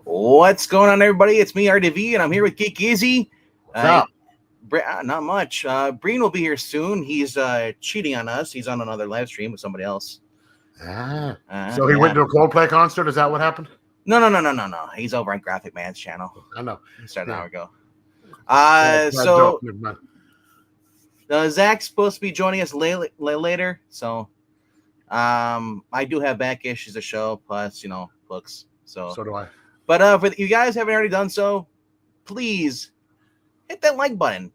What's going on, everybody? It's me, RDV, and I'm here with Geekeasy. Not much. Breen will be here soon. He's cheating on us. He's on another live stream with somebody else. So he went to a Coldplay concert? Is that what happened? No. He's over on Graphic Man's channel. I know. He started an hour ago. Zach's supposed to be joining us later. So I do have back issues to show, plus, books. So do I. But if you guys haven't already done so, please hit that like button.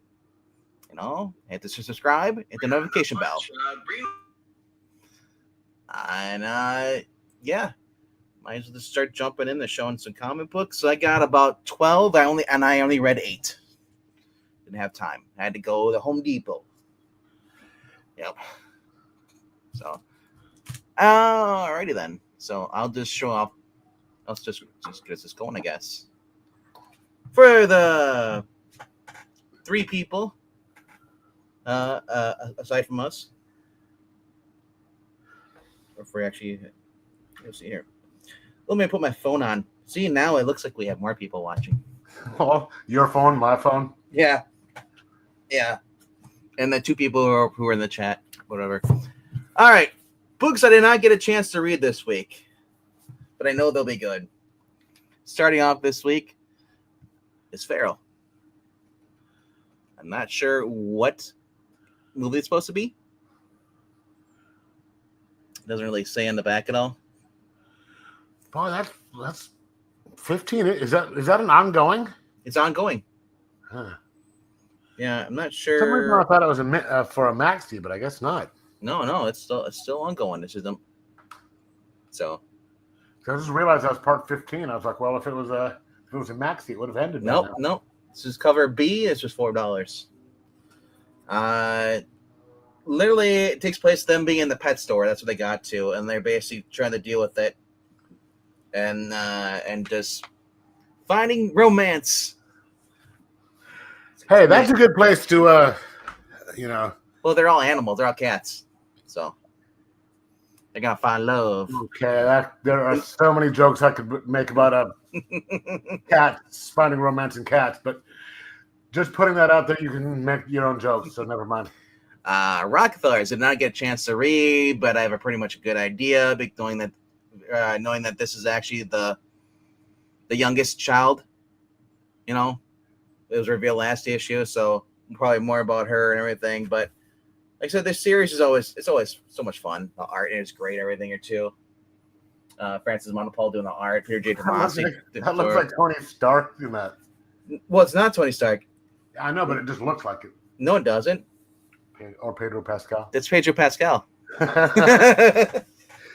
Hit the subscribe, hit the notification bell. And might as well just start jumping in there, showing some comic books. So I got about 12. I only read 8. Didn't have time. I had to go to Home Depot. Yep. So, alrighty then. So I'll just show off. Let's just get this going, I guess. For the 3 people, aside from us, if we actually, let's see here. Let me put my phone on. See, now it looks like we have more people watching. Oh, your phone, my phone. Yeah. And the 2 people who are in the chat, whatever. All right, books I did not get a chance to read this week, but I know they'll be good. Starting off this week is Feral. I'm not sure what movie it's supposed to be. It doesn't really say in the back at all. Boy, that's 15. Is that an ongoing? It's ongoing. Huh. Yeah, I'm not sure. For some reason I thought it was for a maxi, but I guess not. No, it's still ongoing. This is them. So. I just realized that was part 15. I was like, well, if it was a maxi, it would have ended. Nope. This is cover B. It's just $4. Literally, it takes place them being in the pet store. That's what they got to, and they're basically trying to deal with it, and just finding romance. Hey, that's a good place to, Well, they're all animals. They're all cats, so they're gonna find love. Okay, there are so many jokes I could make about cats finding romance in cats, but just putting that out there, you can make your own jokes. So never mind. Rockefellers did not get a chance to read, but I have a pretty much a good idea, knowing that this is actually the youngest child. It was revealed last issue, so probably more about her and everything. But like I said, this series is always so much fun. The art is great, everything here too. Francis Monopole doing the art, Peter J. Tomasi. That looks like Tony Stark doing that. Well, it's not Tony Stark. I know, but it just looks like it. No, it doesn't. Or Pedro Pascal. It's Pedro Pascal.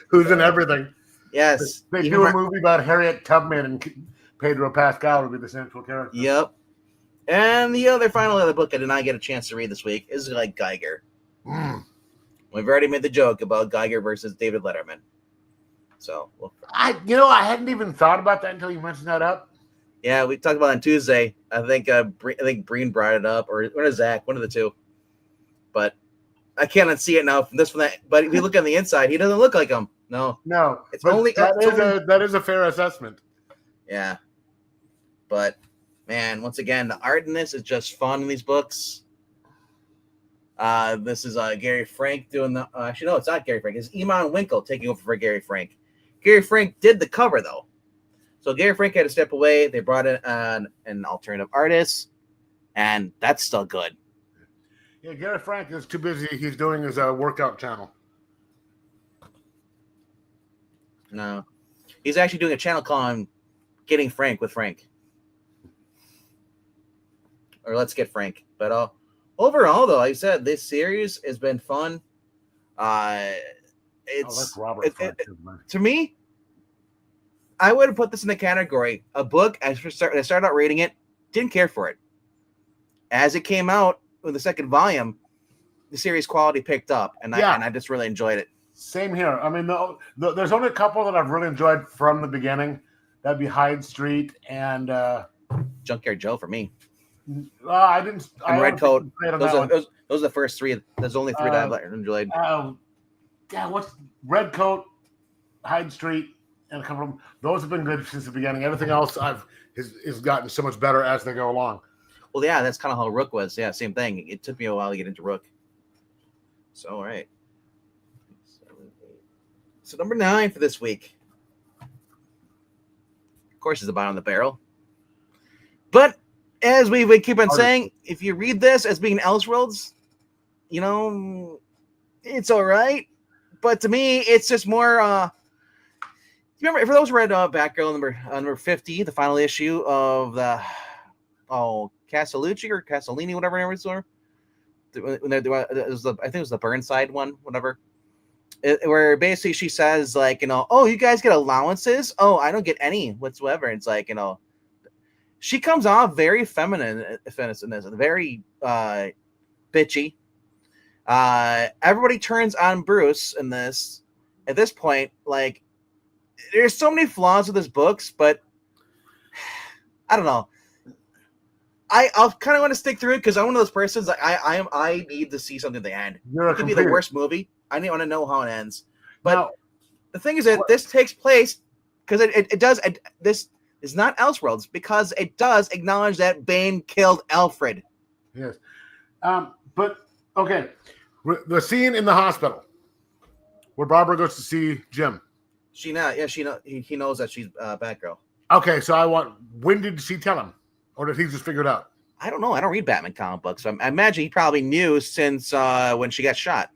Who's in everything. Yes. They do a movie about Harriet Tubman and Pedro Pascal would be the central character. Yep. And the final other book I did not get a chance to read this week is like Geiger. We've already made the joke about Geiger versus David Letterman. So I hadn't even thought about that until you mentioned that up. Yeah, we talked about it on Tuesday. I think Breen brought it up, or Zach, one of the two. But I cannot see it now from this one. But if you look on the inside, he doesn't look like him. No. It's only that is a fair assessment. Yeah. But man, once again, the art in this is just fun in these books. This is Gary Frank doing the. Actually, no, it's not Gary Frank. It's Iman Winkle taking over for Gary Frank. Gary Frank did the cover though, so Gary Frank had to step away. They brought in an alternative artist, and that's still good. Yeah, Gary Frank is too busy. He's doing his workout channel. No, he's actually doing a channel called "Getting Frank with Frank," or "Let's Get Frank." But overall, though, like I said, this series has been fun. That's Robert Frank, to me, I would have put this in the category a book. I started out reading it, didn't care for it. As it came out with the second volume, the series quality picked up, and I just really enjoyed it. Same here. I mean, there's only a couple that I've really enjoyed from the beginning. That'd be Hyde Street and Junkyard Joe for me. I didn't. And Red Coat. Those are the first 3. There's only 3 that I've enjoyed. What's Red Coat, Hyde Street, and a couple of them. Those have been good since the beginning. Everything else is gotten so much better as they go along. Well, yeah, that's kind of how Rook was. Yeah, same thing. It took me a while to get into Rook. So, all right. 7, 8. So, number 9 for this week. Of course, is the bottom of the barrel. But as we keep on saying, if you read this as being Elseworlds, it's all right. But to me, it's just more. Remember, for those who read Batgirl number 50, the final issue of the Castellucci or Castellini, whatever it was, I think it was the Burnside one, whatever. Where basically she says like, oh, you guys get allowances? Oh, I don't get any whatsoever. It's like, she comes off very feminine in this, very bitchy. Everybody turns on Bruce in this. At this point, like, there's so many flaws with his books, but I don't know. I'll kind of want to stick through it because I'm one of those persons. I need to see something at the end. It could be the worst movie. I want to know how it ends. But the thing is that this takes place because it does. This is not Elseworlds because it does acknowledge that Bane killed Alfred. Yes, but okay, the scene in the hospital where Barbara goes to see Jim. He knows that she's Batgirl. Okay, so when did she tell him? Or did he just figure it out? I don't know. I don't read Batman comic books. So I imagine he probably knew since when she got shot.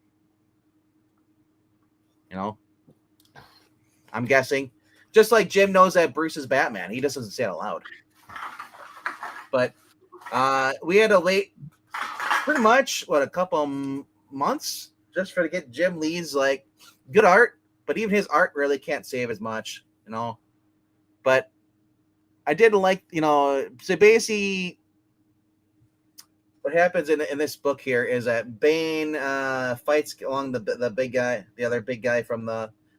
I'm guessing. Just like Jim knows that Bruce is Batman. He just doesn't say it out loud. But we had to wait pretty much, a couple months just to get Jim Lee's, like, good art. But even his art really can't save as much, But I did like, so basically what happens in this book here is that Bane fights along the big guy, the other big guy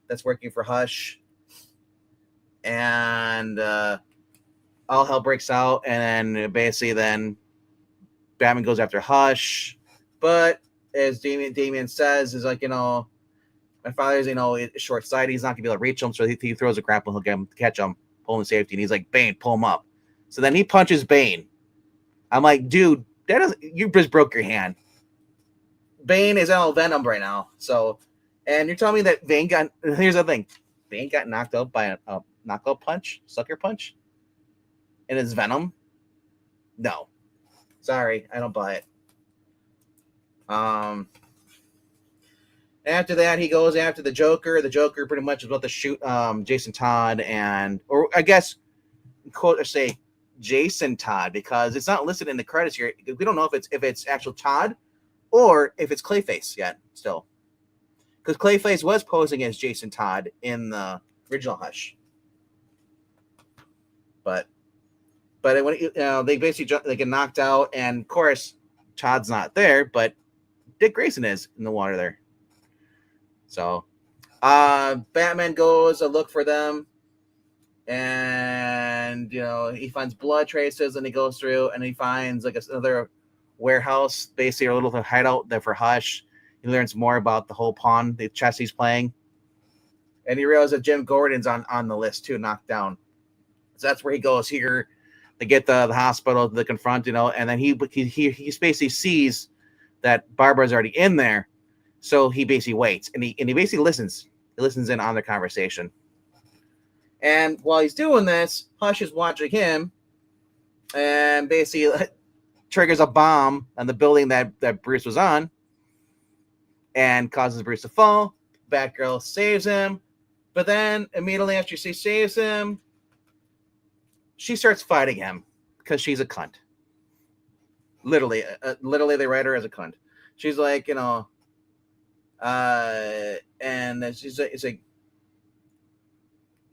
that's working for Hush. And all hell breaks out. And then basically Batman goes after Hush. But as Damian says, is like, my father's, short-sighted. He's not going to be able to reach him. So he throws a grapple hook at him to catch him, pull him to safety. And he's like, Bane, pull him up. So then he punches Bane. I'm like, dude, you just broke your hand. Bane is out of Venom right now. So, and you're telling me that here's the thing. Bane got knocked out by a knockout punch, sucker punch, and it's Venom? No. Sorry, I don't buy it. After that, he goes after the Joker. The Joker pretty much is about to shoot Jason Todd or I guess, quote, or say Jason Todd, because it's not listed in the credits here. We don't know if it's actual Todd or if it's Clayface yet still. Because Clayface was posing as Jason Todd in the original Hush. But when they basically they get knocked out, and of course Todd's not there, but Dick Grayson is in the water there. So Batman goes to look for them, and he finds blood traces, and he goes through and he finds like another warehouse, basically a little hideout there for Hush. He learns more about the whole pawn, the chess he's playing, and he realizes that Jim Gordon's on the list too, knocked down. So that's where he goes here to get the hospital to confront, and then he basically sees that Barbara's already in there. So he basically waits, and he basically listens. He listens in on their conversation. And while he's doing this, Hush is watching him, and basically triggers a bomb on the building that Bruce was on, and causes Bruce to fall. Batgirl saves him, but then immediately after she saves him, she starts fighting him because she's a cunt. Literally, they write her as a cunt. She's like, and she's like, it's like,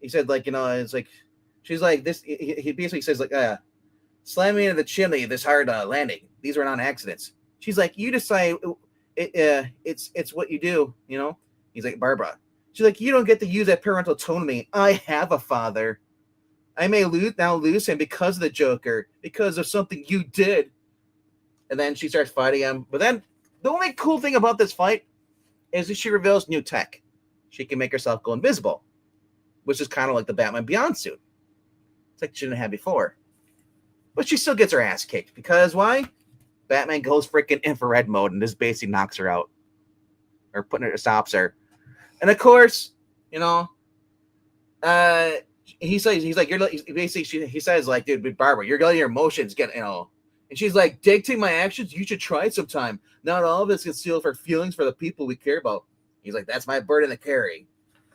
he said, like, it's like, she's like this. He basically says, like, slam me into the chimney, this hard landing. These are not accidents. She's like, you decide. It's what you do, He's like, Barbara. She's like, you don't get to use that parental tone to me. I have a father. I may lose him because of the Joker, because of something you did. And then she starts fighting him. But then the only cool thing about this fight is that she reveals new tech. She can make herself go invisible. which is kind of like the Batman Beyond suit. It's like she didn't have before. But she still gets her ass kicked. Because why? Batman goes freaking infrared mode and just basically knocks her out. Or stops her. And of course, you know, he says, he's like, you're basically, he says, like, dude, Barbara, you're letting your emotions get, you know. And she's like, dictating my actions, you should try it sometime. Not all of us conceal for feelings for the people we care about. He's like, that's my burden to carry.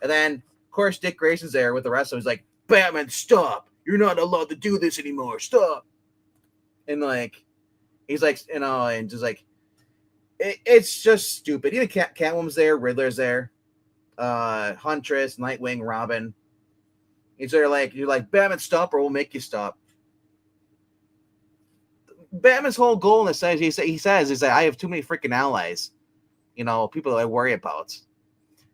And then, of course, Dick Grayson's there with the rest of them. He's like, Batman, stop. You're not allowed to do this anymore. Stop. And, like, he's like, you know, and just like, it's just stupid. Even Catwoman's there, Riddler's there, Huntress, Nightwing, Robin. He's there like, you're like, Batman, stop or we'll make you stop. Batman's whole goal in this says he says is that I have too many freaking allies, you know, people that I worry about.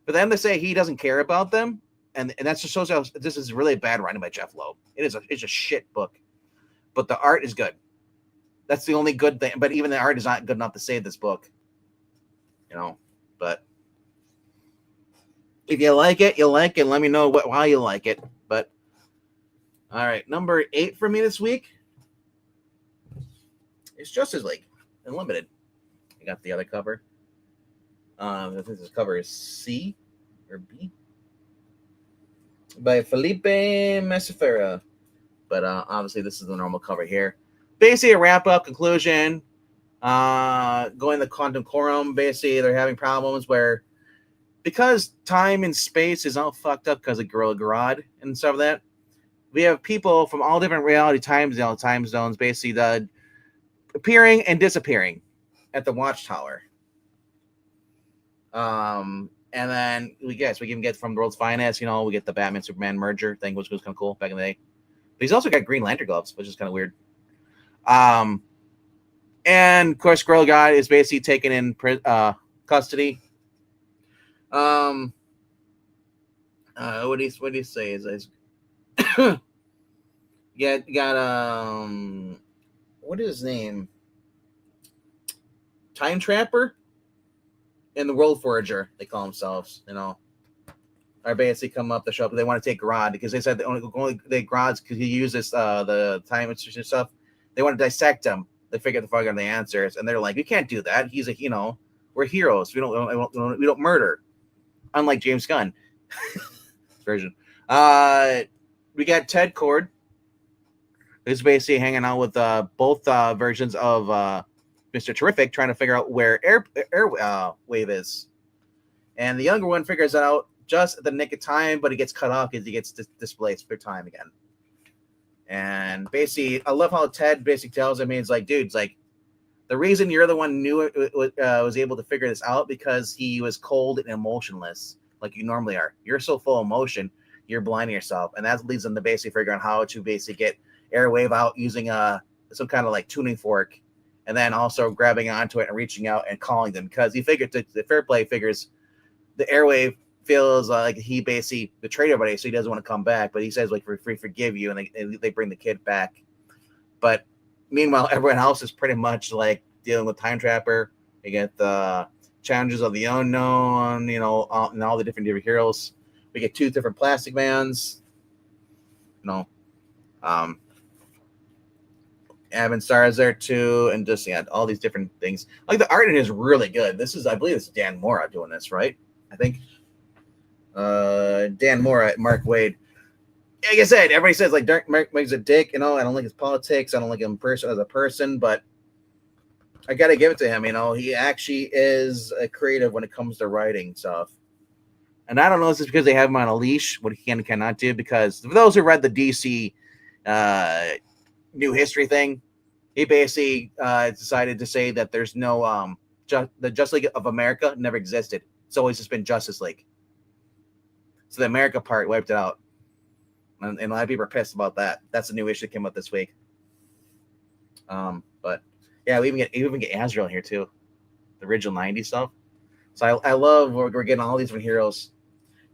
For them to say he doesn't care about them, and that just shows how this is really bad writing by Jeff Loeb. It's a shit book, but the art is good. That's the only good thing. But even the art is not good enough to save this book, you know. But if you like it, you like it. Let me know why you like it. But all right, number 8 for me this week. It's Justice League Unlimited. I got the other cover. I think this cover is C or B by Felipe Masifera. But obviously, this is the normal cover here. Basically, a wrap up conclusion. Going to Quantum Quorum. Basically, they're having problems where because time and space is all fucked up because of Gorilla Grodd and stuff like that. We have people from all different reality time zones, basically appearing and disappearing at the Watchtower. And then we can get from the world's finest, you know, we get the Batman Superman merger thing, which was kind of cool back in the day. But he's also got Green Lantern gloves, which is kind of weird. And of course, Gorilla Grodd is basically taken in custody. What do you say? Is got what is his name? Time Trapper and the World Forager, they call themselves, you know, are basically come up the show because they want to take Grodd because they said only they Grodd's because he uses the time and stuff. They want to dissect him. They figure the fuck out the answers, and they're like, "You can't do that. He's a, you know, we're heroes. We don't murder." Unlike James Gunn version. We got Ted Cord, who's basically hanging out with both versions of Mr. Terrific, trying to figure out where Wave is. And the younger one figures it out just at the nick of time, but he gets cut off because he gets displaced for time again. And basically, I love how Ted basically tells him, he's like, dude, it's like, the reason you're the one knew was able to figure this out because he was cold and emotionless, like you normally are. You're so full of emotion, you're blinding yourself. And that leads them to basically figure out how to basically get Airwave out using some kind of like tuning fork, and then also grabbing onto it and reaching out and calling them because he figured the Fair Play figures the Airwave feels like he basically betrayed everybody, so he doesn't want to come back. But he says like, "We forgive you," and they bring the kid back. But meanwhile, everyone else is pretty much like dealing with Time Trapper. You get the challenges of the unknown, you know, and all the different heroes. We get 2 different Plastic Mans, you know. Evan Starr is there too, and just all these different things. Like the art in it is really good. I believe it's Dan Mora doing this, right? I think. Dan Mora, Mark Waid. Like I said, everybody says like Mark Waid's a dick, you know. I don't like his politics. I don't like him as a person, but I gotta give it to him. You know, he actually is a creative when it comes to writing stuff. And I don't know if it's because they have him on a leash, what he can and cannot do. Because for those who read the DC New History thing, he basically decided to say that there's no the Justice League of America never existed. It's always just been Justice League. So the America part wiped it out. And a lot of people are pissed about that. That's a new issue that came out this week. But yeah, we even get Azrael here too. The original 90s stuff. So I love we're getting all these different heroes.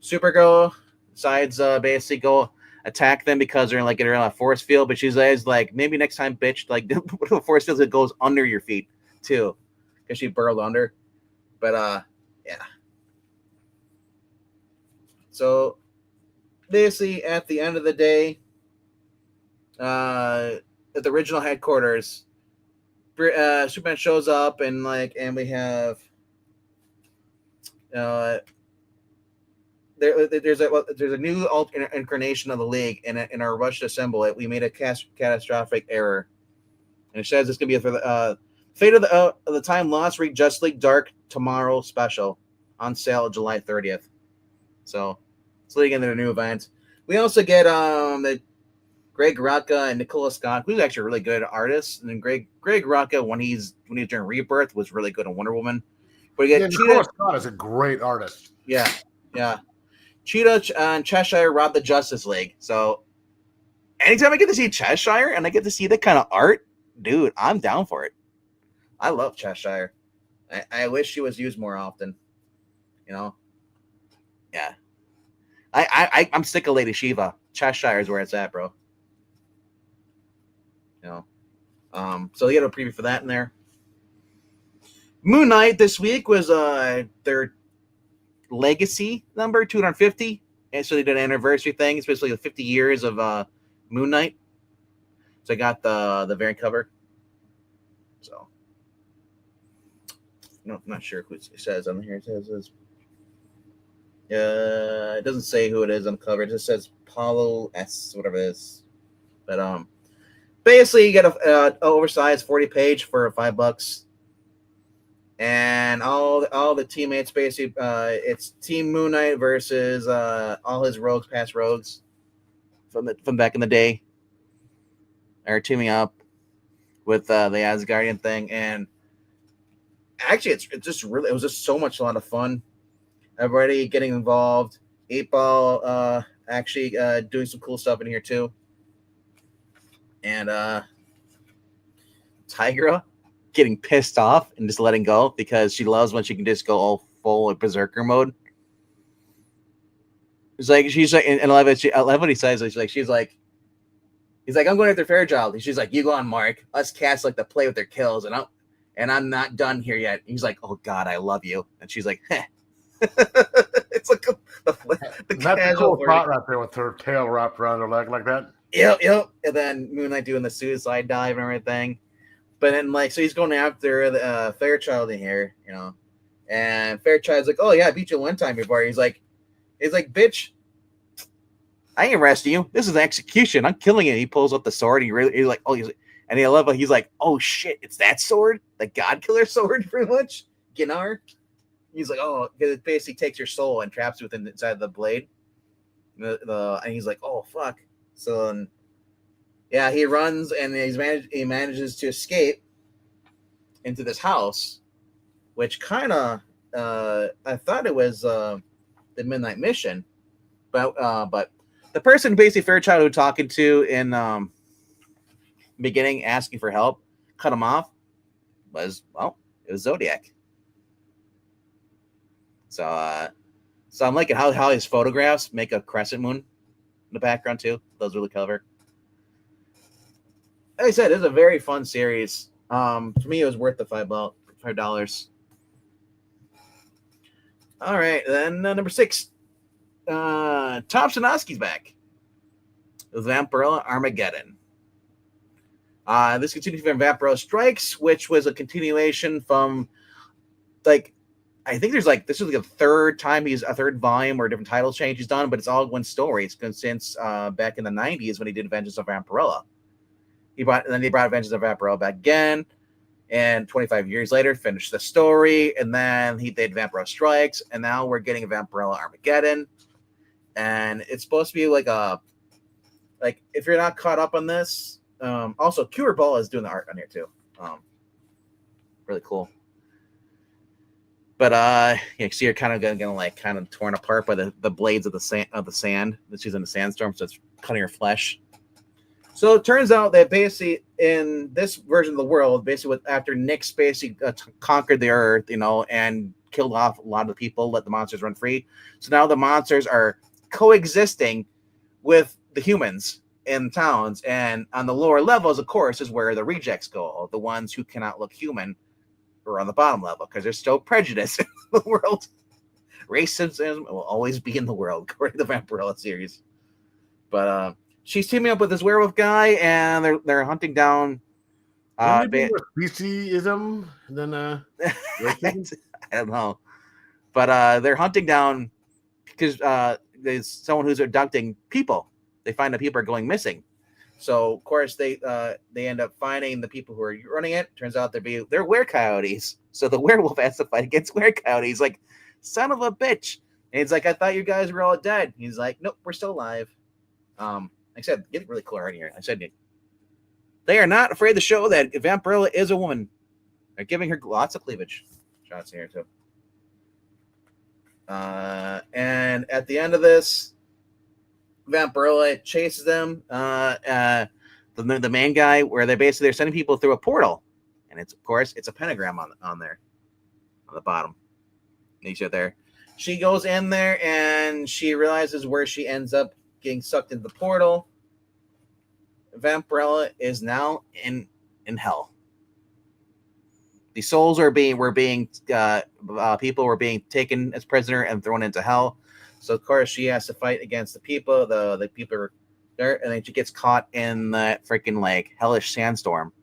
Supergirl decides basically go attack them because they're in a force field, but she's always like, maybe next time, bitch, like the force field that goes under your feet too. Because she burrowed under. But yeah. So basically at the end of the day, at the original headquarters, Superman shows up and we have uh, there's a new incarnation of the League, and in our rush to assemble it, we made a catastrophic error, and it says it's gonna be fate of the time lost. Read Just League Dark Tomorrow special on sale July 30th. So it's leading into a new event. We also get the Greg Rucka and Nicola Scott, who's actually a really good artist. And then Greg Rucka, when he's doing Rebirth, was really good on Wonder Woman. But you get Nicola Scott is a great artist. Yeah. Cheetah and Cheshire robbed the Justice League. So anytime I get to see Cheshire and I get to see that kind of art, dude, I'm down for it. I love Cheshire. I wish she was used more often. Yeah. I'm sick of Lady Shiva. Cheshire is where it's at, bro. So they get a preview for that in there. Moon Knight this week was their legacy number 250, and so they did an anniversary thing. It's basically 50 years of Moon Knight. So I got the variant cover. So I'm not sure who it says on here. It says it doesn't say who it is on the cover. It just says Paulo S, whatever it is. But basically you get a oversized 40-page for $5. And all the teammates basically, it's Team Moon Knight versus all his past rogues from back in the day, are teaming up with the Asgardian thing. And actually, it was just so much a lot of fun. Everybody getting involved. 8-Ball actually doing some cool stuff in here too. And Tigra getting pissed off and just letting go because she loves when she can just go all full berserker mode. It's like she's like, and I love what he says. He's like, I'm going after Fairchild. And she's like, you go on, Mark. Us cats like to play with their kills, and I'm not done here yet. He's like, oh God, I love you. And she's like, heh. It's like that's a cool spot right there with her tail wrapped around her leg like that. Yep. And then Moon Knight doing the suicide dive and everything. But then, so he's going after the Fairchild in here, and Fairchild's like, "Oh yeah, I beat you one time before." He's like, "Bitch, I ain't arresting you. This is an execution. I'm killing it." He pulls up the sword. He's like, "Oh," and he's like, "Oh shit, it's that sword, the God Killer sword, pretty much." Ginnar. He's like, "Oh," because it basically takes your soul and traps it inside the blade. And he's like, "Oh fuck." So. Yeah, he runs and he manages to escape into this house, which kind of I thought it was the Midnight Mission, but the person basically Fairchild was talking to in beginning asking for help, cut him off, it was Zodiac. So I'm liking how his photographs make a crescent moon in the background too. That was really clever. Like I said, it's a very fun series. For me, it was worth the $5. All right, then number 6, Tom Sinoski's back with Vampirella Armageddon. This continues from Vampirella Strikes, which was a continuation from I think there's this is a third volume or a different title change he's done, but it's all one story. It's been since back in the 90s when he did Vengeance of Vampirella. They brought Vengeance of Vampirella back again, and 25 years later, finished the story, and then he did Vampirella Strikes, and now we're getting Vampirella Armageddon, and it's supposed to be if you're not caught up on this, also Cure Ball is doing the art on here too, really cool. But so you're kind of gonna torn apart by the blades of the sand that she's in the sandstorm, so it's cutting her flesh. So it turns out that basically in this version of the world, after Nyx basically conquered the earth, and killed off a lot of the people, let the monsters run free. So now the monsters are coexisting with the humans in towns, and on the lower levels, of course, is where the rejects go, the ones who cannot look human, or on the bottom level, because there's still prejudice in the world. Racism will always be in the world, according to the Vampirella series. But she's teaming up with this werewolf guy, and they're hunting down. Wouldn't it be more speciesism than racism? I don't know, but they're hunting down because there's someone who's abducting people. They find that people are going missing. So of course they end up finding the people who are running it. Turns out they're were-coyotes. So the werewolf has to fight against were-coyotes. Like, son of a bitch. And he's like, I thought you guys were all dead. He's like, nope, we're still alive. Like I said, get really clear in here. I said, they are not afraid to show that Vampirella is a woman. They're giving her lots of cleavage. Shots here too. And at the end of this, Vampirella chases them. The main guy, where they're sending people through a portal, and it's a pentagram on there, on the bottom. You see it there. She goes in there and she realizes where she ends up getting sucked into the portal. Vampirella is now in hell. The souls people were being taken as prisoner and thrown into hell. So of course she has to fight against the people. The people are there, and then she gets caught in that freaking like hellish sandstorm.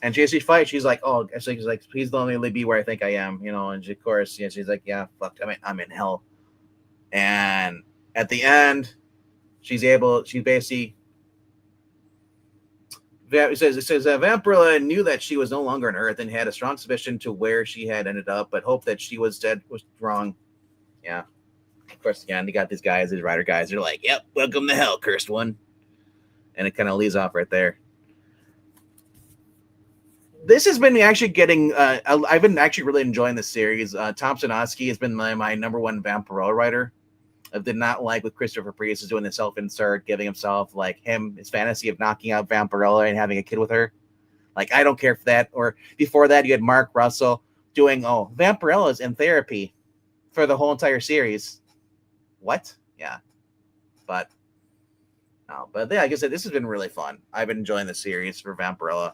And she fights. She's like, oh, she's like, please don't let me be where I think I am, And she, of course, she's like, yeah, fuck, I'm in hell. And at the end, she basically. It says Vampirella knew that she was no longer on Earth and had a strong suspicion to where she had ended up, but hoped that she was dead was wrong. Yeah. Of course, again, they got these rider guys. They're like, yep, welcome to hell, cursed one. And it kind of leaves off right there. This has been actually getting, I've been actually really enjoying this series. Tom Sinoski has been my number one Vampirella writer. I did not like what Christopher Priest is doing the self-insert, giving himself his fantasy of knocking out Vampirella and having a kid with her. Like, I don't care for that. Or before that, you had Mark Russell doing, Vampirella's in therapy for the whole entire series. What? Yeah. But yeah, like I said, this has been really fun. I've been enjoying the series for Vampirella.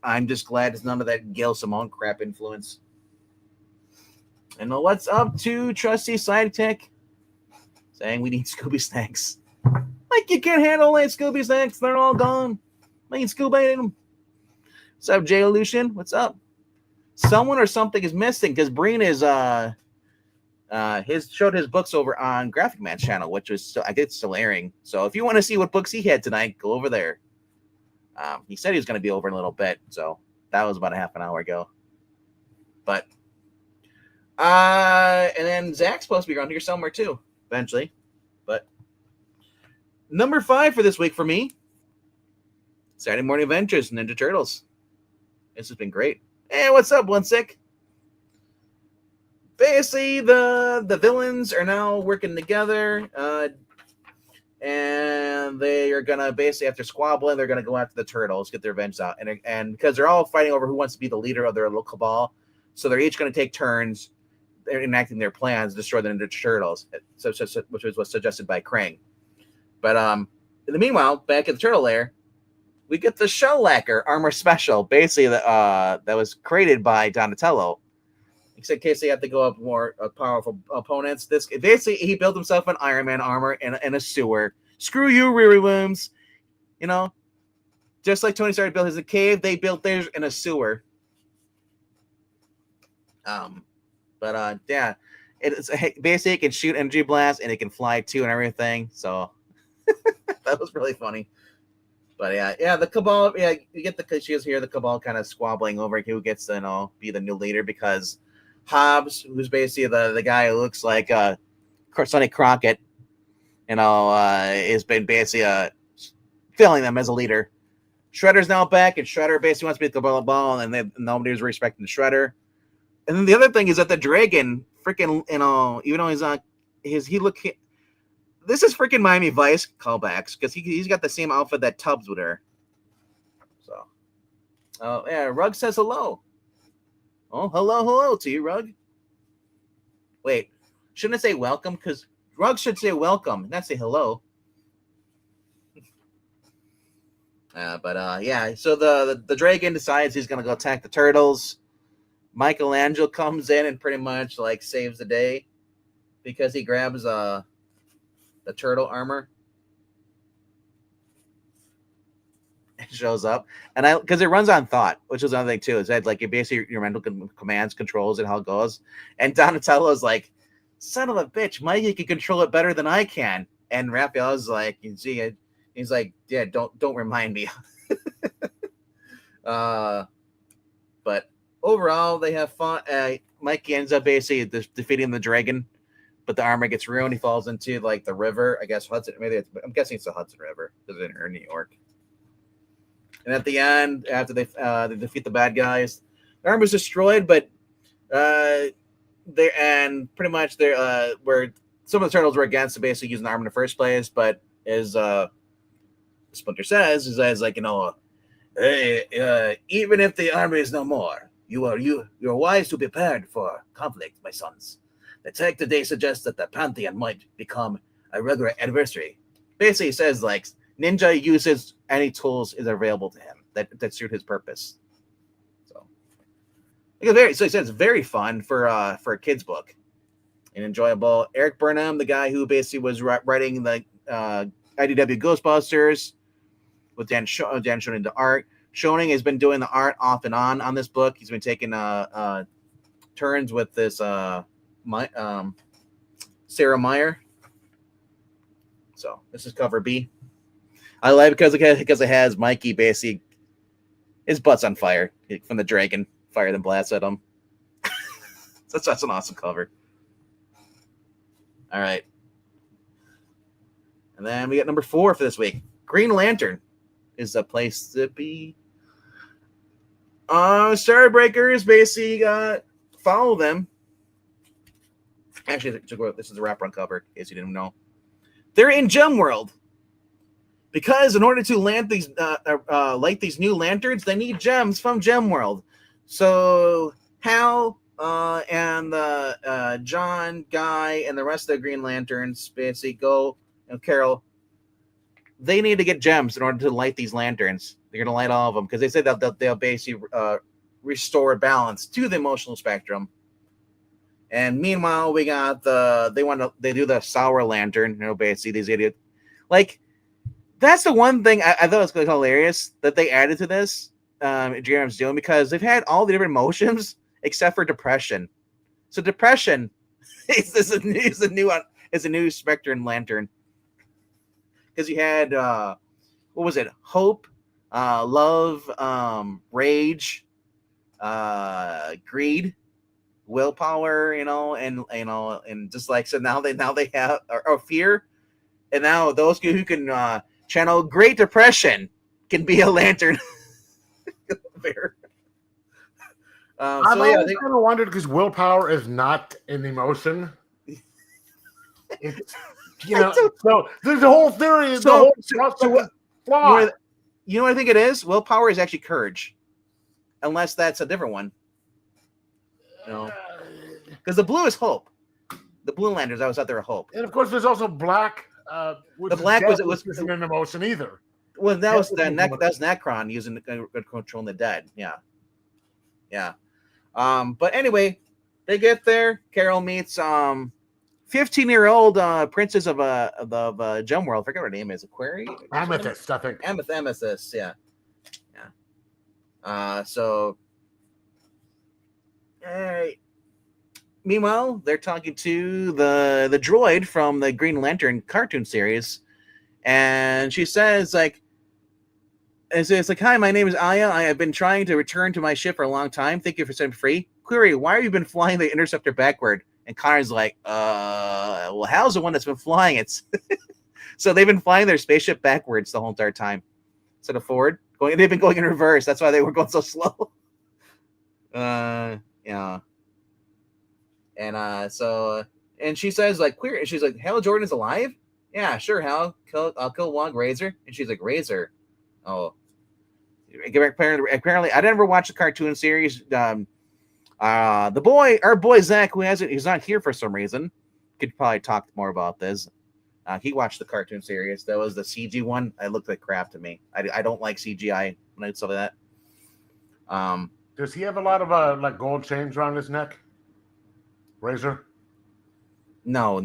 I'm just glad it's none of that Gail Simone crap influence. And what's up to trusty sidekick saying we need Scooby snacks. Like, you can't handle that Scooby snacks. They're all gone. I need Scooby them. What's up, Jay Lucian? What's up? Someone or something is missing because Breen is showed his books over on Graphic Man's channel, which was I guess still airing. So if you want to see what books he had tonight, go over there. He said he was going to be over in a little bit, so that was about a half an hour ago. But and then Zach's supposed to be around here somewhere too, eventually. But number 5 for this week for me, Saturday Morning Adventures, Ninja Turtles. This has been great. Hey, what's up, One Sick? Basically, the villains are now working together, and they are gonna basically, after squabbling, they're gonna go after the turtles, get their revenge out, and because they're all fighting over who wants to be the leader of their little cabal, so they're each gonna take turns enacting their plans to destroy the Ninja Turtles, which was suggested by Krang. But in the meanwhile, back at the turtle lair, we get the Shell Lacquer Armor Special, basically that was created by Donatello. In case they have to go up more powerful opponents. This basically, he built himself an Iron Man armor in a sewer. Screw you, Riri Williams. Just like Tony Stark built his in a cave, they built theirs in a sewer. Yeah, it's basically it can shoot energy blasts and it can fly too and everything. So that was really funny. But yeah, the Cabal. Yeah, you get the Cabal kind of squabbling over who gets to be the new leader, because Hobbs, who's basically the guy who looks like Sonny Crockett, has been basically filling them as a leader. Shredder's now back, and Shredder basically wants to be the Cabal, and nobody's respecting Shredder. And then the other thing is that the dragon, freaking, even though he's not, this is freaking Miami Vice callbacks, because he's got the same outfit that Tubbs would wear. So, yeah, Rug says hello. Oh, hello to you, Rug. Wait, shouldn't I say welcome? Because Rug should say welcome, not say hello. Yeah, so the dragon decides he's going to go attack the turtles. Michelangelo comes in and pretty much saves the day, because he grabs the turtle armor. It shows up, and because it runs on thought, which is another thing too. Is that like you basically your mental commands controls and how it goes. And Donatello's like, son of a bitch, Mikey can control it better than I can. And Raphael's like, you see it. He's like, yeah, don't remind me. But overall, they have fun. Mikey ends up basically defeating the dragon, but the armor gets ruined. He falls into like the river. I guess Hudson. I'm guessing it's the Hudson River because they're in New York. And at the end, after they defeat the bad guys, the armor's destroyed, but where some of the turtles were against basically using the armor in the first place, but as Splinter says, is like, hey, even if the army is no more, you're wise to be prepared for conflict, my sons. The tech today suggests that the Pantheon might become a regular adversary. Basically, says like Ninja uses any tools is available to him that suit his purpose. So he says it's very fun for a kid's book and enjoyable. Eric Burnham, the guy who basically was writing the IDW Ghostbusters, with Dan Schoening the art. Schoening has been doing the art off and on this book. He's been taking turns with this Sarah Meyer. So this is cover B. I like it because it has Mikey basically his butt's on fire from the dragon fire that blasts at him. That's an awesome cover. All right. And then we got number 4 for this week. Green Lantern is a place to be. Starbreakers basically follow them. Actually, this is a wrap-run cover, in case you didn't know. They're in Gem World. Because in order to light these new lanterns, they need gems from Gem World. So Hal and John, Guy, and the rest of the Green Lanterns basically go, and Carol, they need to get gems in order to light these lanterns. They're going to light all of them because they said that they'll basically restore balance to the emotional spectrum. And meanwhile, we got they do the sour lantern. Basically these idiots. Like, that's the one thing I thought was hilarious that they added to this. GM's doing, because they've had all the different emotions except for depression. So depression is a new Spectrum lantern. Because you had what was it? Hope, love, rage, greed, willpower, and just like, so now they have or fear, and now those who can channel Great Depression can be a lantern. I've always kind of wondered, because willpower is not an emotion. It's, so there's a whole theory. You know what I think it is? Willpower is actually courage, unless that's a different one. Because the blue is hope. The Blue Lanterns, I was out there, hope. And of course, there's also black. The black wasn't an emotion either. Well, that was Necron using controlling the dead. Yeah. But anyway, they get there. Carol meets 15-year-old princess of Gem World. I forget what her name is. Amethyst, I think. Amethyst, yeah. So, meanwhile, they're talking to the droid from the Green Lantern cartoon series, and she says, like, it's like, hi, my name is Aya. I have been trying to return to my ship for a long time. Thank you for setting me free. Query, why have you been flying the Interceptor backward? And Connor's like, well, Hal's the one that's been flying it. So they've been flying their spaceship backwards the whole entire time instead of forward. They've been going in reverse. That's why they were going so slow. Yeah. And she says, like, queer. She's like, Hal Jordan's alive? Yeah, sure, Hal. I'll kill Wong Razor. And she's like, Razor? Oh. Apparently, I never watched the cartoon series. Our boy Zach, he's not here for some reason, could probably talk more about this. He watched the cartoon series. That was the CG one. It looked like crap to me. I don't like CGI when I saw that. Does he have a lot of like gold chains around his neck? Razor? No.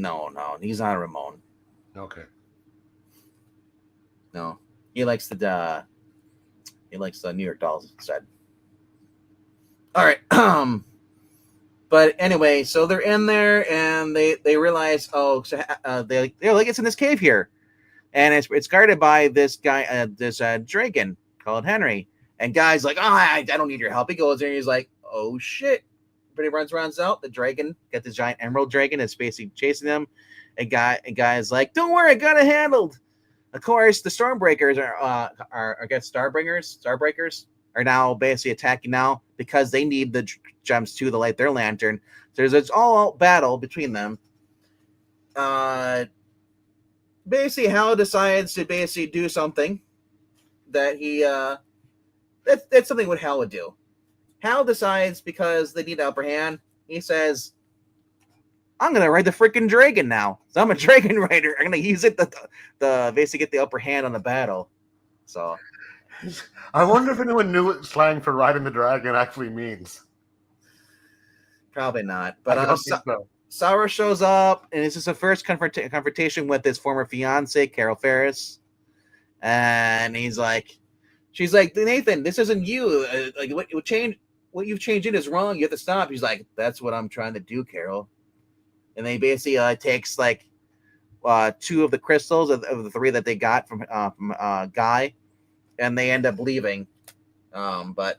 He's not a Ramon. Okay. No, he likes the New York Dolls instead. All right. But anyway, so they're in there and they realize, oh, so, they're like, it's in this cave here, and it's guarded by this guy, this dragon called Henry. And guy's like, oh, I don't need your help. He goes there and he's like, oh shit. But he runs out. The dragon, got this giant emerald dragon that's basically chasing them. And guy's like, don't worry, I got it handled. Of course, the Stormbreakers are I guess Starbreakers are now basically attacking now because they need the gems too to light their lantern. So there's this all-out battle between them. Basically, Hal decides to basically do something that he that's something what Hal would do. Hal decides because they need the upper hand. He says, I'm gonna ride the freaking dragon now. So I'm a dragon rider. I'm gonna use it to basically get the upper hand on the battle. So I wonder if anyone knew what slang for riding the dragon actually means. Probably not. But I don't think so. Sauer shows up, and this is the first confrontation with his former fiance, Carol Ferris. And she's like, Nathan, this isn't you. Like what you've changed it is wrong. You have to stop. He's like, that's what I'm trying to do, Carol. And they basically takes like 2 of the crystals of the 3 that they got from Guy, and they end up leaving. But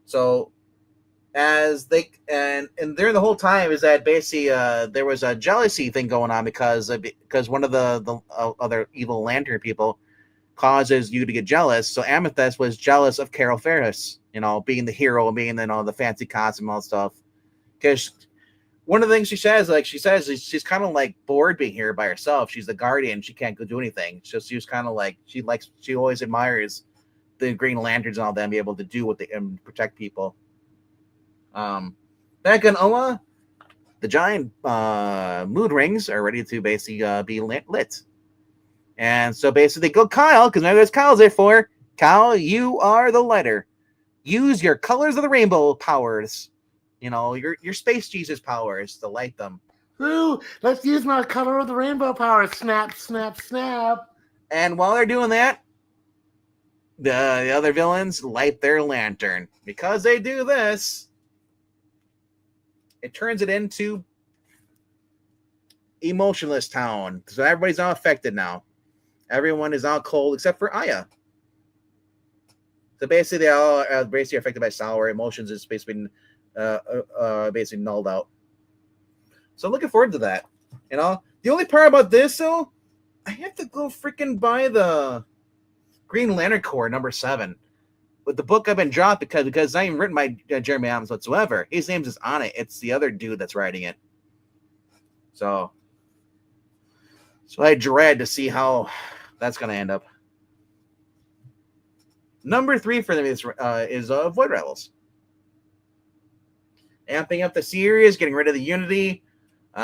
so as they and during the whole time is that basically there was a jealousy thing going on because one of the other evil lantern people causes you to get jealous. So Amethyst was jealous of Carol Ferris, being the hero and being the fancy costume and all that stuff. Because one of the things she says she's kind of like bored being here by herself. She's the guardian. She can't go do anything. So she was kind of like she always admires the Green Lanterns and all them be able to do what they and protect people. Back in Oa, the giant mood rings are ready to basically be lit. And so basically they go Kyle, because maybe that's Kyle's there for. Kyle, you are the lighter. Use your colors of the rainbow powers. Your space Jesus powers to light them. Ooh, let's use my color of the rainbow power. Snap, snap, snap. And while they're doing that, the other villains light their lantern. Because they do this, it turns it into Emotionless Town. So everybody's now affected now. Everyone is now cold except for Aya. So basically, they all are basically affected by sour emotions. Is basically nulled out. So I'm looking forward to that. The only part about this though, I have to go freaking buy the Green Lantern Corps #7. With the book I've been dropped because it's not even written by Jeremy Adams whatsoever. His name is on it. It's the other dude that's writing it. So I dread to see how that's going to end up. #3 for them is Void Rebels. Amping up the series, getting rid of the Unity. We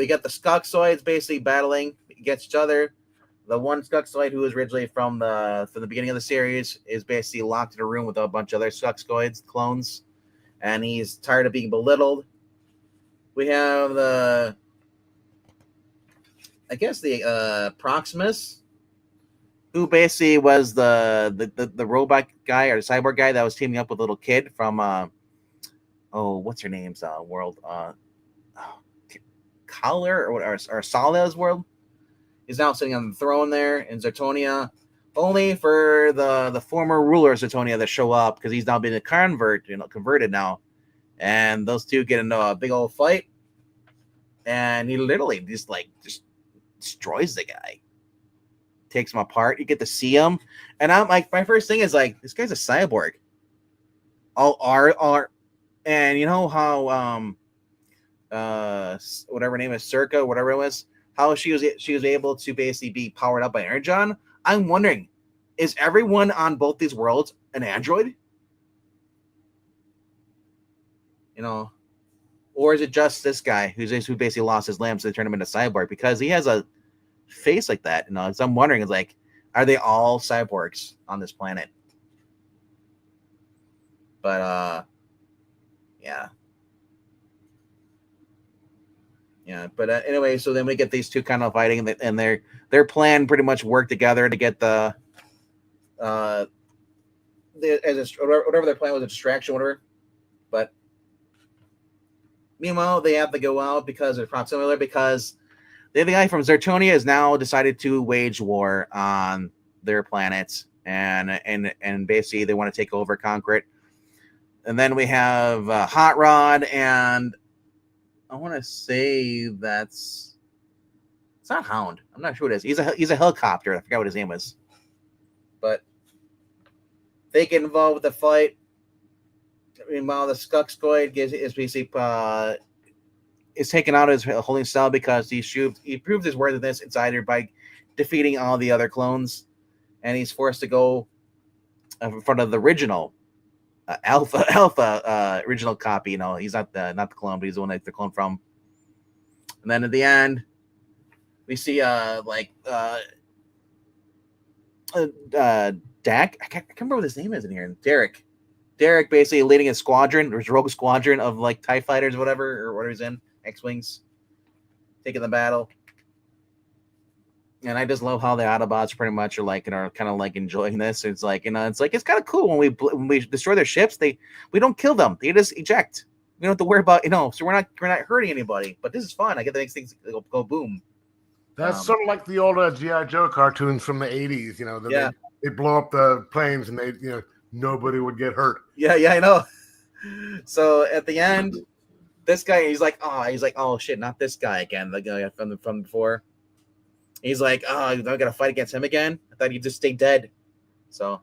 got the Skuxoids basically battling against each other. The one Skuxoid who was originally from the beginning of the series is basically locked in a room with a bunch of other Skuxoids clones, and he's tired of being belittled. We have the Proximus, who basically was the robot guy or the cyborg guy that was teaming up with a little kid from what's her name's world, Collar or Sala's world. He's now sitting on the throne there in Zertonia, only for the former ruler of Zertonia to show up because he's now been converted now, and those two get into a big old fight, and he literally just destroys the guy, takes him apart. You get to see him, and I'm like, my first thing is like, this guy's a cyborg. And you know how whatever her name is, Circa, whatever it was, how she was able to basically be powered up by Energon. I'm wondering, is everyone on both these worlds an android? Or is it just this guy who basically lost his limb, so they turned him into cyborg because he has a face like that? So I'm wondering, are they all cyborgs on this planet? But yeah. Yeah, but anyway, so then we get these two kind of fighting, and their plan pretty much worked together to get uh, whatever their plan was, a distraction, whatever. But meanwhile, they have to go out because of proximity, because the guy from Zertonia has now decided to wage war on their planet, and basically they want to take over, conquer it. And then we have Hot Rod, and I want to say it's not Hound. I'm not sure what it is. He's a helicopter. I forgot what his name was, but they get involved with the fight. Meanwhile, the Skuxgoid is basically is taken out of his holding cell because he proved his worthiness insider by defeating all the other clones, and he's forced to go in front of the original alpha original copy. He's not the clone, but he's the one that the clone from. And then at the end, we see Dak. I can't remember what his name is in here. Derek basically leading a squadron, there's a rogue squadron of like TIE fighters, whatever he's in, X-Wings, taking the battle. And I just love how the Autobots pretty much are kind of like enjoying this. It's like, it's kind of cool when we destroy their ships. We don't kill them. They just eject. We don't have to worry about, so we're not hurting anybody. But this is fun. I get to make things go boom. That's sort of like the old G.I. Joe cartoons from the 80s. They blow up the planes and they, nobody would get hurt. Yeah, I know. So at the end, this guy, he's like, oh shit, not this guy again. The guy from before. He's like, oh, I gotta fight against him again. I thought he'd just stay dead. So,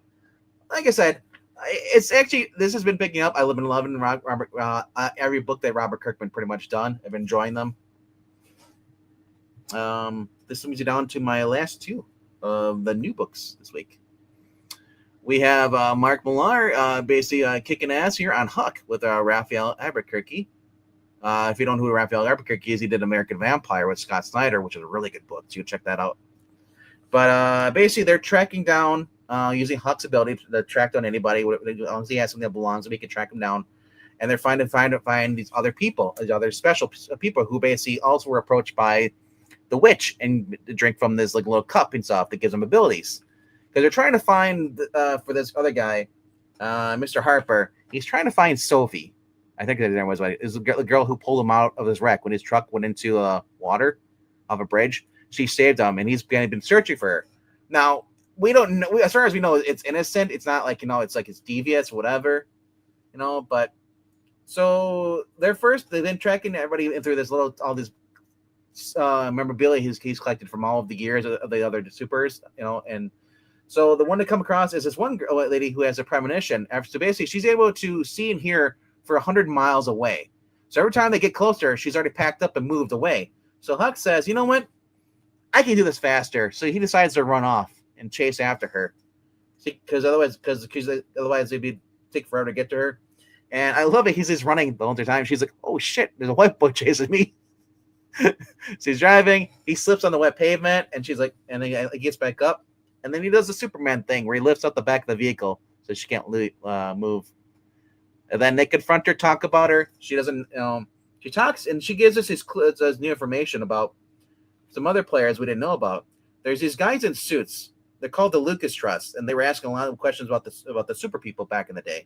like I said, it's actually, this has been picking up. I've been loving Robert. Every book that Robert Kirkman pretty much done. I've been enjoying them. This moves you down to my last two of the new books this week. We have Mark Millar basically kicking ass here on Huck with Raphael Albuquerque. If you don't know who Raphael Albuquerque is, he did American Vampire with Scott Snyder, which is a really good book. So you check that out. But basically, they're tracking down using Huck's ability to track down anybody. As long as he has something that belongs to him, he can track him down. And they're find these other people, these other special people who basically also were approached by the witch and drink from this like little cup and stuff that gives them abilities. Because they're trying to find for this other guy, Mr. Harper. He's trying to find Sophie. I think that was right. Is the girl who pulled him out of his wreck when his truck went into water off a bridge. She saved him, and he's been searching for her. Now we don't know. As far as we know, it's innocent. It's not like it's like it's devious, whatever, But so they've been tracking everybody through this all this memorabilia he's collected from all of the years of the other supers, and. So the one to come across is this one lady who has a premonition. So basically, she's able to see and hear for 100 miles away. So every time they get closer, she's already packed up and moved away. So Huck says, you know what? I can do this faster. So he decides to run off and chase after her. Because otherwise it'd take forever to get to her. And I love it. He's just running the whole time. She's like, oh shit, there's a white boy chasing me. So he's driving. He slips on the wet pavement, and she's like, and then he gets back up. And then he does the Superman thing where he lifts up the back of the vehicle so she can't move. And then they confront her, talk about her. She doesn't, she talks and she gives us this new information about some other players we didn't know about. There's these guys in suits. They're called the Lucas Trust, and they were asking a lot of questions about the super people back in the day.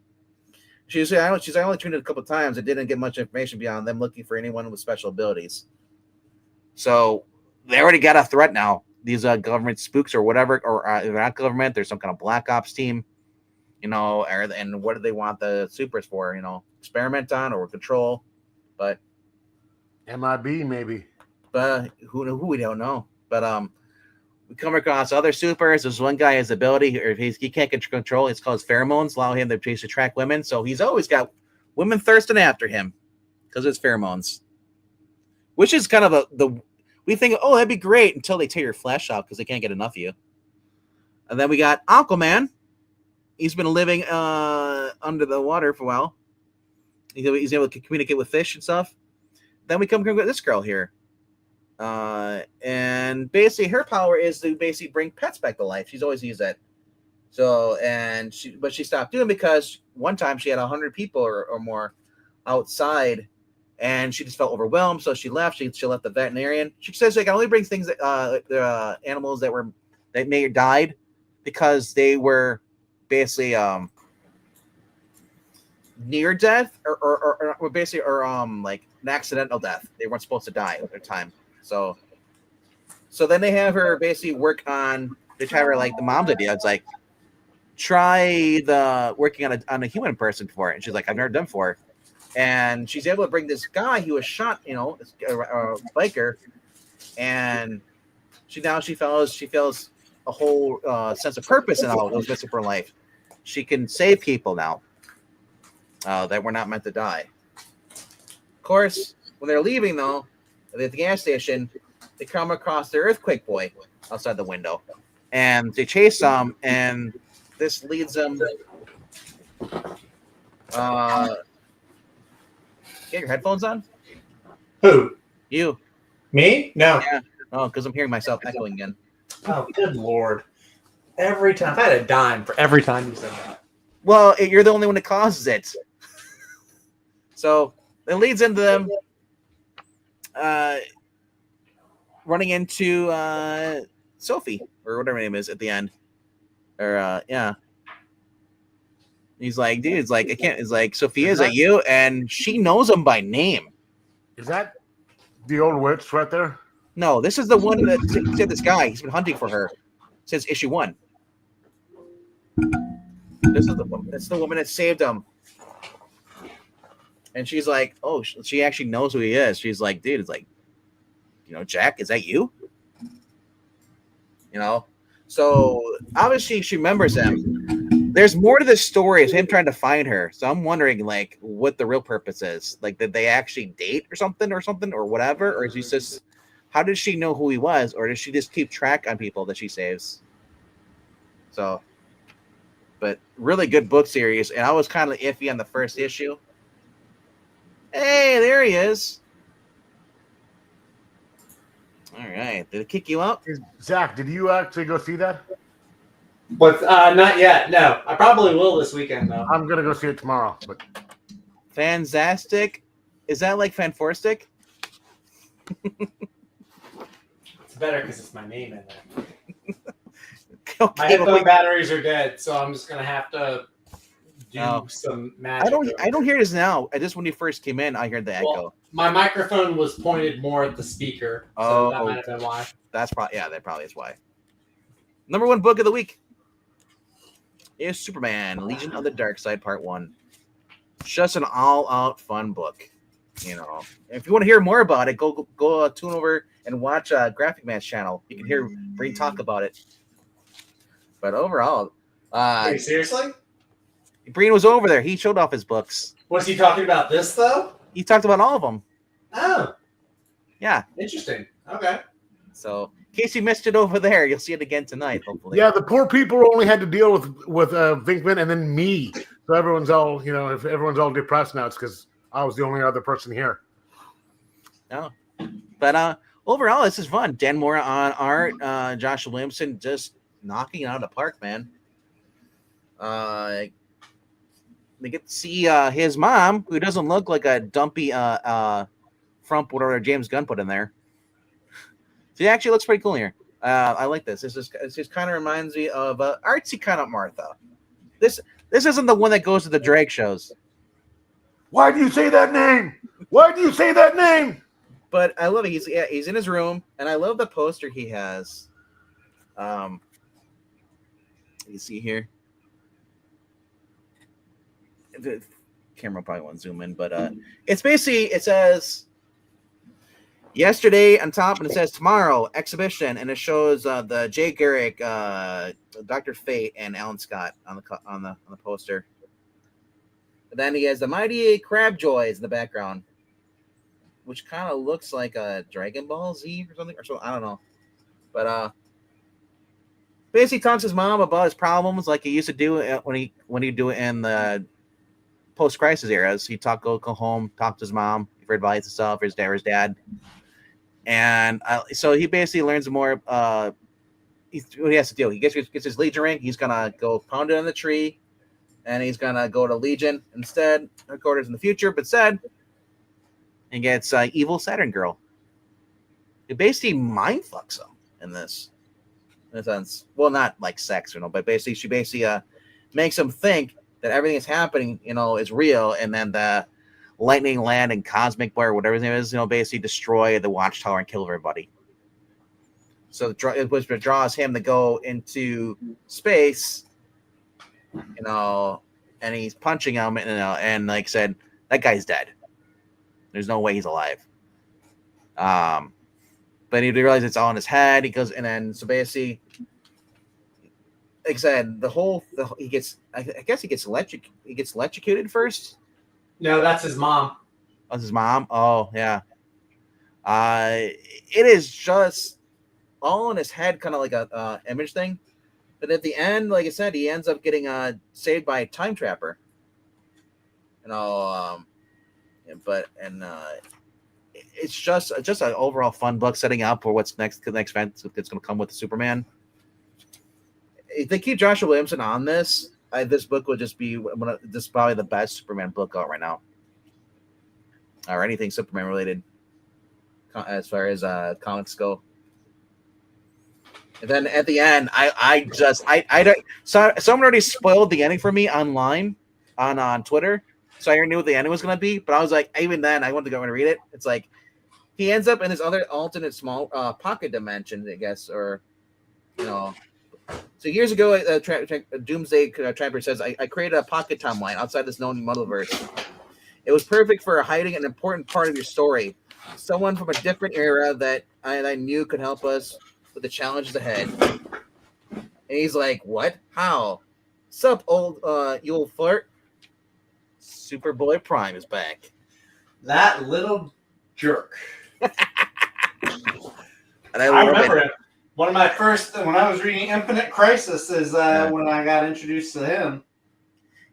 She's I only tuned it a couple of times and didn't get much information beyond them looking for anyone with special abilities. So they already got a threat now. These government spooks or whatever, or they're not government. There's some kind of black ops team, and what do they want the supers for? Experiment on or control, but MIB maybe. But who we don't know. But we come across other supers. There's one guy has ability, or he can't control. It's called pheromones, allow him to attract women. So he's always got women thirsting after him because it's pheromones, which is kind of we think, oh, that'd be great until they tear your flesh out because they can't get enough of you. And then we got Aquaman. He's been living under the water for a while. He's able to communicate with fish and stuff. Then we come with this girl here. And basically her power is to basically bring pets back to life. She's always used that. So, but she stopped doing it because one time she had 100 people or more outside and she just felt overwhelmed, so she left. She left the veterinarian. She says they can only bring things animals that may have died because they were basically near death or basically like an accidental death. They weren't supposed to die at their time. So then they have her basically work on. They try her like the mom's idea. It's like try working on a human person for it, and she's like, I've never done before. And she's able to bring this guy who was shot, a biker, and she feels a whole sense of purpose in all those bits of her life. She can save people now that were not meant to die. Of course, when they're leaving though, at the gas station, they come across the earthquake boy outside the window, and they chase him, and this leads them. Get your headphones on? Who? You. Me? No. Yeah. Oh, because I'm hearing myself echoing again. Oh, good Lord. Every time. I had a dime for every time you said that. Well, you're the only one that causes it. So it leads into them running into Sophie, or whatever her name is at the end. Or, yeah. He's like, dude, it's like, I can't. It's like, Sophia, is that you? And she knows him by name. Is that the old witch right there? No, this is the one that said this guy. He's been hunting for her since issue 1. This is the woman. That's the woman that saved him. And she's like, oh, she actually knows who he is. She's like, dude, it's like, Jack, is that you? So obviously she remembers him. There's more to this story of him trying to find her. So I'm wondering, like, what the real purpose is. Like, did they actually date or something, or whatever? Or is he just, how did she know who he was? Or does she just keep track on people that she saves? So, but really good book series. And I was kind of iffy on the first issue. Hey, there he is. All right. Did it kick you out? Zach, did you actually go see that? But not yet. No, I probably will this weekend though. I'm gonna go see it tomorrow. But Fantastic. Is that like Fanforstic? It's better because it's my name in there. Okay, my headphone batteries are dead, so I'm just gonna have to do some magic. I don't hear this now. Just when you first came in, I heard the echo. My microphone was pointed more at the speaker, so that might have been why. That probably is why. Number 1 book of the week is Superman, Legion of the Dark Side, Part 1. Just an all-out fun book. If you want to hear more about it, go tune over and watch Graphic Man's channel. You can hear Breen talk about it. But overall, Wait, seriously? Breen was over there. He showed off his books. Was he talking about this though? He talked about all of them. Oh, yeah, interesting. Okay. So in case you missed it over there, you'll see it again tonight, hopefully. Yeah, the poor people only had to deal with Vinkman and then me. So everyone's all, if everyone's all depressed now, it's because I was the only other person here. No, but overall, this is fun. Dan Mora on art, Josh Williamson just knocking it out of the park, man. They get to see his mom, who doesn't look like a dumpy frump, whatever James Gunn put in there. She actually looks pretty cool here. I like this. This just kind of reminds me of artsy kind of Martha. This isn't the one that goes to the drag shows. Why do you say that name? Why do you say that name? But I love it. He's in his room, and I love the poster he has. You see here. The camera probably won't zoom in, but it's basically, it says yesterday on top, and it says tomorrow exhibition, and it shows the Jay Garrick, Dr. Fate, and Alan Scott on the poster. And then he has the Mighty Crab Joys in the background, which kind of looks like a Dragon Ball Z or something, I don't know. But basically talks to his mom about his problems, like he used to do when he do it in the post-crisis eras. He'd go home, talk to his mom for advice and stuff, or his dad. And so he basically learns more. What he has to do. He gets his Legion ring. He's gonna go pound it on the tree, and he's gonna go to Legion instead. Headquarters in the future, but said, and gets evil Saturn girl. It basically mind fucks him in this, in a sense. Well, not like sex, but basically she makes him think that everything that's happening, is real, and then the lightning land and cosmic boy or whatever his name is, basically destroy the watchtower and kill everybody. So it draws him to go into space, and he's punching him, and like I said, that guy's dead. There's no way he's alive. But he realizes it's all in his head. He goes, and then so basically, like I said, he gets electrocuted first. No, that's his mom. That's his mom. Oh yeah. It is just all in his head, kind of like a image thing. But at the end, like I said, he ends up getting saved by a time trapper. It's just an overall fun book setting up for what's next. The next event that's going to come with the Superman. If they keep Joshua Williamson on this, this book would just be this is probably the best Superman book out right now, or anything Superman related, as far as comics go. And then at the end, I don't. So someone already spoiled the ending for me online on Twitter, so I already knew what the ending was going to be. But I was like, even then, I wanted to go and read it. It's like he ends up in this other alternate small pocket dimension, I guess, or So years ago, Doomsday Trapper says, I created a pocket timeline outside this known multiverse. It was perfect for hiding an important part of your story. Someone from a different era that I knew could help us with the challenges ahead. And he's like, what? How? Sup, you old flirt? Superboy Prime is back. That little jerk. And I remember it. One of my first, when I was reading Infinite Crisis, is when I got introduced to him.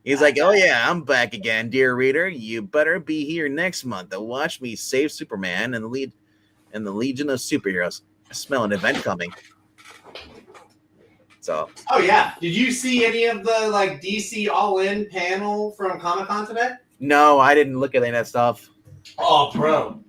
He's like, oh yeah, I'm back again, dear reader. You better be here next month to watch me save Superman and the Legion of Superheroes. I smell an event coming. So. Oh yeah, did you see any of the DC All In panel from Comic-Con today? No, I didn't look at any of that stuff. Oh bro.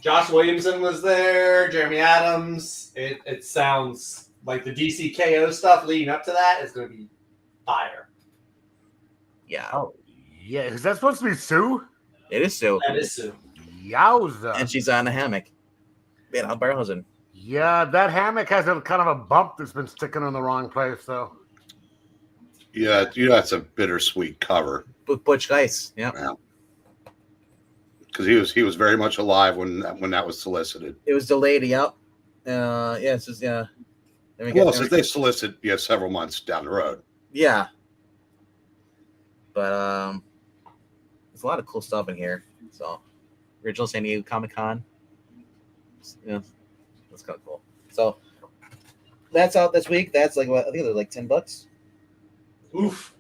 Josh Williamson was there, Jeremy Adams. It sounds like the DC KO stuff leading up to that is going to be fire. Yeah. Oh, yeah. Is that supposed to be Sue? It is Sue. That is Sue. Yowza. And she's on a hammock. Man, I'm barrelhosing. Yeah, that hammock has a kind of a bump that's been sticking in the wrong place, though. Yeah, that's a bittersweet cover. Butch Geis, yeah. Because he was very much alive when that was solicited. It was delayed, yep. It's just, yeah. Since they solicit several months down the road. Yeah. But there's a lot of cool stuff in here. So original San Diego Comic-Con. Yeah. That's kind of cool. So that's out this week. That's I think they're like $10. Oof.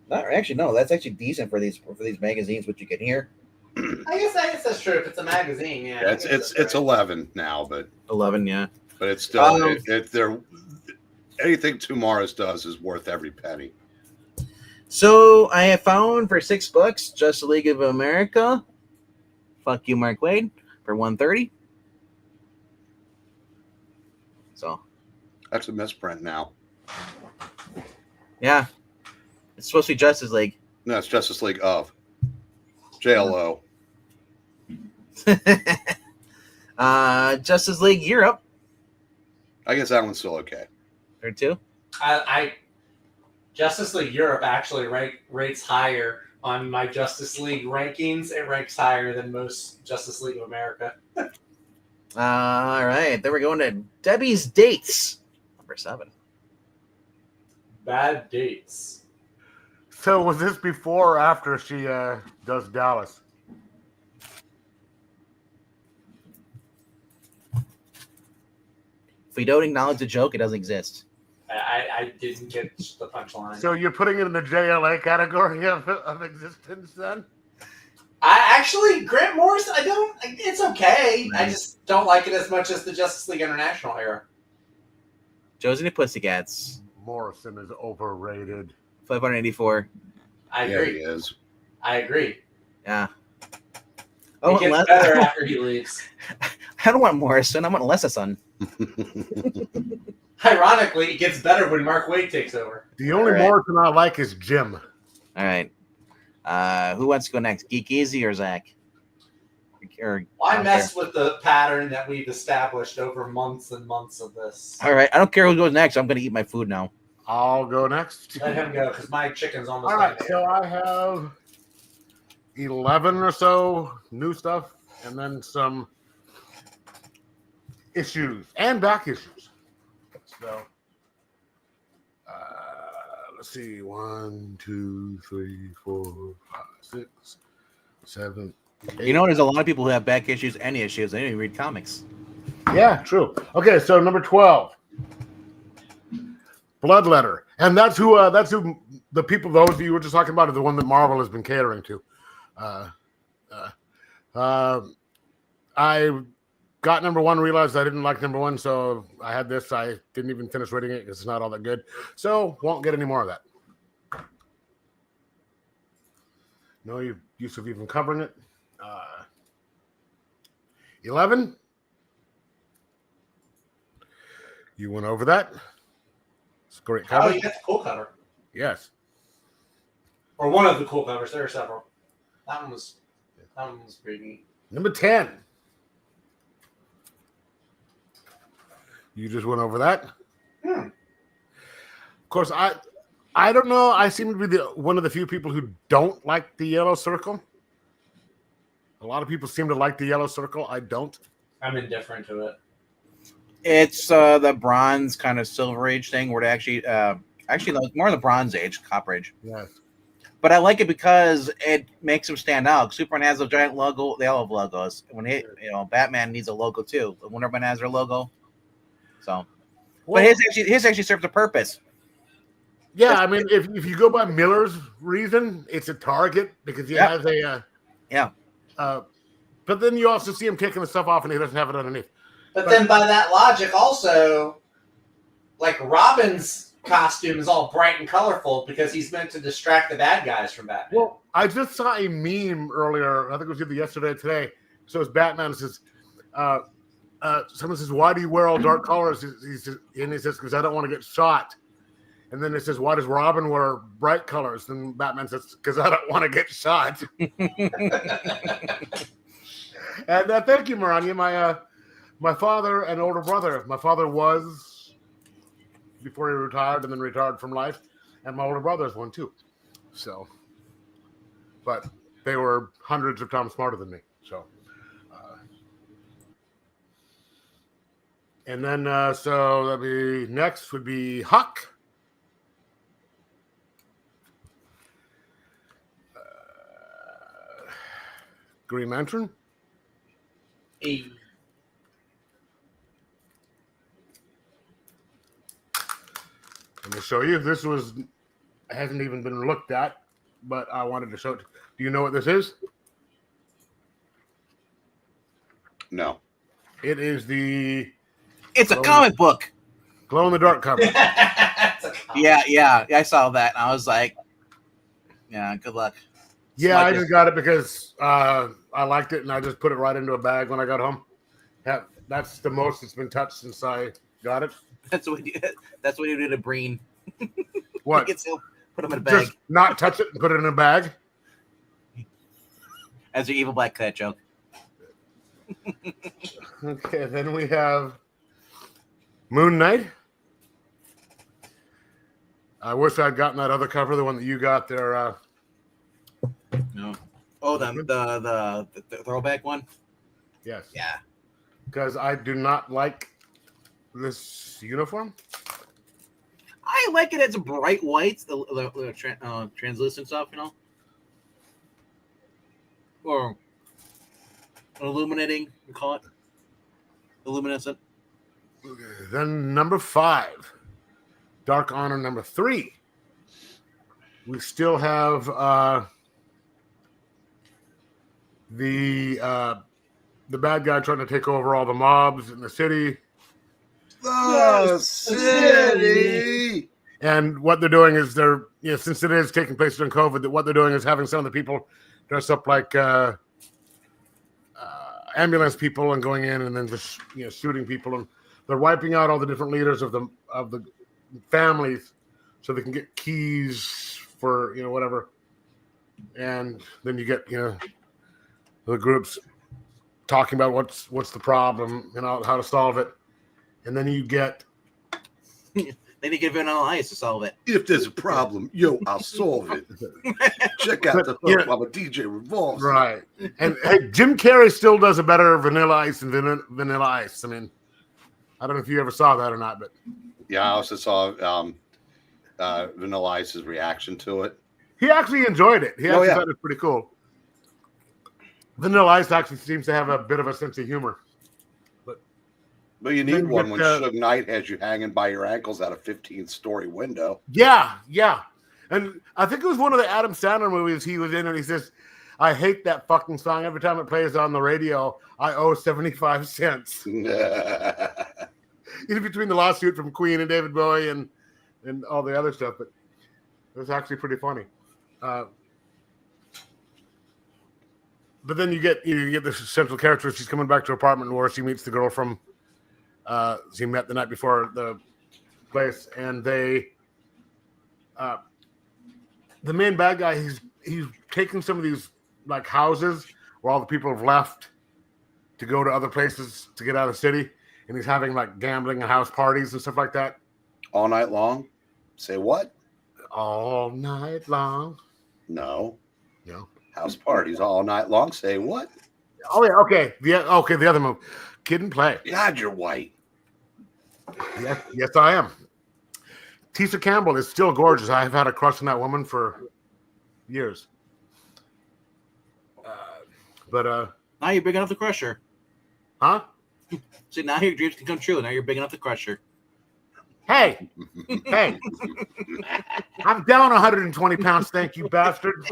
No, that's actually decent for these magazines, which you can hear. I guess that's true. If it's a magazine, yeah. It's 11 now, but 11, yeah. But it's still anything Two Morris does is worth every penny. So I have found for $6 Justice League of America. Fuck you, Mark Waid, for $130. So that's a misprint now. Yeah. It's supposed to be Justice League. No, it's Justice League of JLO. Justice League Europe. I guess that one's still okay. Or two. I Justice League Europe actually rates higher on my Justice League rankings. It ranks higher than most Justice League of America. All right. Then we're going to Debbie's Dates. Number 7. Bad dates. So was this before or after she does Dallas? If we don't acknowledge the joke, it doesn't exist. I didn't get the punchline. So you're putting it in the JLA category of existence then? Grant Morrison, it's okay. Nice. I just don't like it as much as the Justice League International era. Josie and the Pussycats. Morrison is overrated. 584. I Yeah, agree. he is. I agree. Yeah. It gets better after he leaves. I don't want Morrison. I want Alessa son. Ironically, it gets better when Mark Waid takes over. The only All right. Morrison I like is Jim. All right. Who wants to go next? Geekeasy or Zach? Or Why mess with the pattern that we've established over months and months of this? All right. I don't care who goes next. I'm going to eat my food now. I'll go next. Let him go because my chicken's almost All right, done. so I have 11 or so new stuff, and then some issues and back issues. So, let's see: 1, 2, 3, 4, 5, 6, 7. 8. You know, there's a lot of people who have back issues and issues. They don't even read comics. Yeah, true. Okay, so number 12, Bloodletter, and that's who the people, those you were just talking about, are the one that Marvel has been catering to. I got number 1, realized I didn't like number 1, so I had this. I didn't even finish reading it because it's not all that good, so won't get any more of that. No use of even covering it. 11. You went over that. It's a great cover. Oh, you got the cool cover. Yes. Or one of the cool covers. There are several. That one was pretty neat. Number 10. You just went over that. Of course, I don't know. I seem to be one of the few people who don't like the yellow circle. A lot of people seem to like the yellow circle. I don't. I'm indifferent to it. It's the Bronze kind of Silver Age thing where it actually no, it's more the Bronze Age, Copper Age. Yes. But I like it because it makes them stand out. Superman has a giant logo. They all have logos. Batman needs a logo too. Wonder Woman has their logo. So, but his actually serves a purpose. Yeah, I mean, if you go by Miller's reason, it's a target because he has a but then you also see him taking the stuff off and he doesn't have it underneath. But then by that logic, also, like Robin's costume is all bright and colorful because he's meant to distract the bad guys from Batman. Well, I just saw a meme earlier. I think it was either yesterday or today. So it's Batman says, someone says, "Why do you wear all dark colors?" He says, "Because I don't want to get shot." And then it says, "Why does Robin wear bright colors?" And Batman says, "Because I don't want to get shot." And thank you, Maranya. My father and older brother. My father was before he retired, and then retired from life, and my older brother is one too. So, but they were hundreds of times smarter than me. So, and then so that'd be next would be Huck. Green Lantern. Hey. Let me show you. This hasn't even been looked at, but I wanted to show it. Do you know what this is? No. It is It's a comic book. glow in the dark cover. Yeah. I saw that, and I was like, "Yeah, good luck." Yeah, I just got it because I liked it, and I just put it right into a bag when I got home. That's the most it's been touched since I got it. That's what you do to Breen. What? Put them in a bag. Just not touch it and put it in a bag. As your evil black cat joke. Okay, then we have Moon Knight. I wish I'd gotten that other cover, the one that you got there. No. Oh, the throwback one? Yes. Yeah. Because I do not like this uniform. I like it as bright whites, the translucent stuff, or illuminating, you call it, illuminescent. Okay, then number 5, Dark Honor number 3. We still have the bad guy trying to take over all the mobs in the city. The city. And what they're doing is since it is taking place during COVID, that what they're doing is having some of the people dress up like ambulance people and going in and then just shooting people, and they're wiping out all the different leaders of the families so they can get keys for whatever, and then you get the groups talking about what's the problem and how to solve it, and then you get They need to get Vanilla Ice to solve it. If there's a problem, I'll solve it. Check out the hook while a DJ revolves. Right. And hey, Jim Carrey still does a better Vanilla Ice than Vanilla Ice. I mean, I don't know if you ever saw that or not, but yeah, I also saw Vanilla Ice's reaction to it. He actually enjoyed it. He actually thought it was pretty cool. Vanilla Ice actually seems to have a bit of a sense of humor. But you need one when Suge Knight has you hanging by your ankles out a 15-story window. Yeah. And I think it was one of the Adam Sandler movies he was in, and he says, I hate that fucking song. Every time it plays on the radio, I owe 75 cents. In between the lawsuit from Queen and David Bowie and all the other stuff. But it was actually pretty funny. But then you get the central character. She's coming back to her apartment where she meets the girl from she met the night before the place, and they the main bad guy, he's taking some of these like houses where all the people have left to go to other places to get out of the city, and he's having like gambling and house parties and stuff like that all night long. Say what? All night long. No. House parties all night long. Say what? Oh yeah, okay. The other move. Kid and Play. God, you're white. Yes, I am. Tisha Campbell is still gorgeous. I've had a crush on that woman for years. But now you're big enough to crush her. Huh? See, now your dreams can come true. Now you're big enough to crush her. Hey. I'm down 120 pounds, thank you, bastard.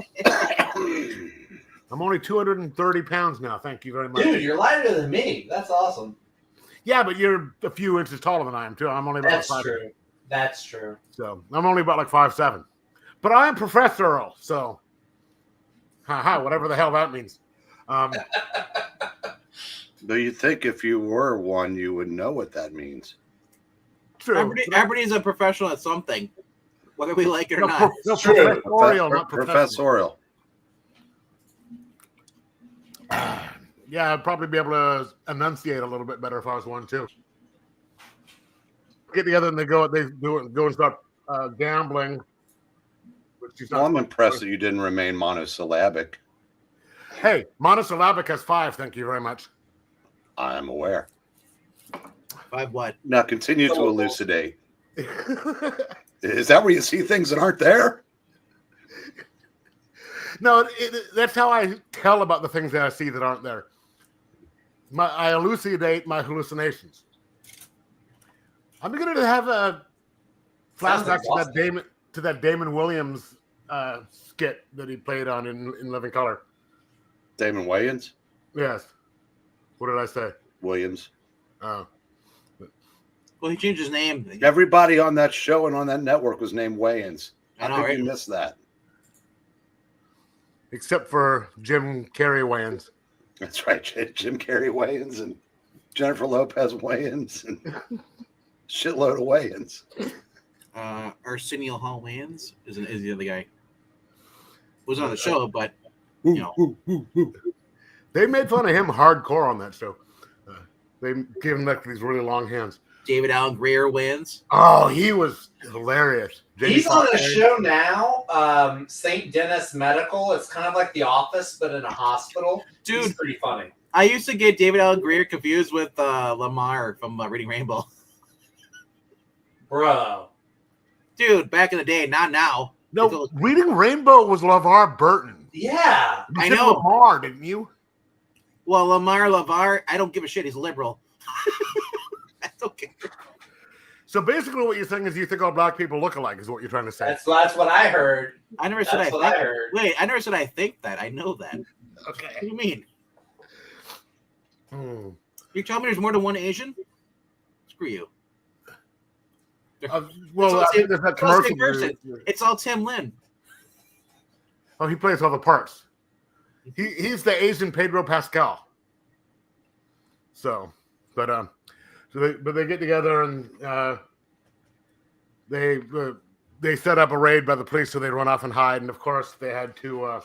I'm only 230 pounds now. Thank you very much. Dude, you're lighter than me. That's awesome. Yeah, but you're a few inches taller than I am, too. I'm only about 5'8". True. That's true. So I'm only about like 5'7". But I am Professor Earl, so whatever the hell that means. Do you think if you were one, you would know what that means? True. Everybody's a professional at something, whether we like it or not. Professorial, not professorial. Yeah, I'd probably be able to enunciate a little bit better if I was one too. Get together and they go and start gambling. Well, I'm impressed that you didn't remain monosyllabic. Hey, monosyllabic has 5. Thank you very much. I am aware. 5 what? Now continue to elucidate. Is that where you see things that aren't there? No, that's how I tell about the things that I see that aren't there. I elucidate my hallucinations. I'm beginning to have a flashback to that Damon Williams skit that he played on in Living Color. Damon Wayans? Yes. What did I say? Williams. Oh. Well, he changed his name. Everybody on that show and on that network was named Wayans. I know, How could right? you miss that? Except for Jim Carrey Wayans. That's right. Jim Carrey Wayans and Jennifer Lopez Wayans and shitload of Wayans. Arsenio Hall Wayans is the other guy. Was on the show, but they made fun of him hardcore on that show. They gave him like these really long hands. David Allen Greer wins. Oh, he was hilarious. He's on a show now, St. Denis Medical. It's kind of like The Office, but in a hospital. Dude, he's pretty funny. I used to get David Allen Greer confused with Lamar from Reading Rainbow. Bro. Dude, back in the day, not now. No, Reading Rainbow was LeVar Burton. Yeah. You I said know. Lamar, didn't you? Well, LeVar, I don't give a shit. He's liberal. That's okay. So basically what you're saying is you think all black people look alike is what you're trying to say. That's what I heard. I never said That's I what think. I heard. Wait, I never said I think that. I know that. Okay. What do you mean? You tell me there's more than one Asian? Screw you. Well, I think there's that commercial. It's all Tim Lin. Oh, he plays all the parts. He's the Asian Pedro Pascal. So, but they get together and they set up a raid by the police, so they run off and hide. And of course, they had to.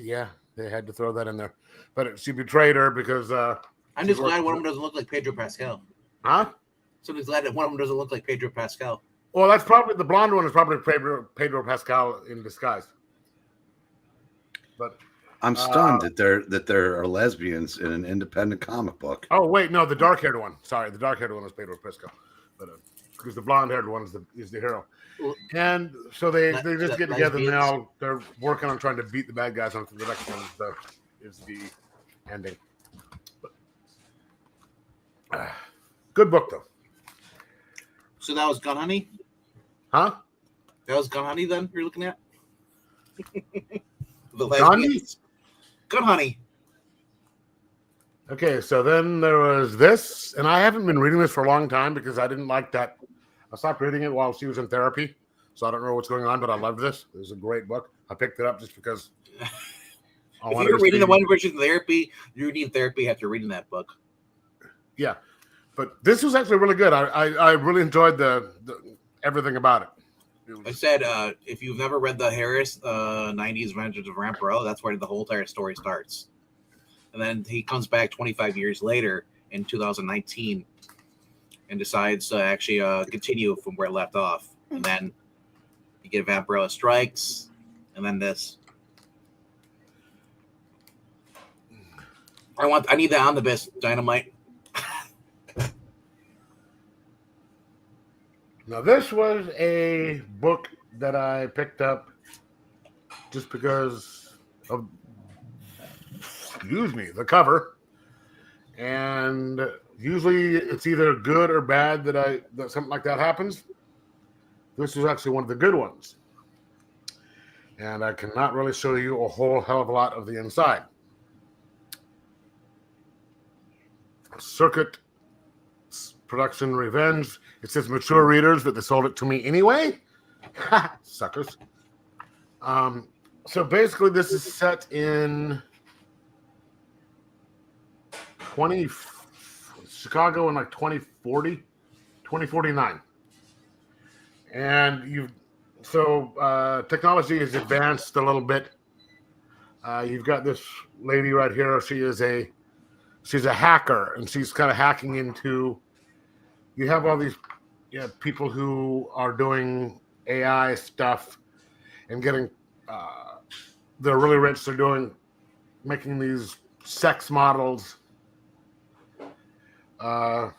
Yeah, they had to throw that in there. But she betrayed her because. I'm just glad one of them doesn't look like Pedro Pascal. Huh? So I'm glad that one of them doesn't look like Pedro Pascal. Well, that's probably the blonde one is probably Pedro Pascal in disguise. But I'm stunned that there are lesbians in an independent comic book. Oh wait, no, the dark-haired one. Sorry, the dark-haired one is Pedro Pascal, but because the blonde-haired one is the hero. And so they just get together now. They're working on trying to beat the bad guys on the next one. Is the ending. But, good book though. So that was Gun Honey? Huh? That was Gun Honey then you're looking at? The lesbians. Gun Honey. Okay, so then there was this, and I haven't been reading this for a long time because I didn't like that. I stopped reading it while she was in therapy, so I don't know what's going on, but I love this. It was a great book. I picked it up just because. If you're reading the one version of therapy, you need therapy after reading that book. Yeah, but this was actually really good. I really enjoyed the everything about it. I said, if you've never read the Harris 90s Adventures of Vampiro, that's where the whole entire story starts. And then he comes back 25 years later in 2019 and decides to actually continue from where it left off. And then you get Vampiro Strikes, and then this. I need the omnibus, Dynamite. Now, this was a book that I picked up just because of, the cover. And usually it's either good or bad that something like that happens. This was actually one of the good ones. And I cannot really show you a whole hell of a lot of the inside. Circuit Production Revenge. It says mature readers, but they sold it to me anyway. Suckers. So basically, this is set in Chicago in like 2049. And technology has advanced a little bit. You've got this lady right here. She's a hacker, and she's kind of hacking into. You have all these people who are doing AI stuff and getting. They're really rich. They're making these sex models where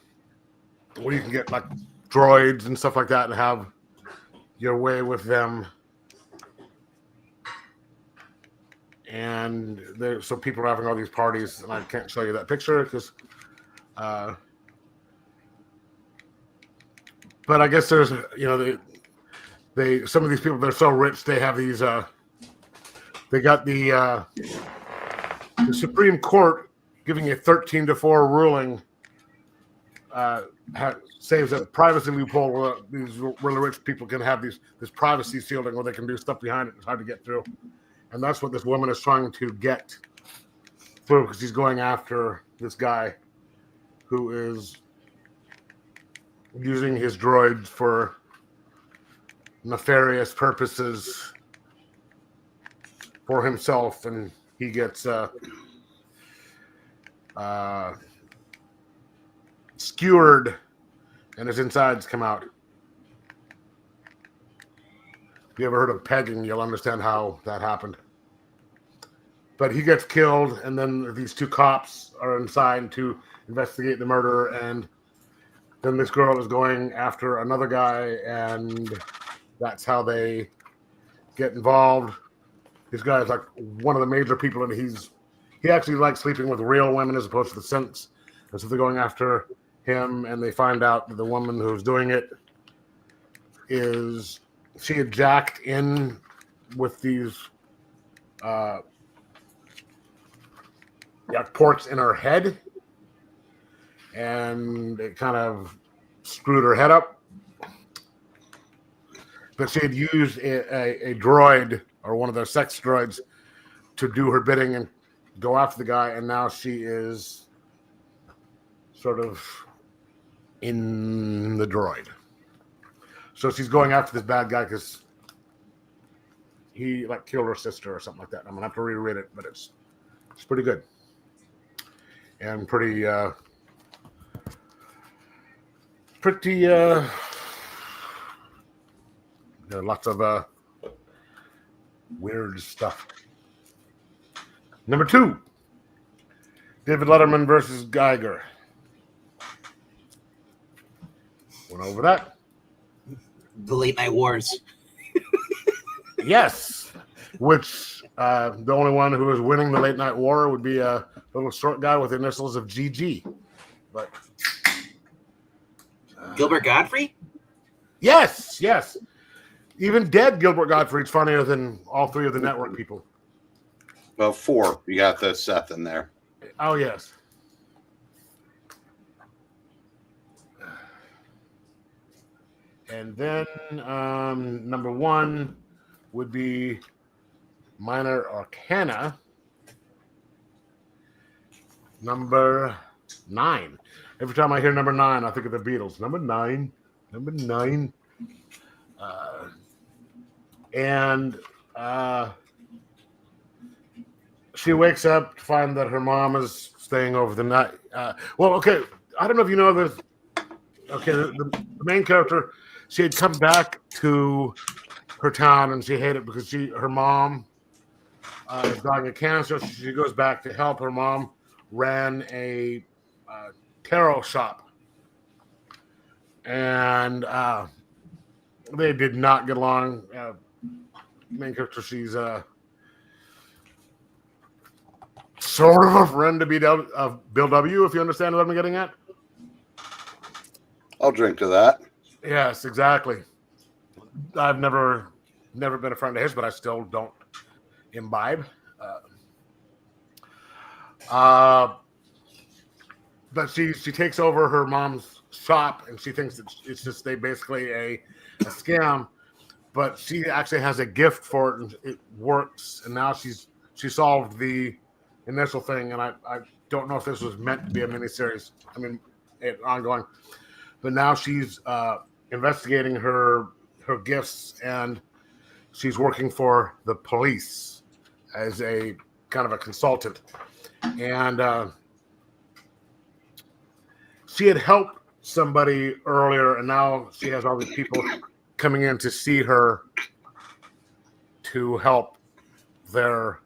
you can get like droids and stuff like that and have your way with them. And so people are having all these parties, and I can't show you that picture because. But I guess there's, some of these people, they're so rich, they have these, they got the Supreme Court giving a 13-4 ruling, saves a privacy loophole where these really rich people can have this privacy shielding where they can do stuff behind it. It's hard to get through. And that's what this woman is trying to get through because she's going after this guy who is using his droids for nefarious purposes for himself, and he gets skewered and his insides come out. If you ever heard of pegging, you'll understand how that happened. But he gets killed, and then these two cops are assigned to investigate the murder, and then this girl is going after another guy, and that's how they get involved. This guy is like one of the major people, and he actually likes sleeping with real women as opposed to the synths. And so they're going after him, and they find out that the woman who's doing it she had jacked in with these ports in her head. and it kind of screwed her head up. But she had used a droid or one of their sex droids to do her bidding and go after the guy, and now she is sort of in the droid. So she's going after this bad guy because he like killed her sister or something like that. I'm gonna have to reread it, but it's pretty good and pretty lots of weird stuff. Number 2, David Letterman versus Geiger. Went over that. The late night wars. Yes, which the only one who was winning the late night war would be a little short guy with the initials of GG. But Gilbert Godfrey? Yes. Even dead Gilbert Gottfried's funnier than all 3 of the network people. Well, 4. You got the Seth in there. Oh, yes. And then number 1 would be Minor Arcana. Number 9. Every time I hear number 9, I think of the Beatles. Number 9. And she wakes up to find that her mom is staying over the night. Well, okay, I don't know if you know this. Okay, the main character, she had come back to her town and she hated it because her mom is dying of cancer. So she goes back to help. Her mom ran a tarot shop, and they did not get along. Main character, she's sort of a friend of Bill W., if you understand what I'm getting at. I'll drink to that. Yes, exactly. I've never been a friend of his, but I still don't imbibe. But she takes over her mom's shop, and she thinks that it's just basically a scam. But she actually has a gift for it, and it works. And now she solved the initial thing, and I don't know if this was meant to be a miniseries. I mean, ongoing. But now she's investigating her gifts, and she's working for the police as a kind of a consultant. And she had helped somebody earlier, and now she has all these people coming in to see her to help their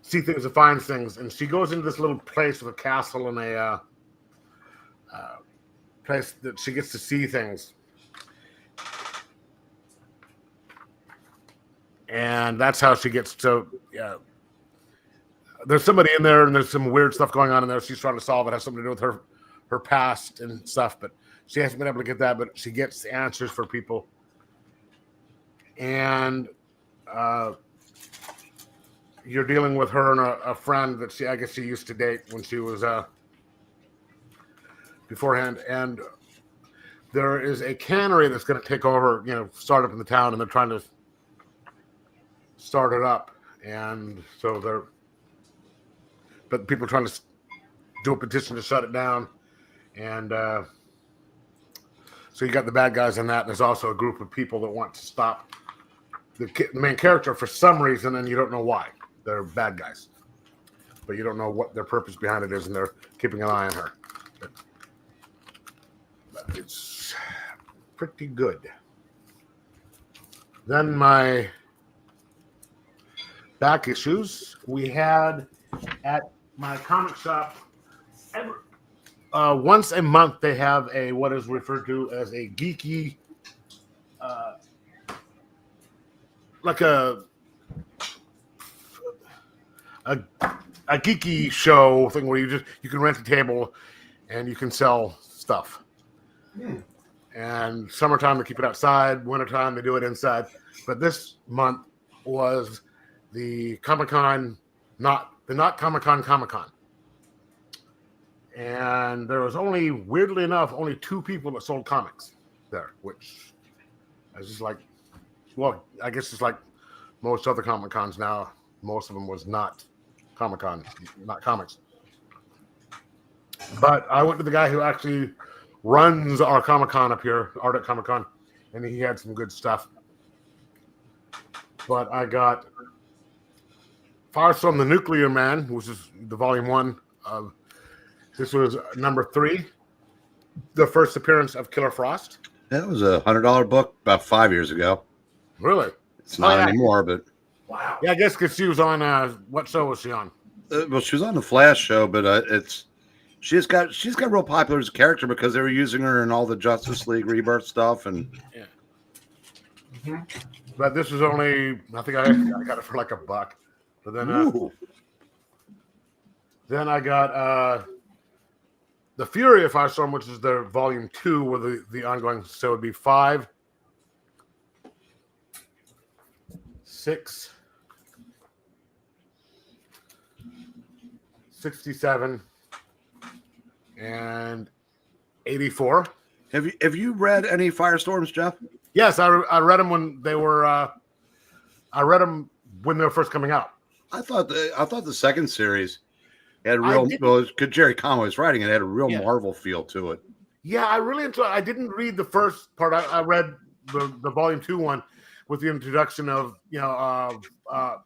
see things and find things. And she goes into this little place with a castle and a place that she gets to see things. And that's how she gets to, there's somebody in there and there's some weird stuff going on in there. She's trying to solve it. It has something to do with her past and stuff, but she hasn't been able to get that, but she gets answers for people. And you're dealing with her and a friend that I guess she used to date when she was beforehand. And there is a cannery that's going to take over, start up in the town, and they're trying to start it up. And so but people are trying to do a petition to shut it down. And so you got the bad guys in that. And there's also a group of people that want to stop the main character for some reason, and you don't know why. They're bad guys, but you don't know what their purpose behind it is, and they're keeping an eye on her. But it's pretty good. Then my back issues, we had at my comic shop, once a month they have what is referred to as a geeky, like a geeky show thing where you can rent a table and you can sell stuff. And summertime they keep it outside, wintertime they do it inside. But this month was the Comic-Con, not Comic-Con, And there was only, weirdly enough, only 2 people that sold comics there, which I was just like, well, I guess it's like most other Comic Cons now. Most of them was not Comic Con, not comics. But I went to the guy who actually runs our Comic Con up here, Art at Comic Con, and he had some good stuff. But I got Firestorm the Nuclear Man, which is the volume 1 of. This was number 3, the first appearance of Killer Frost. That was a $100 book about 5 years ago. Really? It's not anymore, but wow. Yeah, I guess because she was on. What show was she on? Well, she was on the Flash show, but she's got real popular as a character because they were using her in all the Justice League Rebirth stuff, and yeah. Mm-hmm. But this was only, I think I got it for like $1. But then I got the Fury of Firestorm, which is the volume 2, with the ongoing. So it would be 5, 6, 67, and 84. Have you read any Firestorms, Jeff? Yes, I read them when they were. I read them when they were first coming out. I thought the second series had a real. Well, because Jerry Conway was writing it, had a real Marvel feel to it. Yeah, I really enjoyed. I didn't read the first part. I read the volume 2 one with the introduction of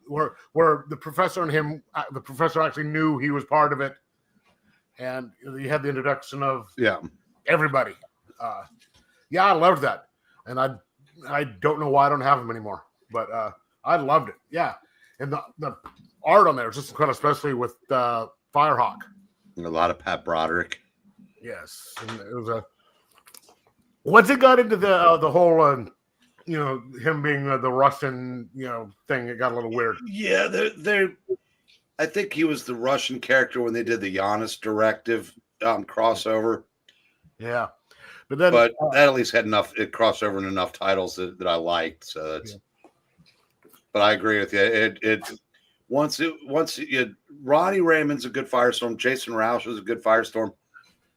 where the professor and him. The professor actually knew he was part of it, and you had the introduction of everybody. I loved that. And I don't know why I don't have them anymore, but I loved it. Yeah, and the art on there is just incredible, especially with Firehawk. And a lot of Pat Broderick. Yes, and it was once it got into the whole him being the Russian thing, it got a little weird. Yeah, they I think he was the Russian character when they did the Giannis Directive crossover. Yeah. But that at least had enough crossover and enough titles that I liked. So that's. Yeah. But I agree with you. Ronnie Raymond's a good Firestorm. Jason Roush was a good Firestorm.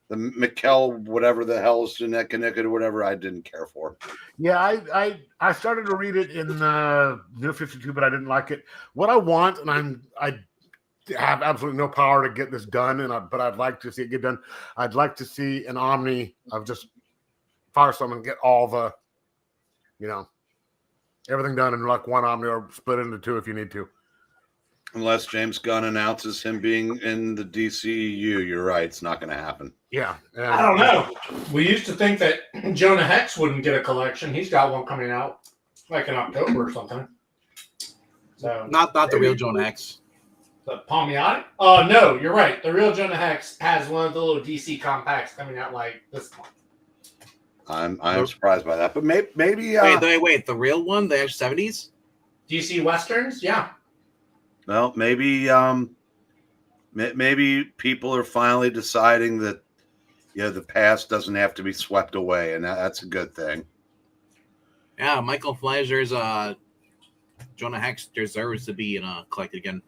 The Mikkel, whatever the hell is Connecticut or whatever, I didn't care for. Yeah, I started to read it in New 52, but I didn't like it. What I want, and I have absolutely no power to get this done, but I'd like to see it get done. I'd like to see an Omni of just Firestorm and get all the, everything done in like one Omni or split into 2 if you need to. Unless James Gunn announces him being in the DCEU, you're right. It's not going to happen. Yeah. I don't know. We used to think that Jonah Hex wouldn't get a collection. He's got one coming out like in October or something. So not the real Jonah Hex. The Palmiotti? Oh, no, you're right. The real Jonah Hex has one of the little DC compacts coming out like this month. I'm surprised by that, but maybe. Wait, the real one, the 70s DC Westerns, yeah. Well, maybe people are finally deciding that the past doesn't have to be swept away, and that's a good thing. Yeah, Michael Fleischer's Jonah Hex deserves to be collected again.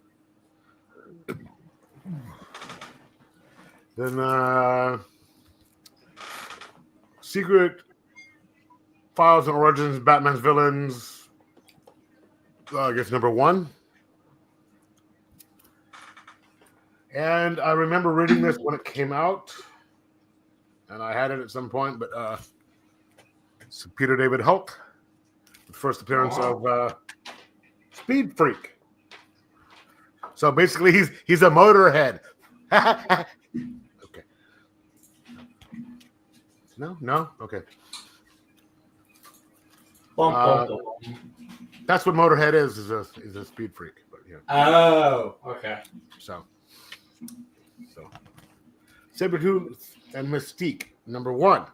Then Secret Files and Origins, Batman's Villains, I guess number 1. And I remember reading this when it came out, and I had it at some point, but it's Peter David Hulk, the first appearance of Speed Freak. So basically, he's a motorhead. Okay. No? Okay. That's what Motorhead is a speed freak. But yeah. Oh, okay. So Sabretooth and Mystique, number 1.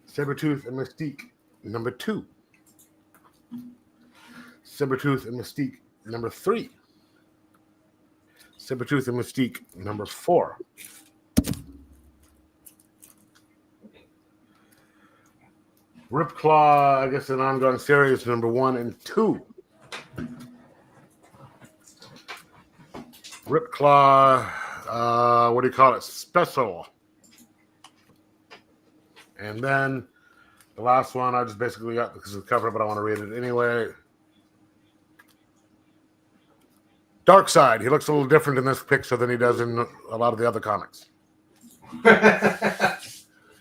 Sabretooth and Mystique, number 2. Sabretooth and Mystique, number 3. Sabretooth and Mystique, number 4. Ripclaw, I guess an ongoing series, number 1 and 2. Ripclaw, what do you call it? Special. And then the last one I just basically got because of the cover, but I want to read it anyway. Dark Side. He looks a little different in this picture than he does in a lot of the other comics.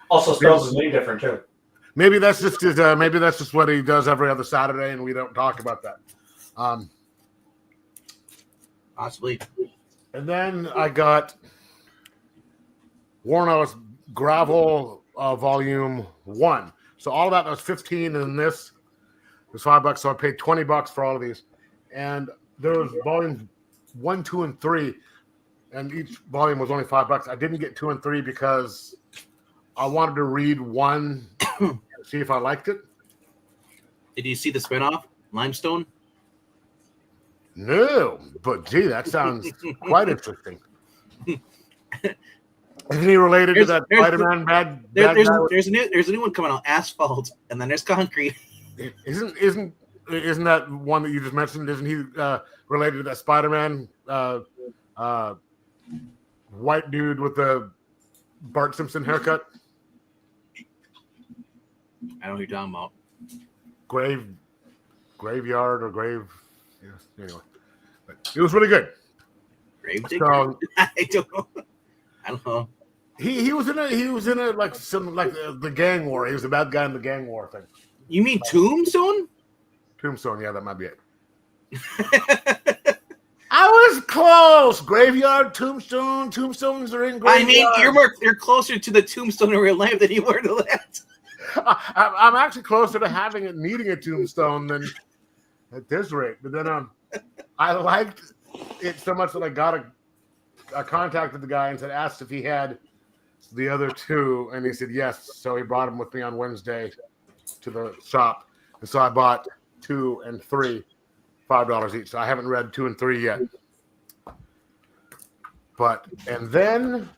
Also spells his name different too. Maybe that's just his, maybe that's just what he does every other Saturday, and we don't talk about that. Possibly. And then I got Warren Ellis Gravel Volume 1. So all of that was 15, and this was $5. So I paid $20 for all of these. And there was volumes 1, 2, and 3, and each volume was only $5. I didn't get 2 and 3 because I wanted to read 1 and see if I liked it. Did you see the spinoff, Limestone? No, but gee, that sounds quite interesting. Isn't he related to that Spider-Man bad guy? There's a new one coming out, Asphalt, and then there's Concrete. Isn't that one that you just mentioned? Isn't he related to that Spider-Man white dude with the Bart Simpson haircut? I don't know who you're talking about. Graveyard or Grave. Yeah, anyway, but it was really good. Gravedigger? So, I don't know. He was in a like the gang war. He was the bad guy in the gang war thing. You mean Tombstone? Tombstone, yeah, that might be it. I was close. Graveyard, Tombstone. Tombstones are in graveyard. I mean, you're closer to the Tombstone in real life than you were to that. I'm actually closer to needing a tombstone than at this rate. But then I liked it so much that I contacted the guy and asked if he had the other 2, and he said yes. So he brought them with me on Wednesday to the shop, and so I bought 2 and 3, $5 each. So I haven't read 2 and 3 yet. And then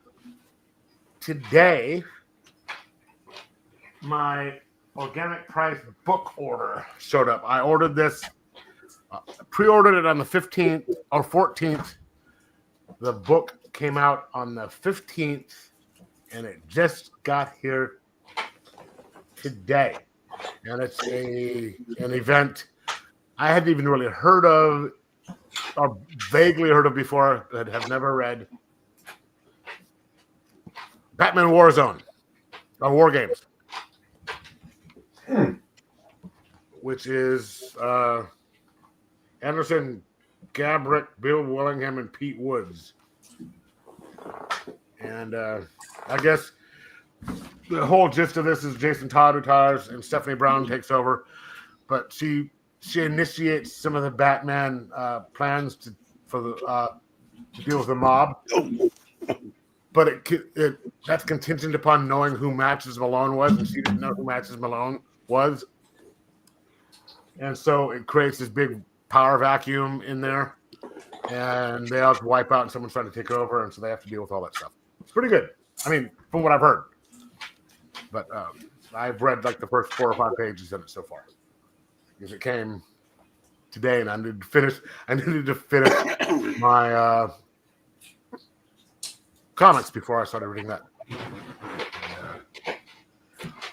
today, my organic price book order showed up. I ordered this, pre-ordered it on the 15th or 14th. The book came out on the 15th, and it just got here today. And it's an event I hadn't even really heard of or vaguely heard of before, but have never read. Batman Warzone, or War Games. Which is Anderson, Gabrick, Bill Willingham, and Pete Woods. And I guess the whole gist of this is Jason Todd retires and Stephanie Brown takes over. But she initiates some of the Batman plans to deal with the mob. But that's contingent upon knowing who Matches Malone was, and she didn't know who Matches Malone was. And so it creates this big power vacuum in there, and they all have to wipe out, and someone's trying to take over, and so they have to deal with all that stuff. It's pretty good. I mean, from what I've heard. But I've read like the first 4 or 5 pages of it so far, because it came today, and I needed to finish my comics before I started reading that.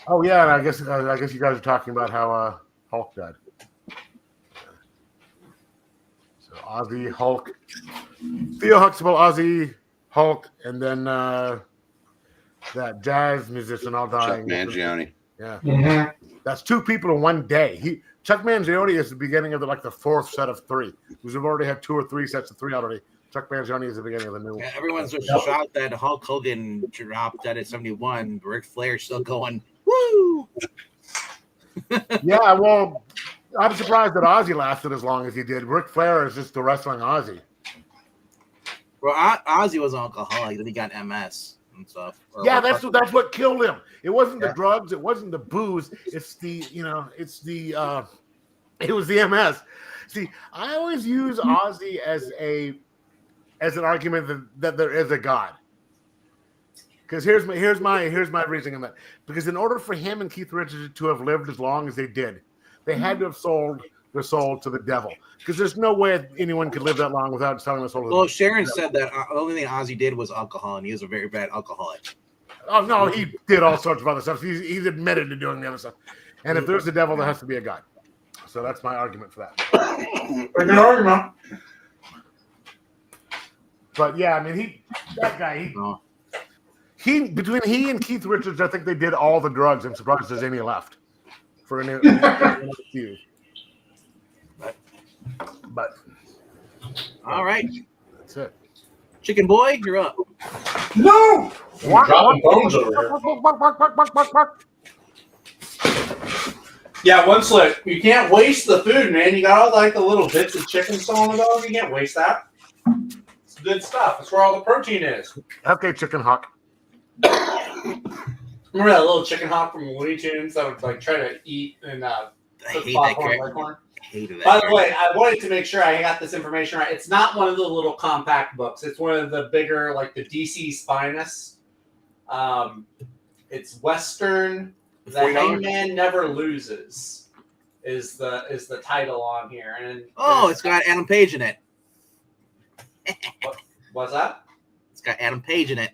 Oh yeah, and I guess you guys are talking about how Hulk died. So Ozzy, Hulk, Theo Huxtable, Ozzy, Hulk, and then that jazz musician all dying. Chuck Mangione. Yeah, Mm-hmm. that's 2 people in one day. Chuck Mangione is the beginning of the 4th set of 3. Because we've already had 2 or 3 sets of 3 already. Chuck Mangione is the beginning of the new one. Yeah, everyone's just shocked that Hulk Hogan dropped that at 71. Ric Flair's still going, woo! Yeah, well, I'm surprised that Ozzy lasted as long as he did. Ric Flair is just the wrestling Ozzy. Well, Ozzy was an alcoholic, then he got MS and stuff. Yeah, that's what killed him. It wasn't the drugs, it wasn't the booze. It's it was the MS. See, I always use Ozzy as an argument that there is a God. Because here's my reasoning on that. Because in order for him and Keith Richards to have lived as long as they did, they had to have sold their soul to the devil. Because there's no way anyone could live that long without selling their soul to the devil. Well, Sharon said that the only thing Ozzy did was alcohol, and he was a very bad alcoholic. Oh, no, he did all sorts of other stuff. He's admitted to doing the other stuff. And if there's a devil, there has to be a God. So that's my argument for that. Good argument. But yeah, I mean, between he and Keith Richards, I think they did all the drugs. I'm surprised there's any left for another few. But all right, that's it. Chicken Boy, you're up. No, dropping bones over here. Yeah, one slip. You can't waste the food, man. You got all like the little bits of chicken still on the dog. You can't waste that. It's good stuff. That's where all the protein is. Okay, Chicken Hawk. Remember that little chicken hawk from Looney Tunes that would like try to eat and I hate popcorn, that character. popcorn? Hated that. By the way, I wanted to make sure I got this information right. It's not one of the little compact books. It's one of the bigger, like the DC's finest. It's Western. The Hangman Never Loses is the title on here. And it's got Adam Page in it. What's that? It's got Adam Page in it.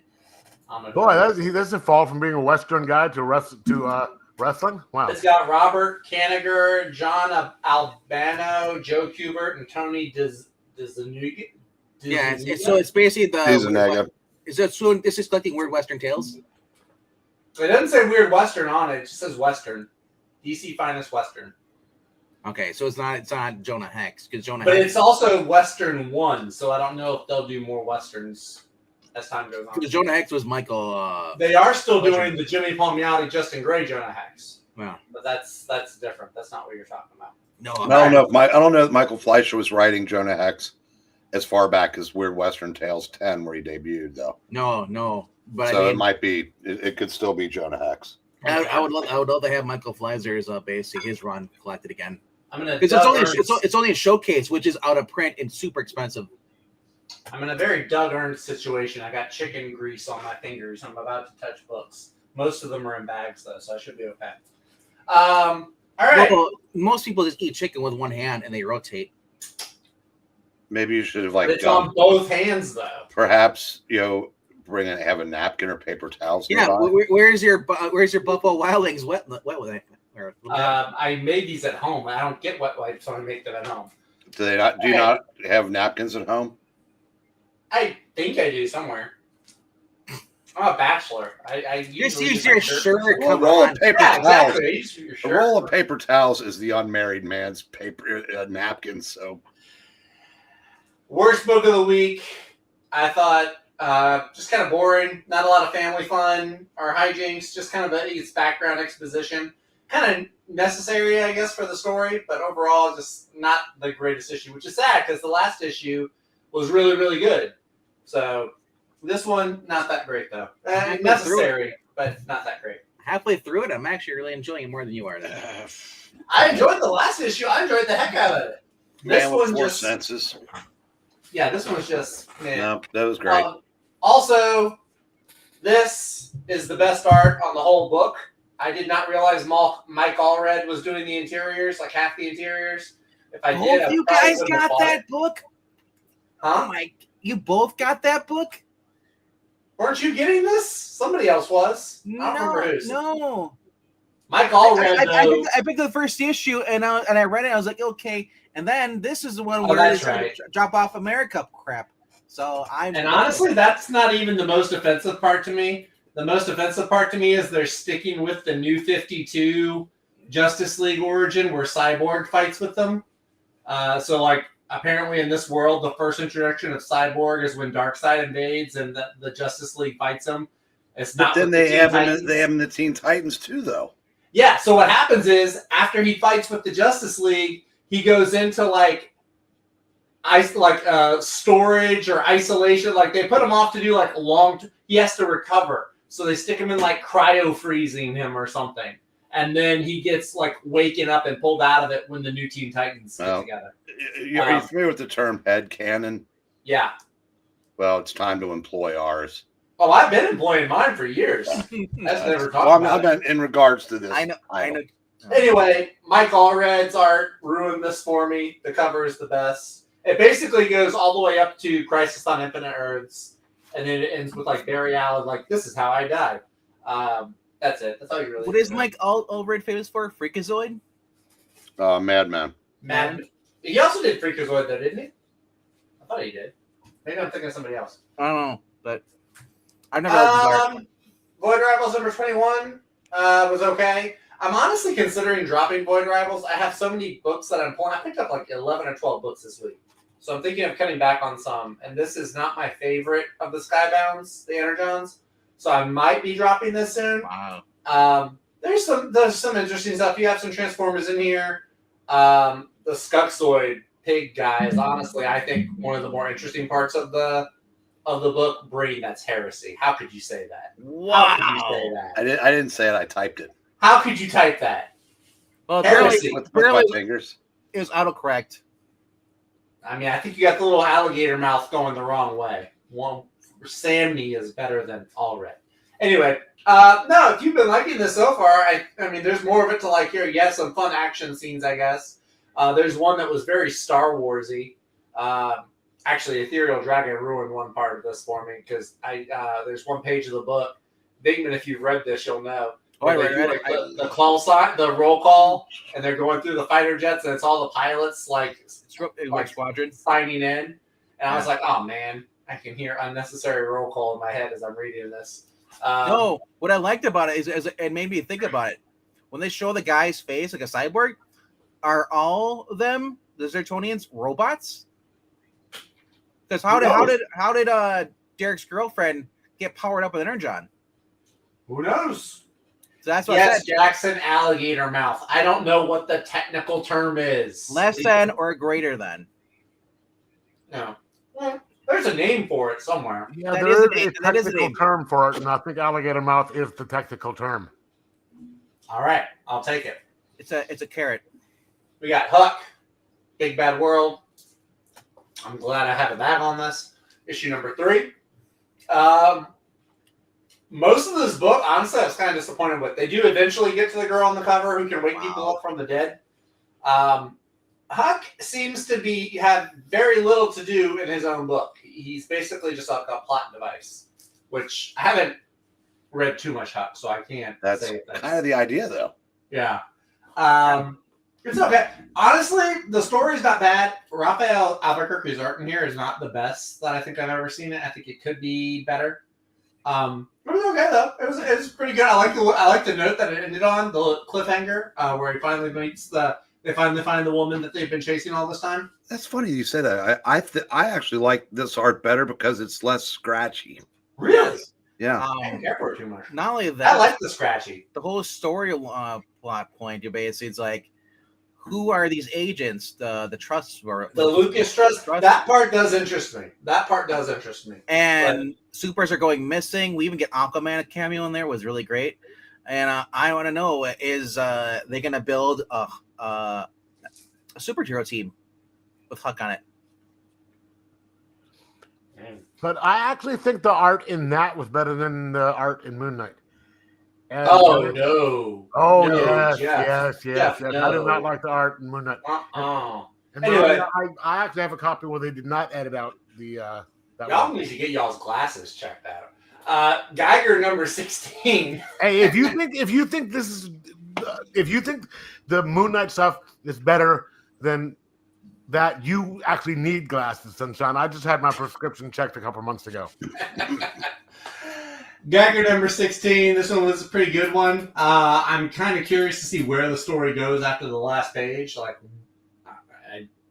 Boy, he doesn't fall from being a Western guy to wrestling. Wow. It's got Robert Kanigher, John Albano, Joe Kubert, and Tony DeZuniga. Yeah, so it's basically DeZuniga. Is that so? This is collecting weird Western tales. It doesn't say Weird Western on it. It just says Western. DC Finest Western. Okay, so it's not Jonah Hex because Jonah. But Hex, it's also Western 1, so I don't know if they'll do more Westerns as time goes on. Because Jonah Hex was Michael. They are still doing the Jimmy Palmiotti, Justin Gray Jonah Hex. Wow. But that's different. That's not what you're talking about. No, I don't know if Michael Fleischer was writing Jonah Hex as far back as Weird Western Tales 10, where he debuted, though. No. But so it might be. It could still be Jonah Hex. I would love to have Michael Fleiser's basically his run collected again. Because it's only a showcase, which is out of print and super expensive. I'm in a very Doug Ernst situation. I got chicken grease on my fingers. I'm about to touch books. Most of them are in bags though, so I should be okay. All right. Well, most people just eat chicken with one hand and they rotate. Maybe you should have It's on both hands though. Perhaps have a napkin or paper towels. Yeah, where's your Buffalo Wild Wings wet with it? I made these at home. I don't get wet wipes, so I make them at home. Do they not? Do you not have napkins at home? I think I do somewhere. I'm a bachelor. I just use your shirt. A roll of paper towels. Exactly. I use your shirt. A roll of paper towels is the unmarried man's paper napkin. So, worst book of the week. I thought just kind of boring. Not a lot of family fun or hijinks. Just kind of it's background exposition. Kind of necessary, I guess, for the story, but overall, just not the greatest issue, which is sad because the last issue was really, really good. So this one, not that great though. Necessary, but not that great. Halfway through it, I'm actually really enjoying it more than you are. I enjoyed the last issue. I enjoyed the heck out of it. This one just senses. Yeah, this one's just man. No, that was great. Also, this is the best art on the whole book. I did not realize Mike Allred was doing the interiors, like half the interiors. If I did, you guys got that book? Huh? Mike, you both got that book? Weren't you getting this? Somebody else was. I don't remember who's. No. Mike Allred. I picked the first issue and I read it. I was like, okay. And then this is the one where that's right. Drop off America crap. So honestly, that's not even the most offensive part to me. The most offensive part to me is they're sticking with the New 52 Justice League origin where Cyborg fights with them. So, like, apparently in this world, the first introduction of Cyborg is when Darkseid invades and the Justice League fights him. It's not. But then they have him in the Teen Titans too, though. Yeah. So what happens is after he fights with the Justice League, he goes into storage or isolation. Like they put him off to do like he has to recover. So they stick him in like cryo freezing him or something. And then he gets like waken up and pulled out of it when the new Teen Titans get together. Are you familiar with the term headcanon? Yeah. Well, it's time to employ ours. Oh, I've been employing mine for years. That's never talked about. I meant in regards to this. I know. Anyway, Mike Allred's art ruined this for me. The cover is the best. It basically goes all the way up to Crisis on Infinite Earths, and then it ends with like Barry Allen, like, this is how I died. That's it. That's all you really. What is Mike Allred famous for? Freakazoid? Madman. Mad. He also did Freakazoid, though, didn't he? I thought he did. Maybe I'm thinking of somebody else. I don't know, but I've never read his art. Void Rivals number 21 was okay. I'm honestly considering dropping Void Rivals. I have so many books that I'm pulling. I picked up like 11 or 12 books this week. So I'm thinking of cutting back on some. And this is not my favorite of the Skybounds, the Energons. So I might be dropping this soon. Wow. There's some interesting stuff. You have some Transformers in here. The Skuxoid pig guy is honestly, I think, one of the more interesting parts of the book. Brain, that's heresy. How could you say that? Wow. How could you say that? I didn't say it. I typed it. How could you type that? Well, Heresy. With my fingers. it was autocorrect. I mean, I think you got the little alligator mouth going the wrong way. One Samney is better than Allred. Anyway, no, if you've been liking this so far, I mean, there's more of it to like here. Yes, some fun action scenes, I guess. There's one that was very Star Warsy. Actually, Ethereal Dragon ruined one part of this for me because there's one page of the book. Bigman, if you've read this, you'll know. Oh, I They read do, it. like, the call sign, the roll call, and they're going through the fighter jets, and it's all the pilots like Squadron signing in. And I was like, oh man, I can hear unnecessary roll call in my head as I'm reading this. No, what I liked about it is it made me think about it. When they show the guy's face like a cyborg, are all of them, the Zertonians, robots? Because how did Derek's girlfriend get powered up with an energon? Who knows? So that's what I Yes, said. Jackson, alligator mouth. I don't know what the technical term is. Less than or greater than. No. Well, there's a name for it somewhere. Yeah, That there is is a name. a That is a technical name. term for it, and I think alligator mouth is the technical term. All right, I'll take it. It's a carrot. We got Huck, Big Bad World. I'm glad I have a bag on this. Issue number 3. Most of this book, honestly, I was kind of disappointed with. They do eventually get to the girl on the cover who can wake people up from the dead. Huck seems to have very little to do in his own book. He's basically just a plot device, which I haven't read too much Huck, so I can't say that's kind of the idea, though. Yeah. It's okay. Honestly, the story's not bad. Raphael Albuquerque's art in here is not the best that I think I've ever seen it. I think it could be better. It was okay though. It was pretty good. I like the note that it ended on, the cliffhanger, where he finally meets they finally find the woman that they've been chasing all this time. That's funny you say that. I actually like this art better because it's less scratchy. Really? Yeah. I don't care for it too much. Not only that, I like the scratchy. the whole story plot point. You basically, it's like, who are these agents? The trust or The Lucas Trust. That part does interest me. And supers are going missing. We even get Aquaman a cameo in there, was really great. And I want to know, is they going to build a superhero team with Huck on it? But I actually think the art in that was better than the art in Moon Knight. And, No. Oh, No, yes, Jeff. yes. No. I did not like the art in Moon Knight. And Anyway. I actually have a copy where they did not edit out the that Y'all one. need to get y'all's glasses checked out. Geiger number 16. Hey, if you think the Moon Knight stuff is better than that, you actually need glasses, Sunshine. I just had my prescription checked a couple months ago. Geiger number 16. This one was a pretty good one. I'm kind of curious to see where the story goes after the last page. Like,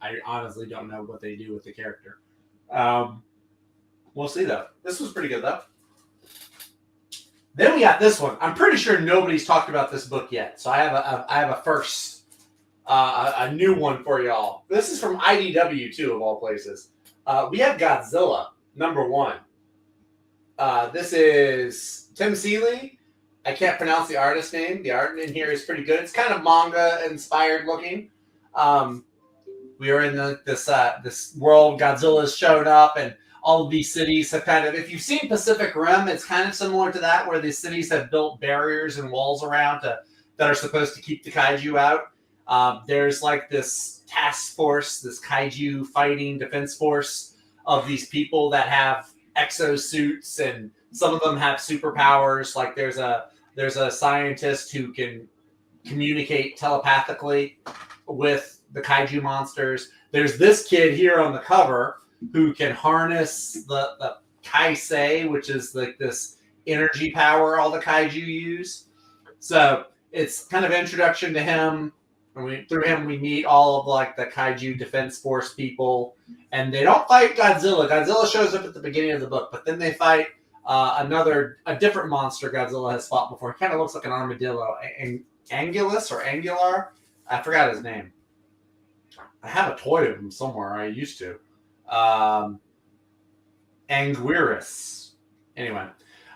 I honestly don't know what they do with the character. We'll see, though. This was pretty good, though. Then we got this one. I'm pretty sure nobody's talked about this book yet, so I have a first, a new one for y'all. This is from IDW too, of all places. We have Godzilla number 1. This is Tim Seeley. I can't pronounce the artist name. The art in here is pretty good. It's kind of manga inspired looking. We are in this world. Godzilla's shown up, and all of these cities have kind of, if you've seen Pacific Rim, it's kind of similar to that, where these cities have built barriers and walls around to that are supposed to keep the kaiju out. There's like this task force, this kaiju fighting defense force of these people that have exosuits, and some of them have superpowers. Like there's a scientist who can communicate telepathically with the kaiju monsters. There's this kid here on the cover who can harness the kaisei, which is like this energy power all the kaiju use. So it's kind of introduction to him. And through him, we meet all of like the kaiju defense force people, and they don't fight Godzilla. Godzilla shows up at the beginning of the book, but then they fight a different monster Godzilla has fought before. He kind of looks like an armadillo, Angulus or Angular. I forgot his name. I have a toy of him somewhere. I used to. Anguirus. Anyway.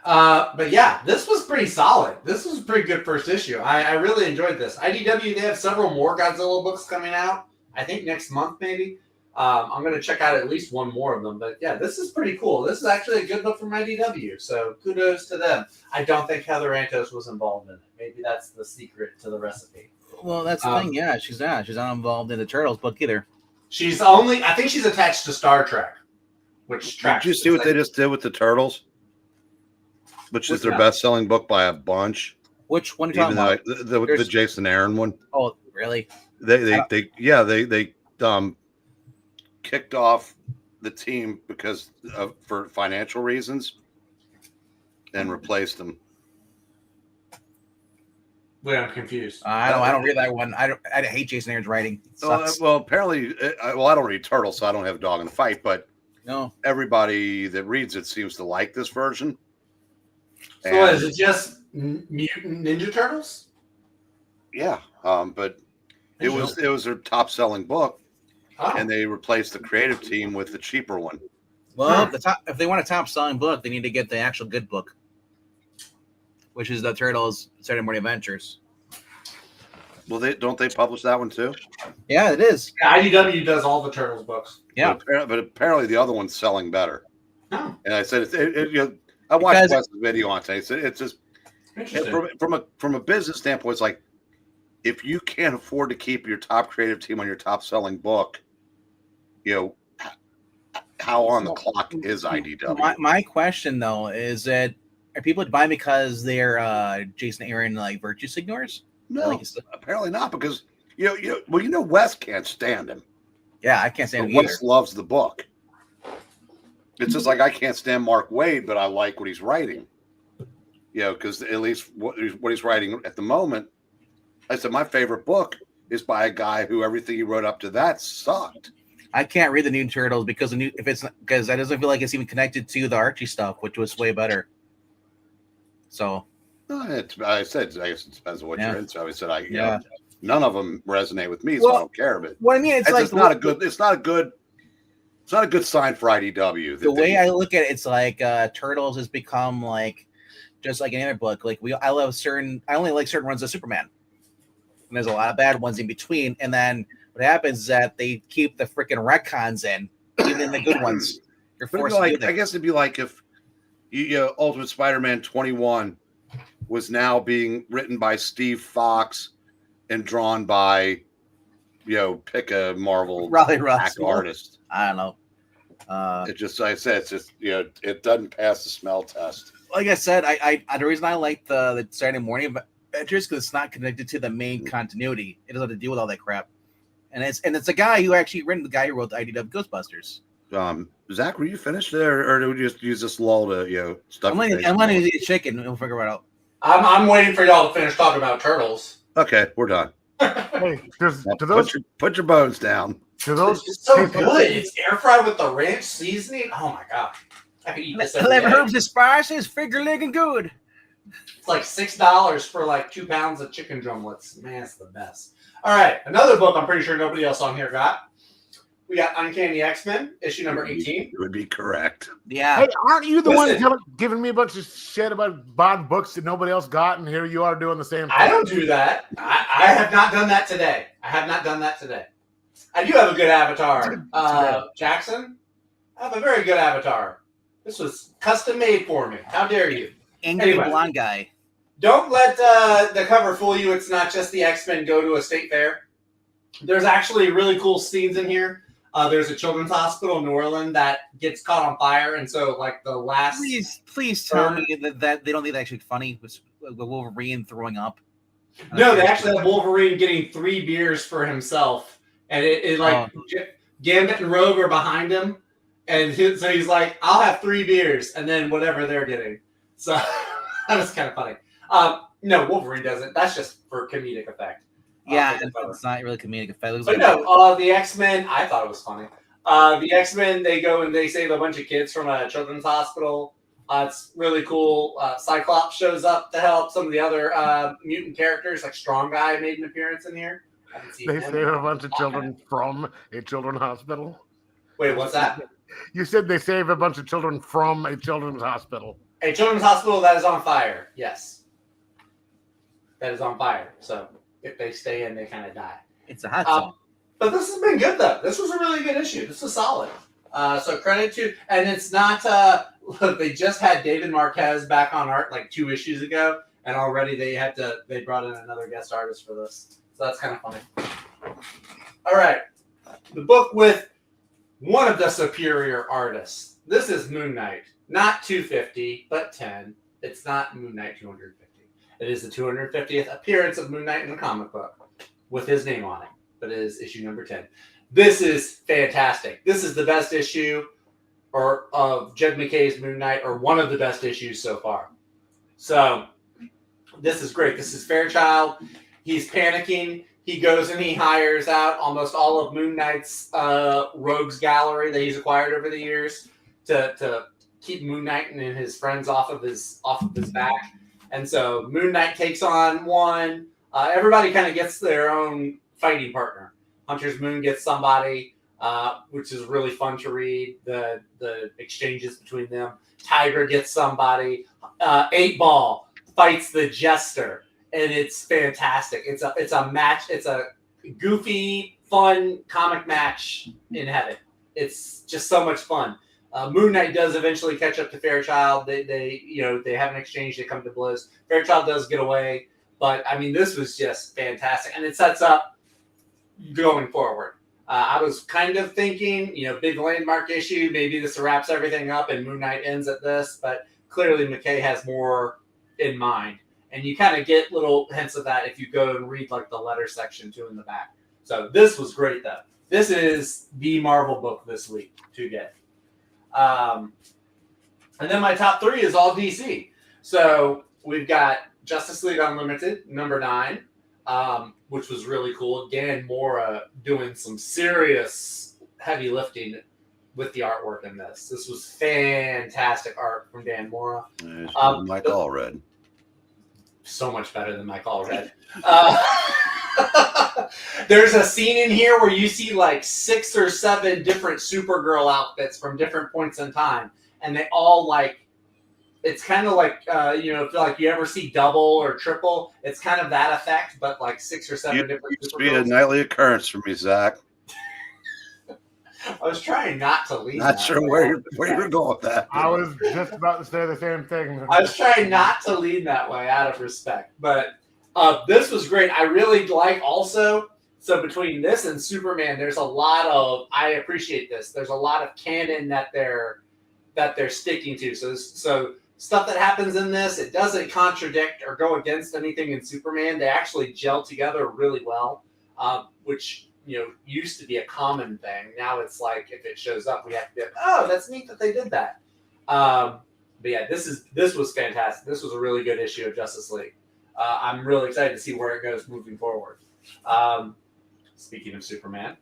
But yeah, this was pretty solid. This was a pretty good first issue. I really enjoyed this. IDW, they have several more Godzilla books coming out. I think next month, maybe. I'm going to check out at least one more of them. But yeah, this is pretty cool. This is actually a good book from IDW. So kudos to them. I don't think Heather Antos was involved in it. Maybe that's the secret to the recipe. Well, that's the thing. Yeah, she's not. She's not involved in the Turtles book either. I think she's attached to Star Trek. Which tracks. Did you see what they just did with the Turtles? Which is their best-selling book by a bunch. Which one are you talking about? The Jason Aaron one. Oh, really? They kicked off the team because for financial reasons and replaced them. Wait, I'm confused. I don't read that one. I hate Jason Aaron's writing. Well, apparently, I don't read Turtles, so I don't have a dog in the fight. But no, everybody that reads it seems to like this version. So is it just Mutant Ninja Turtles? Yeah, but it was their top selling book, and they replaced the creative team with the cheaper one. Well, if they want a top selling book, they need to get the actual good book, which is the Turtles Saturday Morning Adventures. Well, don't they publish that one too? Yeah, it is. Yeah, IDW does all the Turtles books. Yeah, but apparently the other one's selling better. Oh. And I said, I watched Wes's video on today. It's just from a business standpoint, it's like if you can't afford to keep your top creative team on your top selling book, how on the clock is IDW? My question though is that are people buying because they're Jason Aaron like virtue signors? No, apparently not, because Wes can't stand him. Yeah, I can't stand him Wes loves the book. It's just like I can't stand Mark Waid, but I like what he's writing. Because at least what he's writing at the moment, I said my favorite book is by a guy who everything he wrote up to that sucked. I can't read the new Turtles because that doesn't feel like it's even connected to the Archie stuff, which was way better. So, I said I guess it depends on what you're into. I said none of them resonate with me, so I don't care. But what I mean, it's not a good sign for IDW. The way I look at it, it's like Turtles has become like just like any other book. Like I only like certain runs of Superman, and there's a lot of bad ones in between. And then what happens is that they keep the freaking retcons in, even in the good ones. You're forced to do that. I guess it'd be like if Ultimate Spider-Man 21 was now being written by Steve Fox and drawn by pick a Marvel artist. I don't know. It's just it doesn't pass the smell test. Like I said, I the reason I like the Saturday Morning Adventures because it's not connected to the main continuity. It doesn't have to deal with all that crap. And it's a guy who actually the guy who wrote the IDW Ghostbusters. Zach, were you finished there, or do we just use this lull to stuff? I'm letting you eat chicken, and we'll figure it out. I'm waiting for y'all to finish talking about Turtles. Okay, we're done. Hey, put your bones down. It's so good. It's air fried with the ranch seasoning. Oh my god, I could eat this every day. 11 herbs and spices, finger licking good. It's like $6 for like 2 pounds of chicken drumlets. Man, it's the best. All right, another book I'm pretty sure nobody else on here got. We got Uncanny X-Men, issue number 18. It would be correct. Yeah. Hey, aren't you the one giving me a bunch of shit about bond books that nobody else got, and here you are doing the same thing? I don't do that. I have not done that today. I do have a good avatar. Jackson, I have a very good avatar. This was custom made for me. How dare you? Angry blonde guy. Don't let the cover fool you. It's not just the X-Men go to a state fair. There's actually really cool scenes in here. There's a children's hospital in New Orleans that gets caught on fire, and so like the last. Please tell me that they don't think that actually funny with Wolverine throwing up. No, they actually have Wolverine getting 3 beers for himself, and it like Gambit and Rogue are behind him, and so he's like, "I'll have 3 beers," and then whatever they're getting. So that was kind of funny. No, Wolverine doesn't. That's just for comedic effect. Yeah, it's not really comedic effect. But no, the X-Men, I thought it was funny. The X-Men, they go and they save a bunch of kids from a children's hospital. It's really cool. Cyclops shows up to help. Some of the other mutant characters, like Strong Guy, made an appearance in here. They save a bunch of children from a children's hospital. Wait, what's that? You said they save a bunch of children from a children's hospital. A children's hospital that is on fire. Yes. That is on fire. So if they stay in, they kind of die. It's a hot zone. But this has been good, though. This was a really good issue. This was solid. So credit to, and it's not, look, they just had David Marquez back on art like 2 issues ago, and already they brought in another guest artist for this. So that's kind of funny. All right. The book with one of the superior artists. This is Moon Knight. Not 250, but 10. It's not Moon Knight 250. It is the 250th appearance of Moon Knight in the comic book with his name on it. But it is issue number 10. This is fantastic. This is the best issue of Jed MacKay's Moon Knight, or one of the best issues so far. So this is great. This is Fairchild. He's panicking. He goes and he hires out almost all of Moon Knight's rogues gallery that he's acquired over the years to keep Moon Knight and his friends off of his back. And so Moon Knight takes on one. Everybody kind of gets their own fighting partner. Hunter's Moon gets somebody, which is really fun to read. The exchanges between them. Tiger gets somebody. 8-Ball fights the Jester, and it's fantastic. It's a match. It's a goofy, fun comic match in heaven. It's just so much fun. Moon Knight does eventually catch up to Fairchild. They have an exchange. They come to blows. Fairchild does get away, but I mean, this was just fantastic, and it sets up going forward. I was kind of thinking, big landmark issue. Maybe this wraps everything up and Moon Knight ends at this, but clearly MacKay has more in mind, and you kind of get little hints of that if you go and read like the letter section too in the back. So this was great, though. This is the Marvel book this week to get. And then my top 3 is all DC. So we've got Justice League Unlimited, number 9, which was really cool. Dan Mora doing some serious heavy lifting with the artwork in this. This was fantastic art from Dan Mora. Mike Allred. So much better than Mike Allred. There's a scene in here where you see like 6 or 7 different Supergirl outfits from different points in time, and they all it's kind of like if like you ever see Double or Triple, it's kind of that effect, but like 6 or 7 different. Used to be a nightly occurrence for me, Zach. I was trying not to leave. Not sure where you're going with that. I was just about to say the same thing. I was trying not to lean that way out of respect, but this was great. I really like also. So between this and Superman, there's a lot of. I appreciate this. There's a lot of canon that they're sticking to. So stuff that happens in this, it doesn't contradict or go against anything in Superman. They actually gel together really well, which used to be a common thing. Now it's like if it shows up, we have to be like, oh, that's neat that they did that. But yeah, this was fantastic. This was a really good issue of Justice League. I'm really excited to see where it goes moving forward. Speaking of Superman,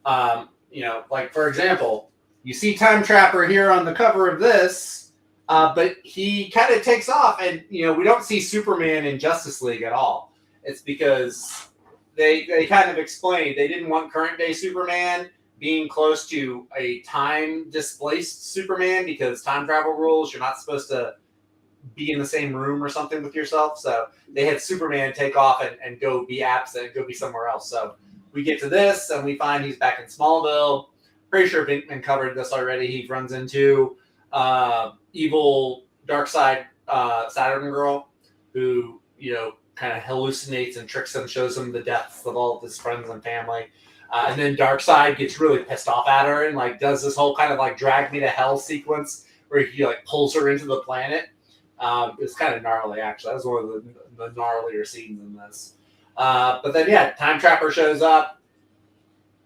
like for example, you see Time Trapper here on the cover of this, but he kind of takes off, and we don't see Superman in Justice League at all. It's because they kind of explained they didn't want current day Superman being close to a time displaced Superman because time travel rules. You're not supposed to be in the same room or something with yourself. So they had Superman take off and go be absent, go be somewhere else. So we get to this and we find he's back in Smallville. Pretty sure Binkman covered this already. He runs into evil Darkseid Saturn Girl, who, kind of hallucinates and tricks him, shows him the deaths of all of his friends and family. And then Darkseid gets really pissed off at her and like does this whole kind of like drag me to hell sequence where he like pulls her into the planet. It's kind of gnarly, actually. That was one of the gnarlier scenes in this. But then, yeah, Time Trapper shows up.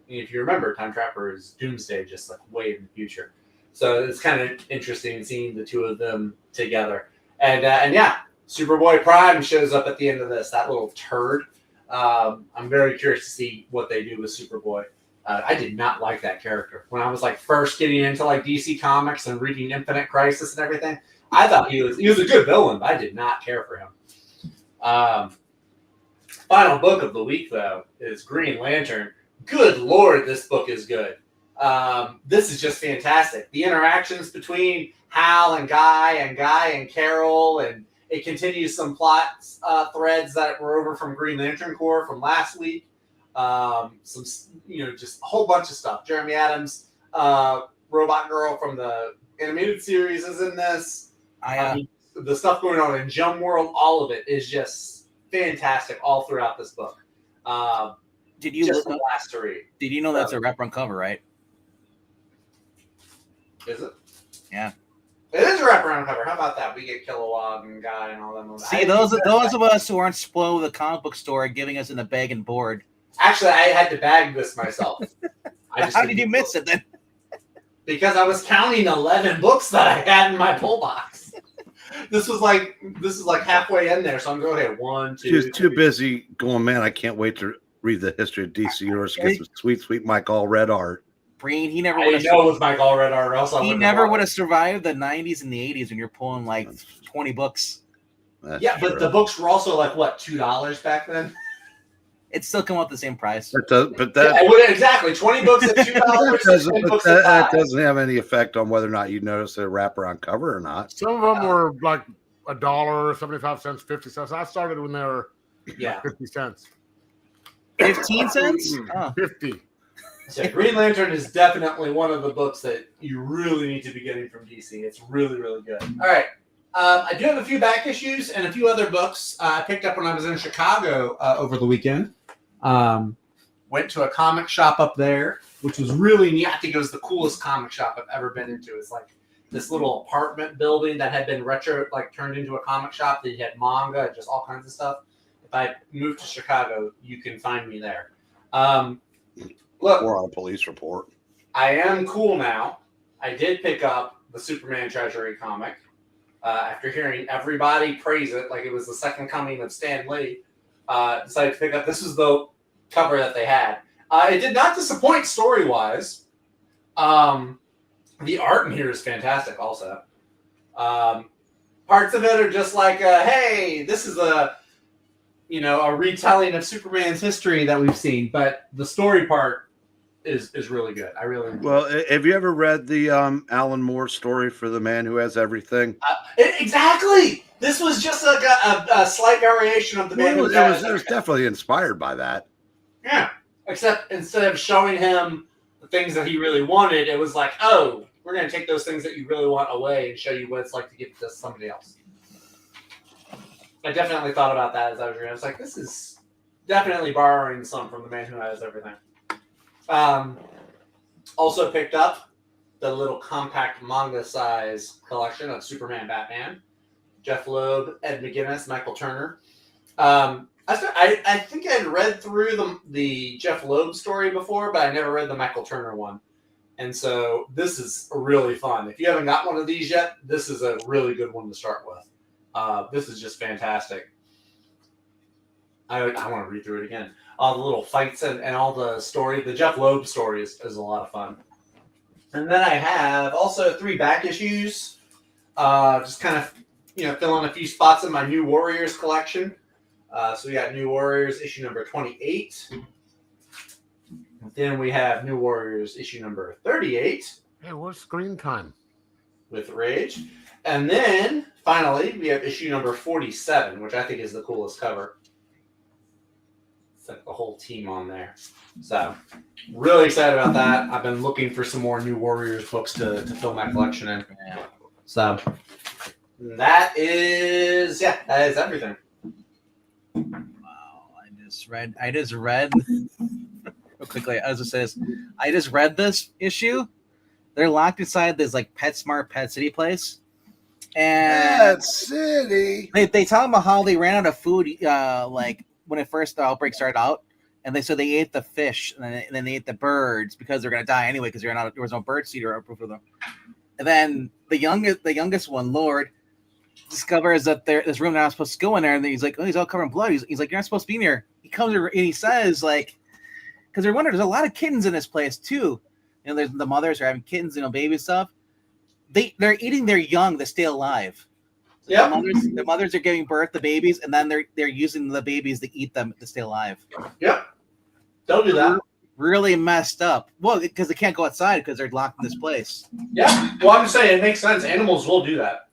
If you remember, Time Trapper is Doomsday, just like way in the future. So it's kind of interesting seeing the two of them together. And yeah, Superboy Prime shows up at the end of this. That little turd. I'm very curious to see what they do with Superboy. I did not like that character when I was like first getting into like DC Comics and reading Infinite Crisis and everything. I thought he was a good villain, but I did not care for him. Final book of the week though is Green Lantern. Good Lord, this book is good. This is just fantastic. The interactions between Hal and Guy and Carol, and it continues some plot threads that were over from Green Lantern Corps from last week. Some, just a whole bunch of stuff. Jeremy Adams, Robot Girl from the animated series is in this. The stuff going on in Jump World, all of it is just fantastic all throughout this book. Did you just the last three? Did you know that's a wraparound cover, right? Is it? Yeah. It is a wraparound cover. How about that? We get Kilowog and Guy and all them. See, those of us who aren't spoiled with the comic book store getting us in the bag and board. Actually, I had to bag this myself. How did you miss it then? Because I was counting 11 books that I had in my pull box. This is like halfway in there, so I'm going, okay, 1, 2. She was too busy going, man, I can't wait to read the history of DC Universe and get some sweet Mike All Red art. Breen, he never would would have. Know it was Mike All Red art. Else he never would have survived the 90s and the 80s when you're pulling like 20 books. That's true. But the books were also like what, $2 back then. It'd still come out the same price. Exactly 20 books at $2. That doesn't have any effect on whether or not you notice a wraparound cover or not. Some of them were like $1, 75 cents, 50 cents. I started when they were 50 cents. 15 cents? 50. So Green Lantern is definitely one of the books that you really need to be getting from DC. It's really, really good. All right. I do have a few back issues and a few other books I picked up when I was in Chicago over the weekend. Went to a comic shop up there, which was really neat. I think it was the coolest comic shop I've ever been into. It's like this little apartment building that had been turned into a comic shop. That had manga, just all kinds of stuff. If I move to Chicago, you can find me there. Look, we're on a police report. I am cool now. I did pick up the Superman Treasury comic after hearing everybody praise it like it was the second coming of Stan Lee. Decided to pick up. This is the cover that they had. It did not disappoint story-wise. The art in here is fantastic also. Parts of it are just like, hey, this is a retelling of Superman's history that we've seen, but the story part is really good. I really enjoy it. Have you ever read the Alan Moore story for The Man Who Has Everything? Exactly. This was just like a slight variation of The Man Who Has Everything. It was definitely inspired by that. Yeah. Except instead of showing him the things that he really wanted, it was like, oh, we're going to take those things that you really want away and show you what it's like to give it to somebody else. I definitely thought about that as I was reading. I was like, this is definitely borrowing some from The Man Who Has Everything. Also picked up the little compact manga size collection of Superman Batman. Jeff Loeb, Ed McGuinness, Michael Turner. I think I'd read through the Jeff Loeb story before, but I never read the Michael Turner one. And so this is really fun. If you haven't got one of these yet, this is a really good one to start with. This is just fantastic. I want to read through it again. All the little fights and all the story. The Jeff Loeb story is a lot of fun. And then I have also 3 back issues. Just kind of fill in a few spots in my New Warriors collection. So we got New Warriors issue number 28. Then we have New Warriors issue number 38. Hey, what's screen time? With Rage. And then, finally, we have issue number 47, which I think is the coolest cover. It's like the whole team on there. So, really excited about that. I've been looking for some more New Warriors books to fill my collection in. So, That is everything. Wow, I just read real quickly. As it says, I just read this issue. They're locked inside this like PetSmart Pet City place, and Pet City. They tell them how they ran out of food, like when it first the outbreak started out, and they said they ate the fish and then they ate the birds because they're gonna die anyway because there was no bird seed or for them. And then the youngest one, Lord, discovers that this room they're not supposed to go in there, and he's like, oh, he's all covered in blood. He's like, you're not supposed to be in here. He comes and he says like, because they're wondering, there's a lot of kittens in this place too. You know, there's the mothers are having kittens, baby stuff. They're eating their young to stay alive. Yeah. The mothers are giving birth to babies, and then they're using the babies to eat them to stay alive. Yep. Don't do that. Really messed up. Well, because they can't go outside because they're locked in this place. Yeah. Well, I'm just saying it makes sense. Animals will do that.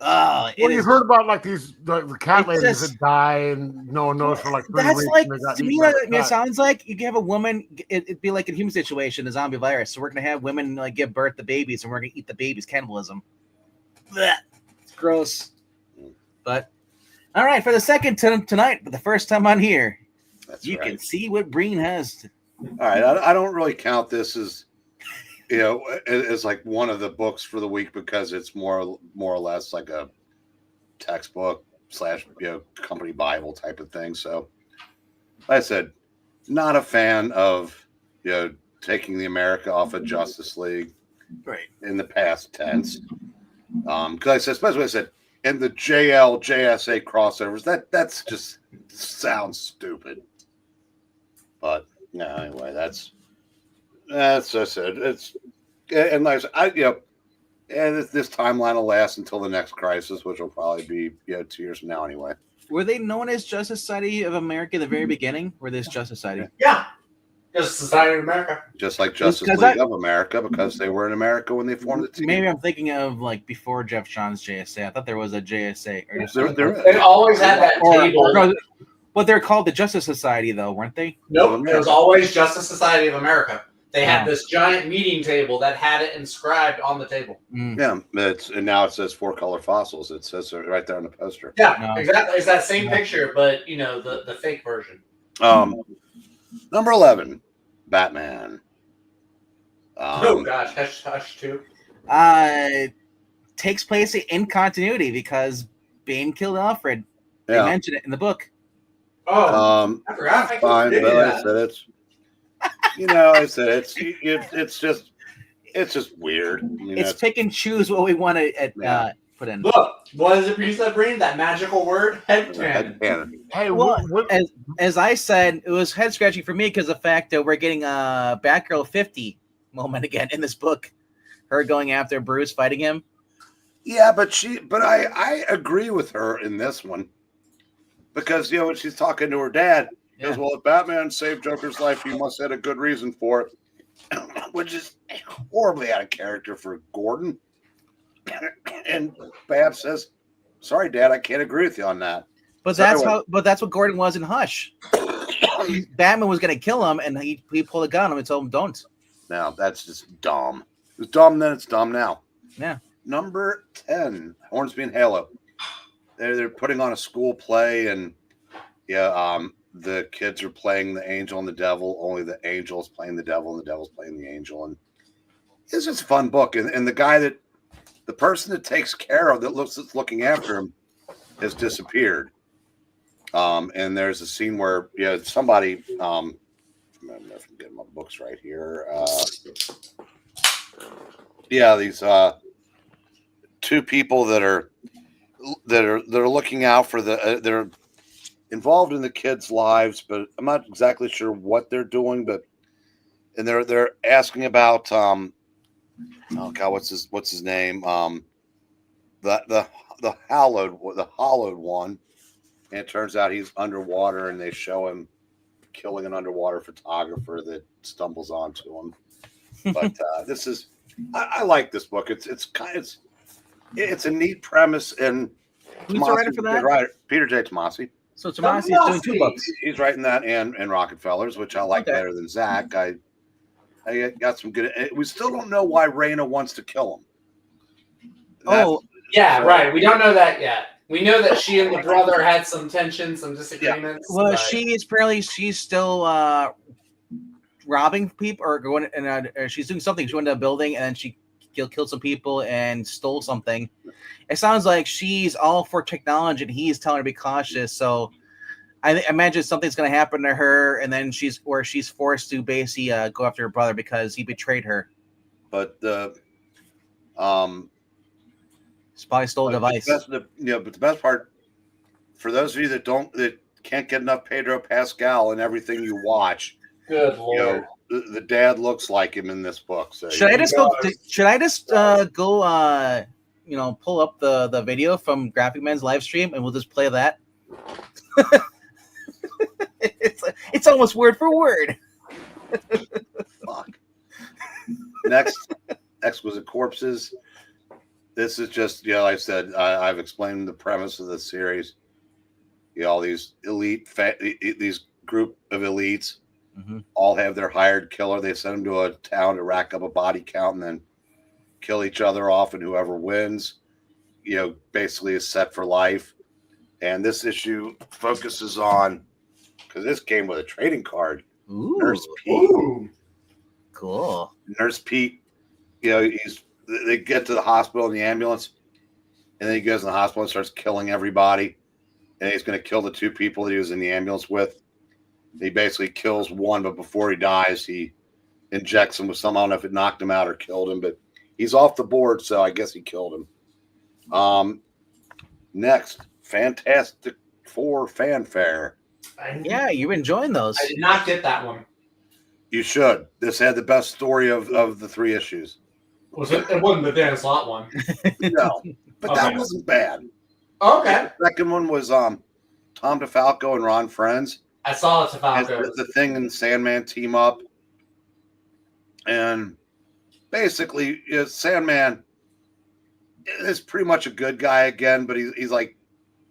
Oh, well, you've heard about like these the cat ladies that die and no one knows for like 3 that's weeks. Like to me, it sounds like you can have a woman. It'd be like a human situation, a zombie virus. So we're gonna have women like give birth to babies, and we're gonna eat the babies. Cannibalism. Blech. It's gross. But all right, for the second tonight, but the first time on here, you can see what Breen has. All right, I don't really count this as as like one of the books for the week because it's more or less like a textbook / company Bible type of thing. So, like I said, not a fan of taking the America off of Justice League, right, in the past tense. Because I said, especially I said in the JL JSA crossovers, that's just sounds stupid. But no, anyway, that's I said it's and like and this timeline will last until the next crisis, which will probably be 2 years from now anyway. Were they known as Justice Society of America at the very beginning? Were this Justice Society? Yeah, Justice Society of America. Just like Justice League of America, because they were in America when they formed the team. Maybe I'm thinking of like before Jeff John's JSA. I thought there was a JSA. They always had that table. But they're called the Justice Society, though, weren't they? Nope, it was always Justice Society of America. They had this giant meeting table that had it inscribed on the table. Yeah, and now it says 4-color fossils. It says right there on the poster. Yeah, exactly. It's that same picture, but the fake version. Number 11, Batman. Oh gosh, Hush 2. Takes place in continuity because Bane killed Alfred. They mentioned it in the book. Oh, I forgot. Fine, but I said it's. I said it's just weird. It's pick and choose what we want to put in. Look, what is it you said, Breen? That magical word, headcanon. Hey, well, as I said, it was head scratching for me because the fact that we're getting a Batgirl 50 moment again in this book, her going after Bruce, fighting him. Yeah, but I agree with her in this one because when she's talking to her dad. Because, well, if Batman saved Joker's life, he must have had a good reason for it, which is horribly out of character for Gordon. And Bab says, "Sorry, Dad, I can't agree with you on that." But that's what Gordon was in Hush. Batman was going to kill him, and he pulled a gun on him and told him, "Don't." Now that's just dumb. It's dumb then. It's dumb now. Yeah. Number 10, Hornsby and Halo. They're putting on a school play, and the kids are playing the angel and the devil. Only the angel is playing the devil, and the devil's playing the angel. And it's just a fun book. And the person that takes care of that's looking after him has disappeared. And there's a scene where somebody. I'm getting my books right here. These two people that are looking out for they're involved in the kids' lives, but I'm not exactly sure what they're doing. And they're asking about oh God, what's his name? The hollowed one, and it turns out he's underwater, and they show him killing an underwater photographer that stumbles onto him. But this is I like this book. It's a neat premise, and who's the writer for that? Peter J. Tomasi. So Tomasi is doing 2 books. He's writing that and Rockefellers, which I like better than Zach. I got some good. We still don't know why Raina wants to kill him. Yeah, right. We don't know that yet. We know that she and the brother had some tension, some disagreements. Yeah. Well, but... she's still robbing people or going, and she's doing something. She went to a building and then she killed some people and stole something. It sounds like she's all for technology, and he's telling her to be cautious. So I imagine something's going to happen to her, and then she's forced to basically go after her brother because he betrayed her. But He probably stole a device. But the best part, for those of you that can't get enough Pedro Pascal in everything you watch, good Lord, the dad looks like him in this book. So should I just go pull up the video from Graphic Man's live stream and we'll just play that? It's almost word for word. Fuck. Next, Exquisite Corpses. This is just, like I said, I've explained the premise of the series. All these these group of elites all have their hired killer. They send them to a town to rack up a body count and then kill each other off, and whoever wins, basically is set for life. And this issue focuses on, because this came with a trading card. Ooh. Nurse Pete. Ooh. Cool. Nurse Pete, they get to the hospital in the ambulance, and then he goes in the hospital and starts killing everybody. And he's going to kill the two people that he was in the ambulance with. He basically kills one, but before he dies, he injects him with some. I don't know if it knocked him out or killed him, but he's off the board, so I guess he killed him. Next, Fantastic Four Fanfare. Yeah, you're enjoying those. I did not get that one. You should. This had the best story of the 3 issues. It wasn't the Dan Slott one. No, but that wasn't bad. Okay. The second one was Tom DeFalco and Ron Friends. I saw the DeFalco. The Thing and Sandman team up. And basically, Sandman is pretty much a good guy again, but he's like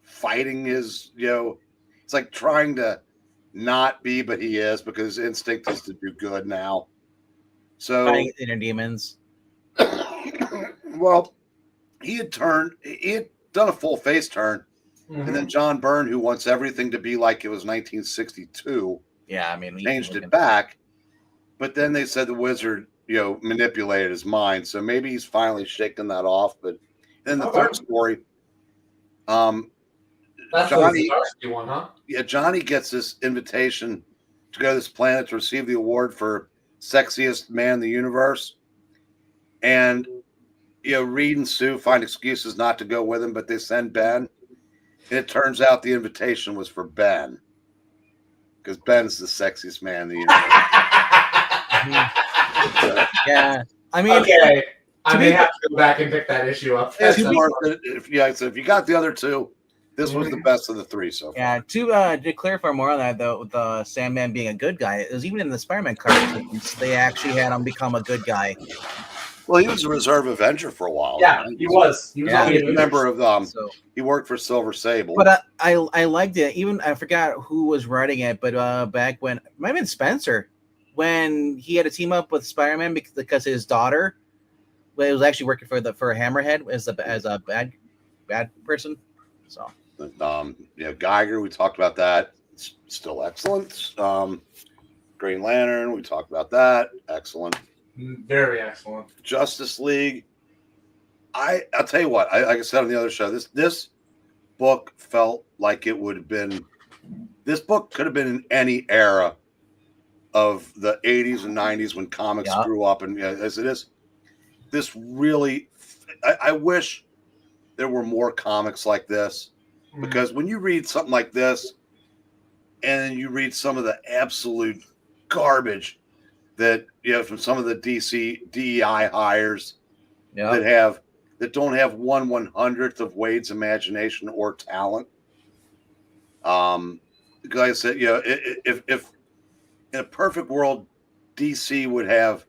fighting his, it's like trying to not be, but he is, because his instinct is to do good now. So fighting inner demons. Well, he had done a full face turn. And then John Byrne, who wants everything to be like it was 1962, changed it back. But then they said the wizard, manipulated his mind. So maybe he's finally shaken that off. But then the third story, that's Johnny, the one, huh? Yeah, Johnny gets this invitation to go to this planet to receive the award for sexiest man in the universe. And, Reed and Sue find excuses not to go with him, but they send Ben. And it turns out the invitation was for Ben, because Ben's the sexiest man in the universe. Yeah, okay. I may have to go back and pick that issue up. So if you got the other 2, this was the best of the 3 so far. Yeah, to clarify more on that, though, with the Sandman being a good guy, it was even in the Spider-Man cartoons, they actually had him become a good guy. Well, he was a reserve Avenger for a while. Yeah, he was. He was a member of he worked for Silver Sable. But I liked it. Even I forgot who was writing it, but back when it might have been Spencer, when he had to team up with Spider-Man because his daughter was actually working for Hammerhead as a bad person. So Geiger, we talked about that. It's still excellent. Green Lantern, we talked about that. Excellent. Very excellent. Justice League. I'll tell you what. Like I said on the other show, this book felt like it would have been. This book could have been in any era of the 80s and 90s when comics grew up, and as it is, this really. I wish there were more comics like this, because when you read something like this, and then you read some of the absolute garbage that from some of the DC DEI hires that don't have 1/100th of Wade's imagination or talent. Because I said, if in a perfect world, DC would have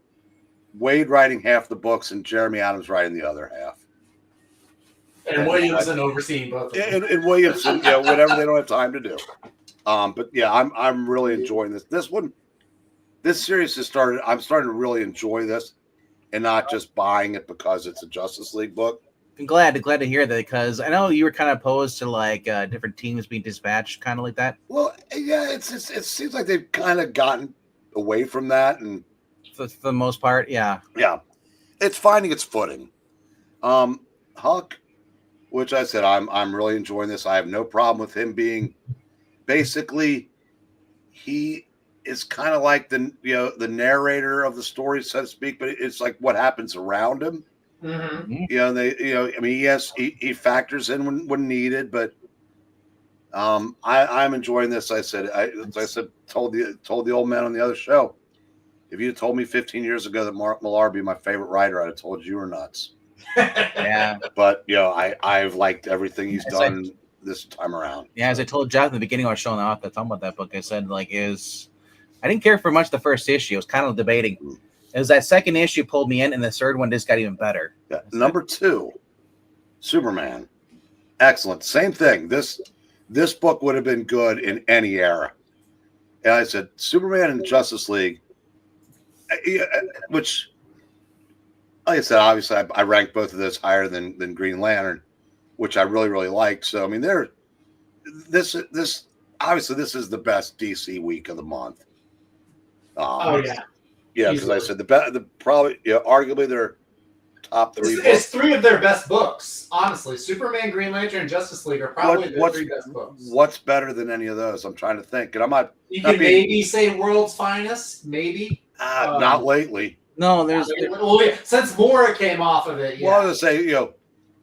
Wade writing half the books and Jeremy Adams writing the other half. And Williamson overseeing both of them. And Williamson, whatever they don't have time to do. But yeah, I'm really enjoying this. This series I'm starting to really enjoy this, and not just buying it because it's a Justice League book. I'm glad to hear that, because I know you were kind of opposed to like different teams being dispatched, kind of like that. Well, yeah, it seems like they've kind of gotten away from that, and For the most part, yeah. It's finding its footing. Huck, which I said I'm really enjoying this. I have no problem with him being basically he is kind of like the narrator of the story, so to speak, but it's like what happens around him. Mm-hmm. I mean, yes, he factors in when needed, but I'm enjoying this. I told the old man on the other show, if you told me 15 years ago that Mark Millar would be my favorite writer, I'd have told you were nuts. Yeah. But I've liked everything he's done this time around. Yeah, as I told Jeff at the beginning of our show, and talking about that book, I said I didn't care for much the first issue. I was kind of debating. It was that second issue pulled me in, and the third one just got even better. Yeah. Number 2, Superman, excellent. Same thing. This book would have been good in any era. And I said Superman and Justice League, which, like I said, obviously I ranked both of those higher than Green Lantern, which I really, really liked. So I mean, this obviously this is the best DC week of the month. Yeah, because I said probably arguably their top 3 books. It's 3 of their best books, honestly. Superman, Green Lantern, and Justice League are probably the 3 best books. What's better than any of those? I'm trying to think, and You can maybe say World's Finest, maybe. Not lately. No, there's since Mora came off of it. Yeah. Well, I was gonna say,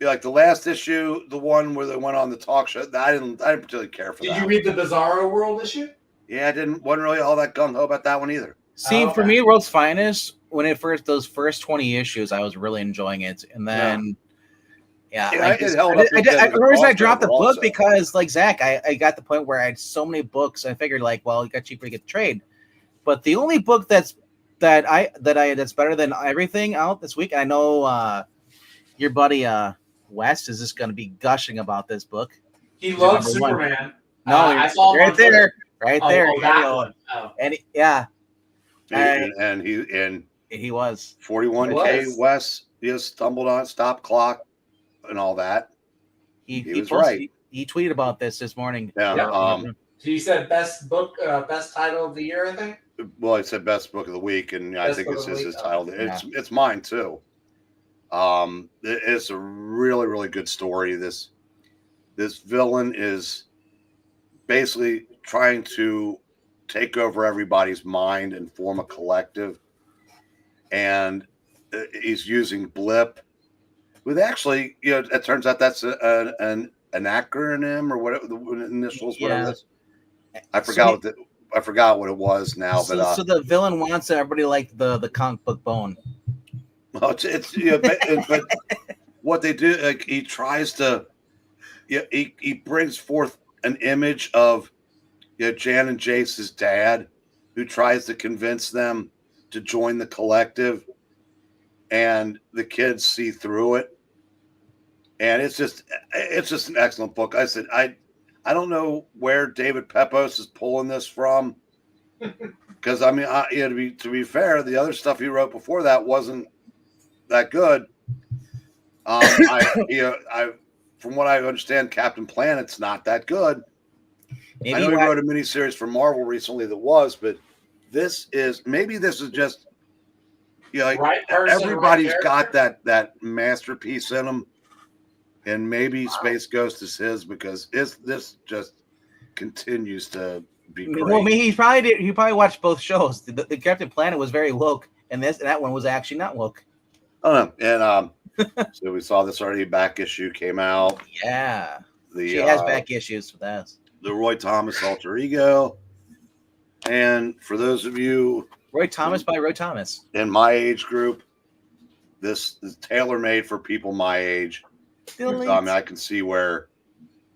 like the last issue, the one where they went on the talk show, I didn't particularly care for that. Did you read the Bizarro World issue? Yeah, wasn't really all that gung ho about that one either. See, for me, World's Finest, when those first 20 issues, I was really enjoying it, and then I dropped the book because, like Zach, I got the point where I had so many books. I figured, like, well, it got cheaper to get the trade. But the only book that's better than everything out this week, I know your buddy West is just going to be gushing about this book. He loves Superman. No, I saw right there. That one. Oh. And yeah. And he was 41K West. He just stumbled on stop clock and all that. He was right. He tweeted about this morning. Yeah. He said best book, best title of the year, I think. Well, I said best book of the week, and I think this is his title. It's mine too. It's a really, really good story. This villain is basically trying to take over everybody's mind and form a collective, and he's using blip with actually, it turns out that's an acronym or whatever the initials, whatever it is. I forgot what it was now. So the villain wants everybody like the comic book Bone. Well, but what they do, like, he tries to, he brings forth an image of Jan and Jace's dad, who tries to convince them to join the collective, and the kids see through it, and it's just an excellent book. I said I don't know where David Pepos is pulling this from, because I mean, to be fair, the other stuff he wrote before that wasn't that good. From what I understand, Captain Planet's not that good. Maybe I know he wrote a miniseries for Marvel recently that was, but this is just right person, everybody's got that masterpiece in them, and maybe Space Ghost is his, because this just continues to be great. Well, I mean, he probably watched both shows. The Captain Planet was very woke, and that one was actually not woke. Oh no, and so we saw this already. Back issue came out. Yeah, she has back issues with that. The Roy Thomas alter ego, and for those of you, Roy Thomas by Roy Thomas in my age group, this is tailor made for people my age. I mean, I can see where,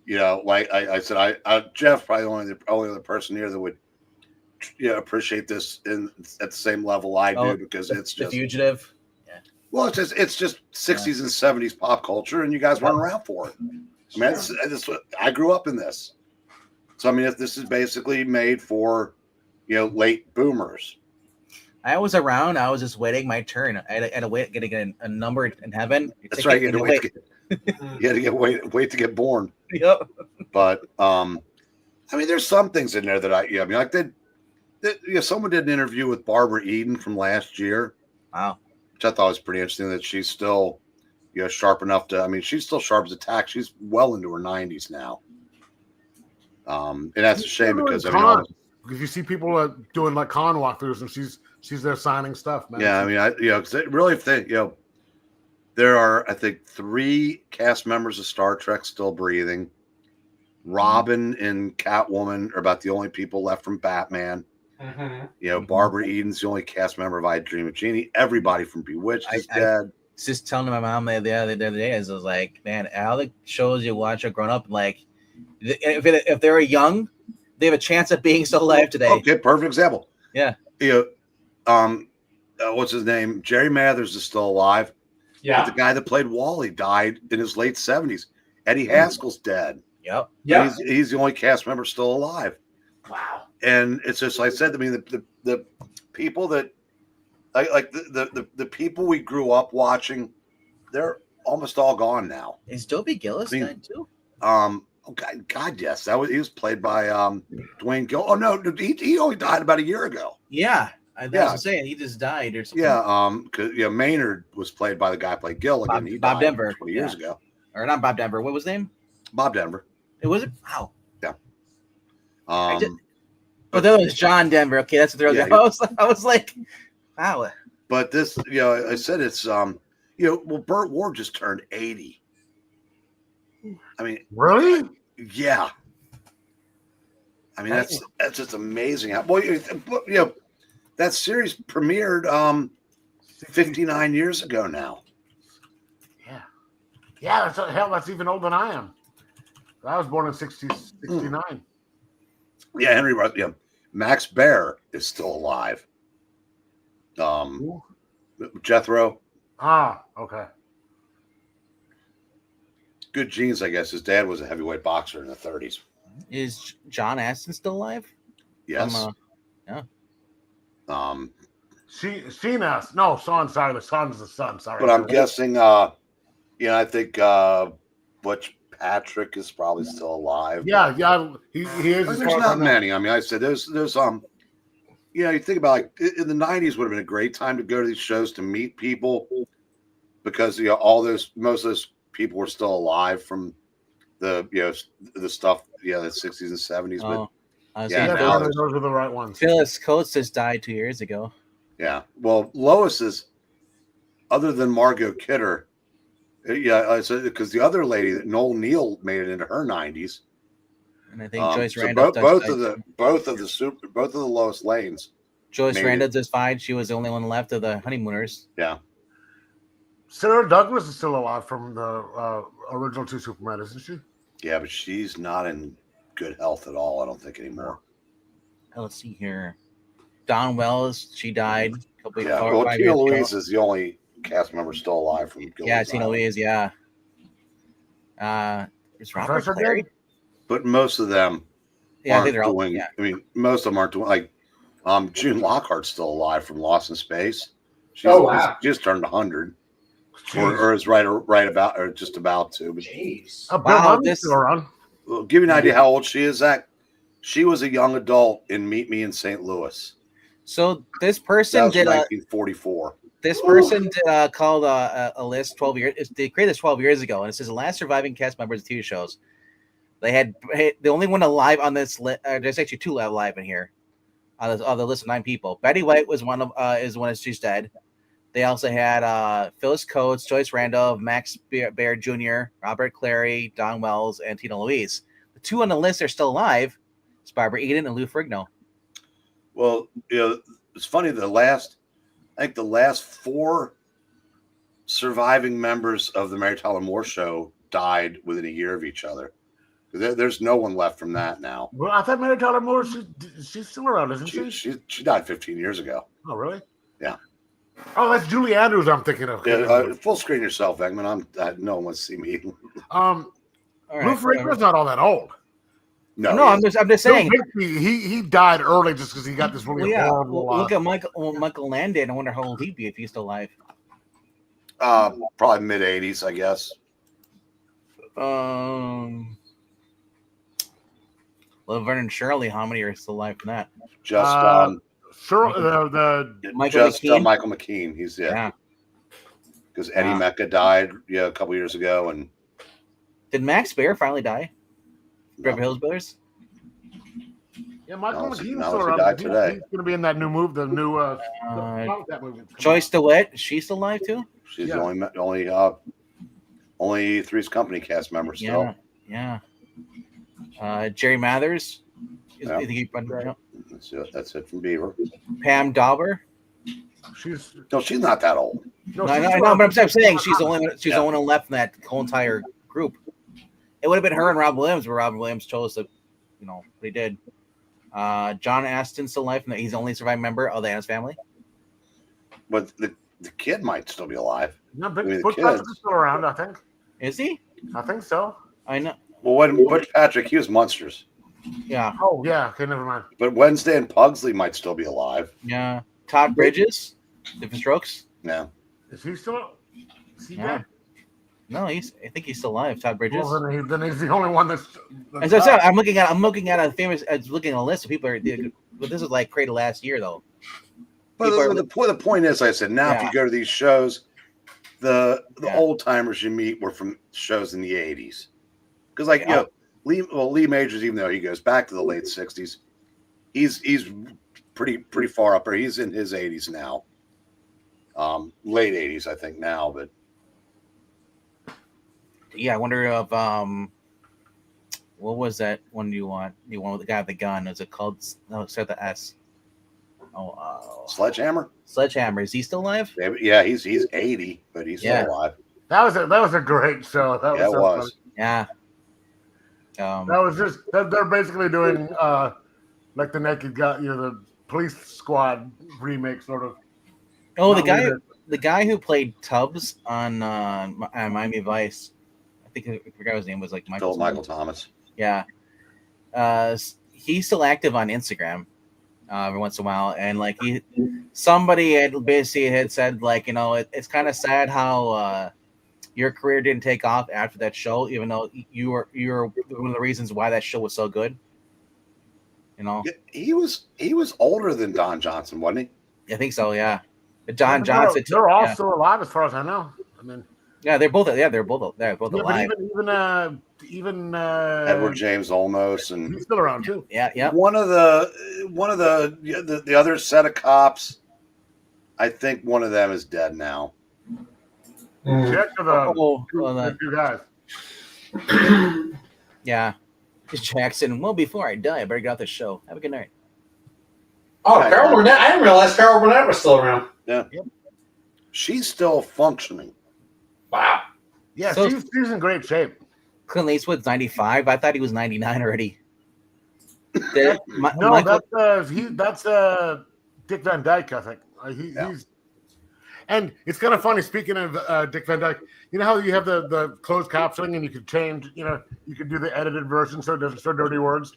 like I said, Jeff probably the only other person here that would appreciate this at the same level I do, because it's just The Fugitive. Well, it's just 60s and 70s pop culture, and you guys weren't around for it. I mean, I grew up in this. So, I mean, if this is basically made for, late boomers. I was around. I was just waiting my turn. I had to wait, getting a number in heaven. That's right. You had to wait. You had to wait to get born. Yep. But I mean, there's some things in there that I mean, like someone did an interview with Barbara Eden from last year. Wow. Which I thought was pretty interesting, that she's still, sharp enough to. I mean, she's still sharp as a tack. She's well into her 90s now. And that's a shame because because you see people doing like con walkthroughs, and she's there signing stuff, man. Yeah, I mean, because really, if they, there are, I think, 3 cast members of Star Trek still breathing. Robin and Catwoman are about the only people left from Batman. Barbara Eden's the only cast member of I Dream of Jeannie. Everybody from Bewitched is dead. Just telling my mom the other day, I was like, man, all the shows you watch are grown up. Like, if they're young, they have a chance of being still alive today. Okay, perfect example. Yeah. What's his name? Jerry Mathers is still alive. Yeah. But the guy that played Wally died in his late 70s. Eddie Haskell's dead. Yep. Yeah. He's the only cast member still alive. Wow. And it's just like I said. I mean, the people that like the people we grew up watching, they're almost all gone now. Is Dobie Gillis dead too? Oh God, yes. He was played by Dwayne Gill. Oh no, he only died about a year ago. Yeah. That's saying he just died or something. Yeah, because Maynard was played by the guy who played Gilligan. He Bob died Denver 20 years ago. Or not Bob Denver. What was his name? Bob Denver. It was it? Wow. Yeah. But that was John Denver. Okay, that's what they're. Yeah, I was like, wow. But this, I said it's well, Burt Ward just turned 80. I mean, really? Yeah. I mean, that's just amazing. That series premiered 59 years ago now. Yeah, that's even older than I am. I was born in 69. Yeah, Henry. Yeah, Max Baer is still alive. Jethro. Ah, okay. Good genes, I guess. His dad was a heavyweight boxer in the 30s. Is John Astin still alive? Yes. Yeah. Sheena's. No, son. Sorry, the son's the son. Sorry. But I'm guessing. I think Butch Patrick is probably still alive. Yeah. He is. There's not many. I mean, I said there's you think about, like, in the 90s would have been a great time to go to these shows to meet people, because most of those people were still alive from the the stuff the 60s and 70s. But those are the right ones. Phyllis Coates just died 2 years ago. Yeah. Well, Lois is, other than Margot Kidder. Yeah, I said, because the other lady, Noel Neal, made it into her 90s. And I think Joyce Randall. Both of the Lois Lanes. Joyce Randall just died. She was the only one left of the honeymooners. Yeah. Sarah Douglas is still alive from the original 2 Superman, isn't she? Yeah, but she's not in good health at all, I don't think, anymore. Let's see here. Dawn Wells, she died. Tina Louise is the only cast member still alive from Gilligan's Yeah, Tina Louise, yeah. Is Robert Clary? But most of them aren't doing. Yeah. I mean, most of them aren't doing. Like, June Lockhart's still alive from Lost in Space. She just turned 100, or is right about, or just about to. But, I'll give you an idea how old she is. Zach, she was a young adult in Meet Me in St. Louis. So this person did 1944. This person called a list 12 years. They created this 12 years ago, and it says the last surviving cast members of TV shows. They had the only one alive on this list. There's actually 2 alive in here on the list of 9 people. Betty White was one of she's dead. They also had Phyllis Coates, Joyce Randolph, Max Baer Jr., Robert Clary, Dawn Wells, and Tina Louise. The 2 on the list are still alive. It's Barbara Eden and Lou Ferrigno. Well, it's funny. The last 4 surviving members of the Mary Tyler Moore Show died within a year of each other. There's no one left from that now. Well, I thought Mary Tyler Moore, she's still around, isn't she? She died 15 years ago. Oh, really? Yeah. Oh, that's Julie Andrews I'm thinking of. Yeah, full screen yourself, Eggman. No one wants to see me. Lou Ferrigno's not all that old. No, I'm just saying. He died early just because he got this really horrible. Look at Michael Landon. I wonder how old he'd be if he's still alive. Probably mid-80s, I guess. Laverne and Shirley, how many are still alive from that? Just Michael McKean? Michael McKean. He's Yeah. Because Eddie Mecca died a couple years ago, and did Max Baer finally die? Beverly Hills Brothers. Yeah, Michael McKean's still around. He's going to be in that new movie, that movie. Joyce DeWitt, she's still alive too. She's the only Three's Company cast member still. Yeah. Jerry Mathers. That's it from Beaver. Pam Dauber. She's not that old. No, I know, but I'm saying she's the only one left in that whole entire group. It would have been her and Rob Williams, but Rob Williams chose to, what he did. John Aston's still alive, and he's the only surviving member of the Addams family. But the kid might still be alive. No, Butch Patrick's still around, I think. Is he? I think so. I know. Well, when Butch Patrick, he was Munsters. Yeah. Oh, yeah. Okay, never mind. But Wednesday and Pugsley might still be alive. Yeah. Todd Bridges, Different Strokes. Yeah. Is he still? Dead? No, I think he's still alive. Todd Bridges. Well, then he's the only one that's as I said, I'm looking at a famous. I was looking at a list of people. But this is like created last year, though. But the point is, like I said, now if you go to these shows, the old timers you meet were from shows in the '80s, because Lee Majors, even though he goes back to the late '60s, he's pretty far up there. He's in his '80s now, late '80s, I think now. But yeah, I wonder if what was that one you want? You want with the guy with the gun? Is it called? No, start the S. Sledgehammer. Sledgehammer. Is he still alive? Yeah, he's 80, but he's still alive. That was a great show. It was. Yeah. That was just they're basically doing like the Naked Guy, the Police Squad remake, sort of. Oh, the guy who played Tubbs on Miami Vice. I forgot his name was like Michael Thomas. Yeah. He's still active on Instagram every once in a while, and like somebody had basically said like it's kind of sad how your career didn't take off after that show, even though you were one of the reasons why that show was so good. He was older than Don Johnson, wasn't he? I think so. Yeah. But Don Johnson. They're all still alive, as far as I know. I mean. Yeah, they're both alive. Even Edward James Olmos, and he's still around too. Yeah. One of the other set of cops, I think one of them is dead now. Check for the two guys. Yeah. Jackson. Well, before I die, I better get off the show. Have a good night. Oh, Carol Burnett. I didn't realize Carol Burnett was still around. Yeah. Yep. She's still functioning. Wow. Yeah, so, she's in great shape. Clint Eastwood's 95. I thought he was 99 already. That's Dick Van Dyke, I think. He's and it's kind of funny. Speaking of Dick Van Dyke, you know how you have the closed captioning and you could change. You could do the edited version so it doesn't show dirty words.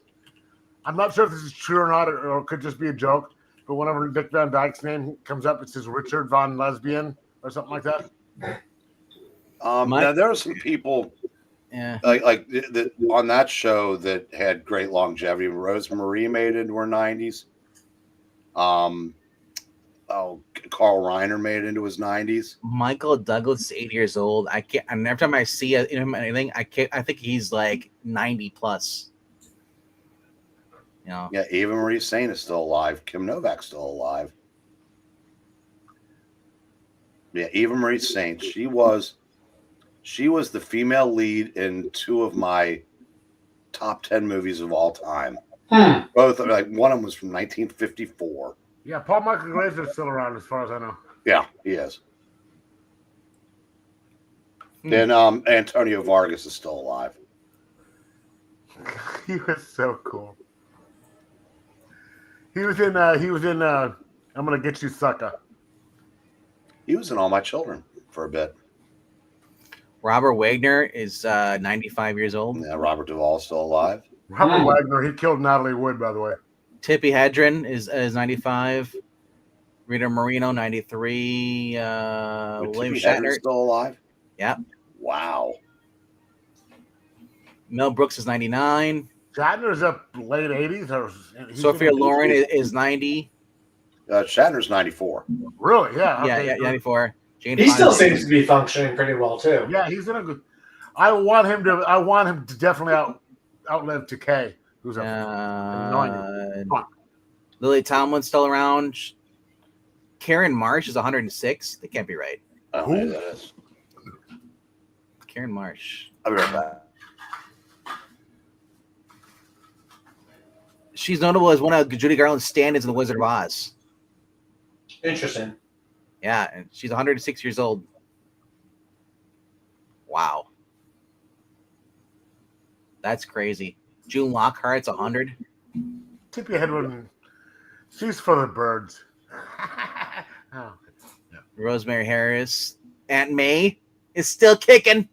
I'm not sure if this is true or not, or it could just be a joke. But whenever Dick Van Dyke's name comes up, it says Richard Von Lesbian or something like that. Now there are some people, like on that show that had great longevity. Rose Marie made it into her 90s. Carl Reiner made it into his 90s. Michael Douglas is 80 years old. I can't. And every time I see him anything, I think he's like 90 plus. Yeah, Eva Marie Saint is still alive. Kim Novak's still alive. Yeah, Eva Marie Saint. She was the female lead in 2 of my top 10 movies of all time. Both, like one of them was from 1954. Yeah, Paul Michael Glaser is still around, as far as I know. Yeah, he is. Then Antonio Vargas is still alive. He was so cool. He was in I'm Gonna Get You, Sucker. He was in All My Children for a bit. Robert Wagner is 95 years old. Yeah, Robert Duvall's still alive. Robert Wagner, he killed Natalie Wood, by the way. Tippi Hedren is 95. Rita Moreno, 93. William Shatner still alive? Yeah. Wow. Mel Brooks is 99. Shatner's up late 80s. Sophia Loren is 90. Shatner's 94. Really? Yeah. Okay. Yeah, 94. Jane He Fonda still seems to be functioning pretty well too. Yeah, he's in a good. I want him to definitely outlive Takei, who's annoying. Lily Tomlin's still around. Karen Marsh is 106. That can't be right. Who? Yeah, that is. Karen Marsh. I'll be right back. She's notable as one of Judy Garland's stand-ins in The Wizard of Oz. Interesting. Yeah, and she's 106 years old. Wow. That's crazy. June Lockhart's 100. Tip your head when she's for the birds. Oh. Yeah. Rosemary Harris. Aunt May is still kicking.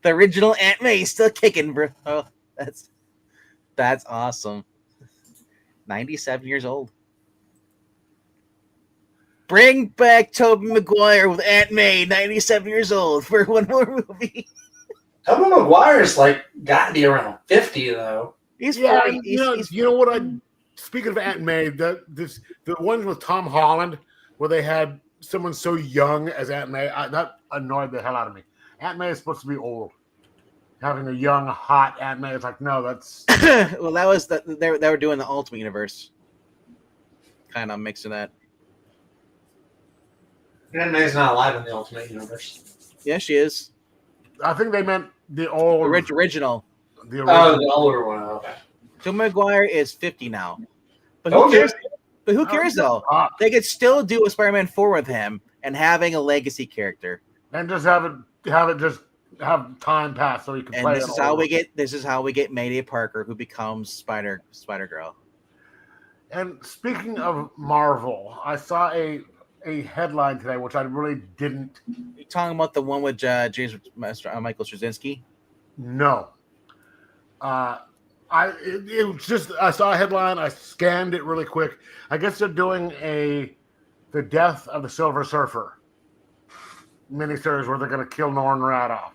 The original Aunt May is still kicking, bro. Oh, that's awesome. 97 years old. Bring back Tobey Maguire with Aunt May, 97 years old, for one more movie. Tobey Maguire's got to be around 50 though. He's 40. You know what? Speaking of Aunt May, the ones with Tom Holland where they had someone so young as Aunt May, that annoyed the hell out of me. Aunt May is supposed to be old. Having a young, hot Aunt May, it's like, no, that's. Well, that was they were doing the Ultimate Universe, kind of mixing that. Aunt May's not alive in the Ultimate Universe. Yeah, she is. I think they meant the old original. The original. The older one. Okay. Tobey Maguire is 50 now, but who cares? But who cares though? They could still do a Spider-Man 4 with him and having a legacy character, and just have time pass so he can play. This is how we get Mayday Parker, who becomes Spider Girl. And speaking of Marvel, I saw a headline today, which I really didn't. You talking about the one with Michael Straczynski? No. It was just, I saw a headline. I scanned it really quick. I guess they're doing the Death of the Silver Surfer miniseries where they're going to kill Norman Radoff.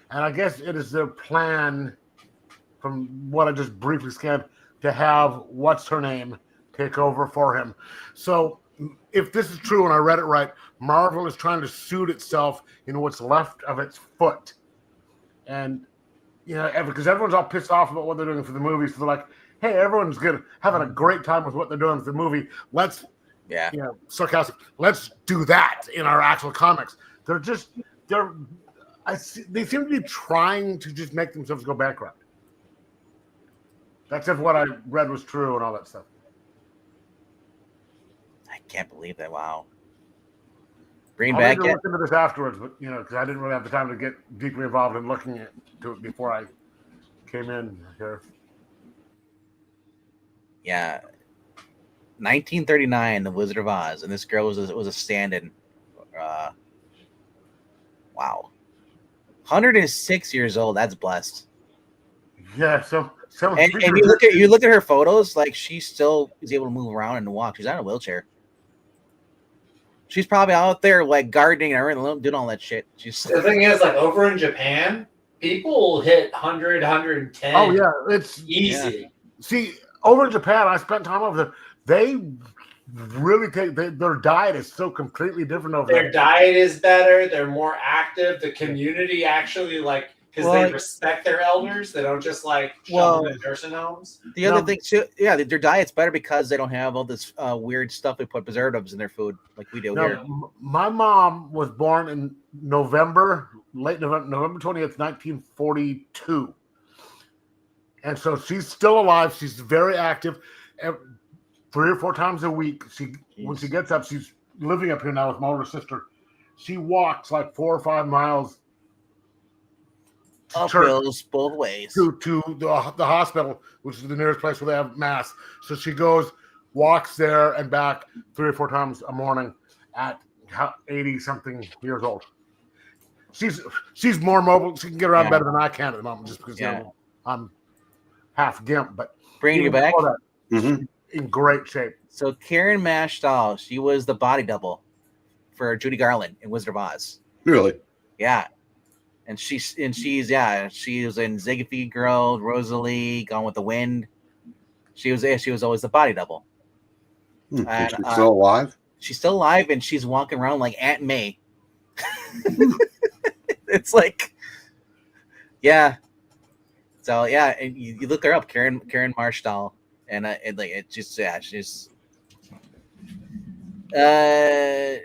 And I guess it is their plan, from what I just briefly scanned, to have what's her name take over for him. So if this is true and I read it right, Marvel is trying to suit itself in what's left of its foot. And, because everyone's all pissed off about what they're doing for the movie. So they're like, hey, everyone's having a great time with what they're doing with the movie. Let's, sarcastic, let's do that in our actual comics. They seem to be trying to just make themselves go bankrupt. That's if what I read was true and all that stuff. I can't believe that. Wow. I'll look into this afterwards, but because I didn't really have the time to get deeply involved in looking into it before I came in here. Yeah, 1939, The Wizard of Oz, and this girl was a stand-in. Wow, 106 years old. That's blessed. Yeah. So and you look at her photos, like she still is able to move around and walk. She's not in a wheelchair. She's probably out there gardening and doing all that shit. The thing is, over in Japan, people hit 100, 110. Oh yeah, it's easy. Yeah. See, over in Japan, I spent time over there. They really their diet is so completely different over there. Their diet is better. They're more active. The community actually because they respect their elders. They don't just shove them in nursing homes. The other thing too, their diet's better because they don't have all this weird stuff they put preservatives in their food like we do here. My mom was born in November 20th, 1942. And so she's still alive. She's very active. 3 or 4 times a week. When she gets up, she's living up here now with my older sister. She walks 4 or 5 miles uphills both ways to the hospital, which is the nearest place where they have mass. So she walks there and back 3 or 4 times a morning at 80 something years old. She's more mobile. She can get around better than I can at the moment, just because I'm half gimp. But bringing you back, in great shape. So Karen Mashdahl, she was the body double for Judy Garland in Wizard of Oz. Really? Yeah. And she's she was in Ziggity Girl, Rosalie, Gone with the Wind. She was always the body double. And, she's still alive? She's still alive, and she's walking around like Aunt May. It's like, yeah. So yeah, and you look her up, Karen Marshall, and it just she's at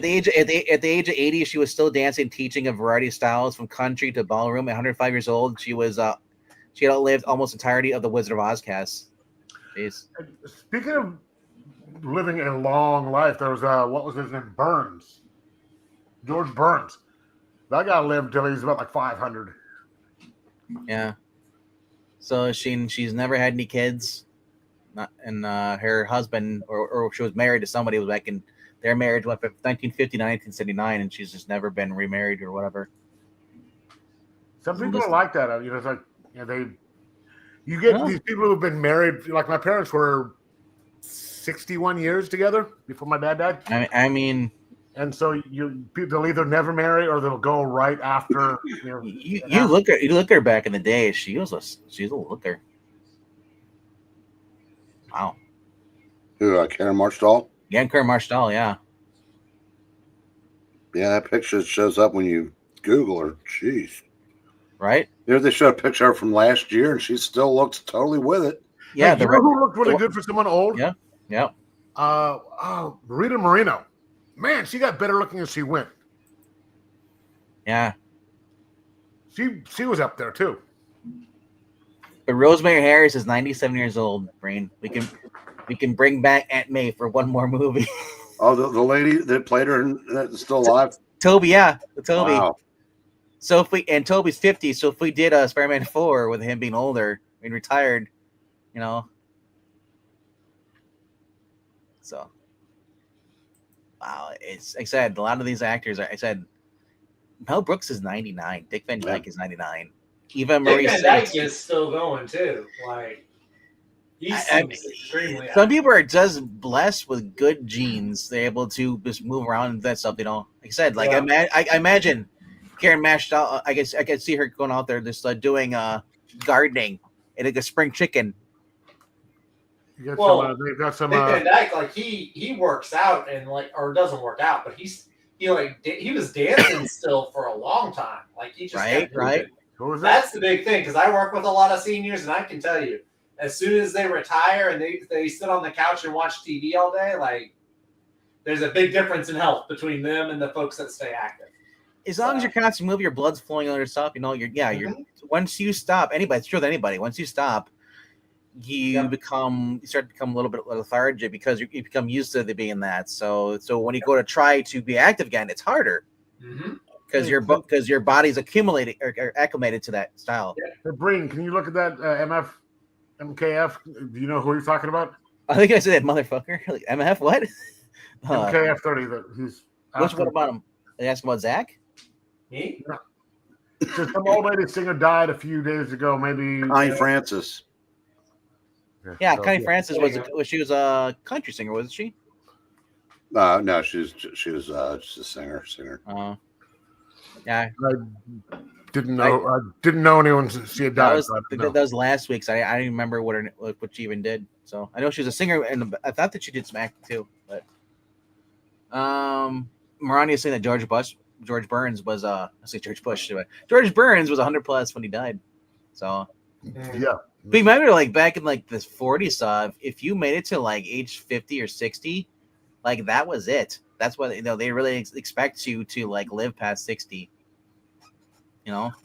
the age of 80, she was still dancing, teaching a variety of styles from country to ballroom. At 105 years old, she had outlived almost entirety of the Wizard of Oz cast. Jeez. Speaking of living a long life, there was what was his name? Burns. George Burns. That guy lived till he's about like 500. Yeah. So she's never had any kids. And her husband, or she was married to somebody who was back in their marriage went from 1950 to 1979, and she's just never been remarried or whatever. Some people don't like that. It's like you get these people who've been married. Like my parents were 61 years together before my dad died. I mean, and so they'll either never marry or they'll go right after. You look at her back in the day. She's a looker. Wow. Who? Karen Marshall? Yeah, Karen Marshall. Yeah. Yeah, that picture shows up when you Google her. Jeez. Right. They showed a picture from last year, and she still looks totally with it. Yeah, who looked really good for someone old? Yeah. Yeah. Rita Moreno. Man, she got better looking as she went. Yeah. She was up there too. But Rosemary Harris is 97 years old, Brain. We can bring back Aunt May for one more movie. Oh, the lady that played her that's still alive? Toby, yeah. Toby. Wow. So Toby's 50, so if we did Spider-Man 4 with him being older and retired, So wow, it's like I said, a lot of these actors Mel Brooks is 99, Dick Van Dyke is 99. Eva Marie Dick Van Dyke is still going too. Like he's extremely. Some people are just blessed with good genes. They're able to just move around and that stuff. Like I said, like I imagine Karen Marshall. I guess I could see her going out there just doing gardening and like a spring chicken. They've got some. Dick Van Dyke, like he works out and or doesn't work out, but he was dancing still for a long time. Like he just right. That's the big thing, because I work with a lot of seniors, and I can tell you, as soon as they retire and they sit on the couch and watch TV all day, like there's a big difference in health between them and the folks that stay active. As long as you're constantly moving, your blood's flowing on your stuff, you're once you stop, it's true with anybody, once you stop, you start to become a little bit lethargic because you become used to being that. So when you go to try to be active again, it's harder. Mm-hmm. Because your body's accumulated or acclimated to that style. Hey, Breen, can you look at that MKF? Do you know who he's talking about? I think I said that motherfucker. Like, MF what? MKF 30. Which one about him? They asked about Zach? Me? Yeah. So some old lady singer died a few days ago. Maybe Connie Francis. Yeah, Connie Francis she was a country singer, wasn't she? No, she was just a singer. Yeah, I didn't know anyone. She had died. That was last week. So I didn't remember what she even did. So I know she was a singer, and I thought that she did some acting too. But Marani saying that George Burns was I say George Bush. George Burns was 100+ when he died. So yeah. But remember, like back in like the 40s, if you made it to like age 50 or 60, like that was it. That's what they really expect you to like live past 60. Our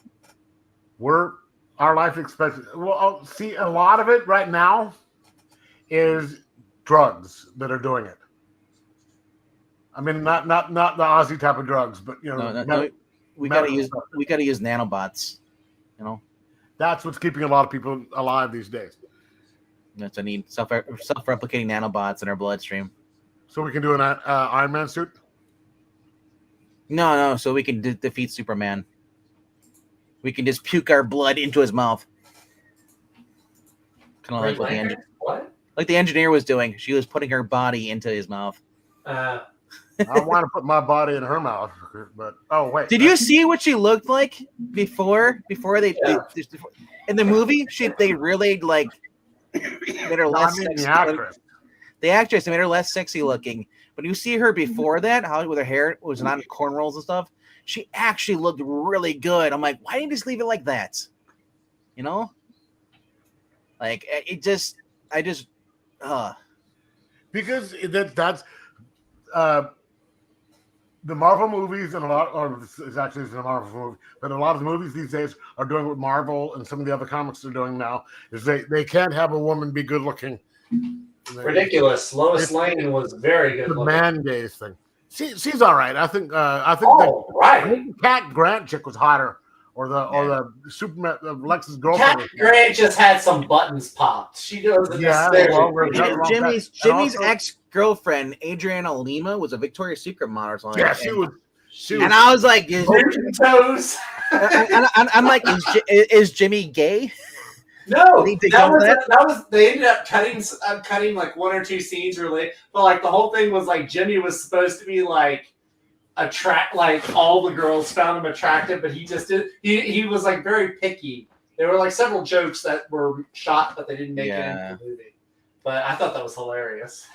life expectancy. Well, see, a lot of it right now is drugs that are doing it. I mean, not the Aussie type of drugs, but we gotta use nanobots. That's what's keeping a lot of people alive these days. That's I need self-replicating nanobots in our bloodstream. So we can do an Iron Man suit? No. So we can defeat Superman. We can just puke our blood into his mouth. Kind of like what the engineer was doing. She was putting her body into his mouth. I want to put my body in her mouth, but oh wait. Did you see what she looked like before they in the movie? They really like made her less sexy. The actress. The actress made her less sexy looking. But you see her before that, how with her hair was not in cornrows and stuff. She actually looked really good. I'm like, why didn't you just leave it like that? You know, like because that's the Marvel movies and a lot, or it's actually a Marvel movie, but a lot of the movies these days are doing what Marvel and some of the other comics are doing now is they can't have a woman be good looking. Ridiculous. Lois Lane was very good. The man gaze thing. She's all right. I think right. The Cat Grant chick was hotter, or the Superman Lex's girlfriend. Cat Grant just had some buttons popped. She doesn't. Jimmy's ex-girlfriend Adriana Lima was a Victoria's Secret model or something. Yeah, she was. And I was like, toes. I'm like, is Jimmy gay? No, that was they ended up cutting like one or two scenes really, but like the whole thing was like Jimmy was supposed to be like like all the girls found him attractive, but he just did he was like very picky. There were like several jokes that were shot, but they didn't make it into the movie. But I thought that was hilarious.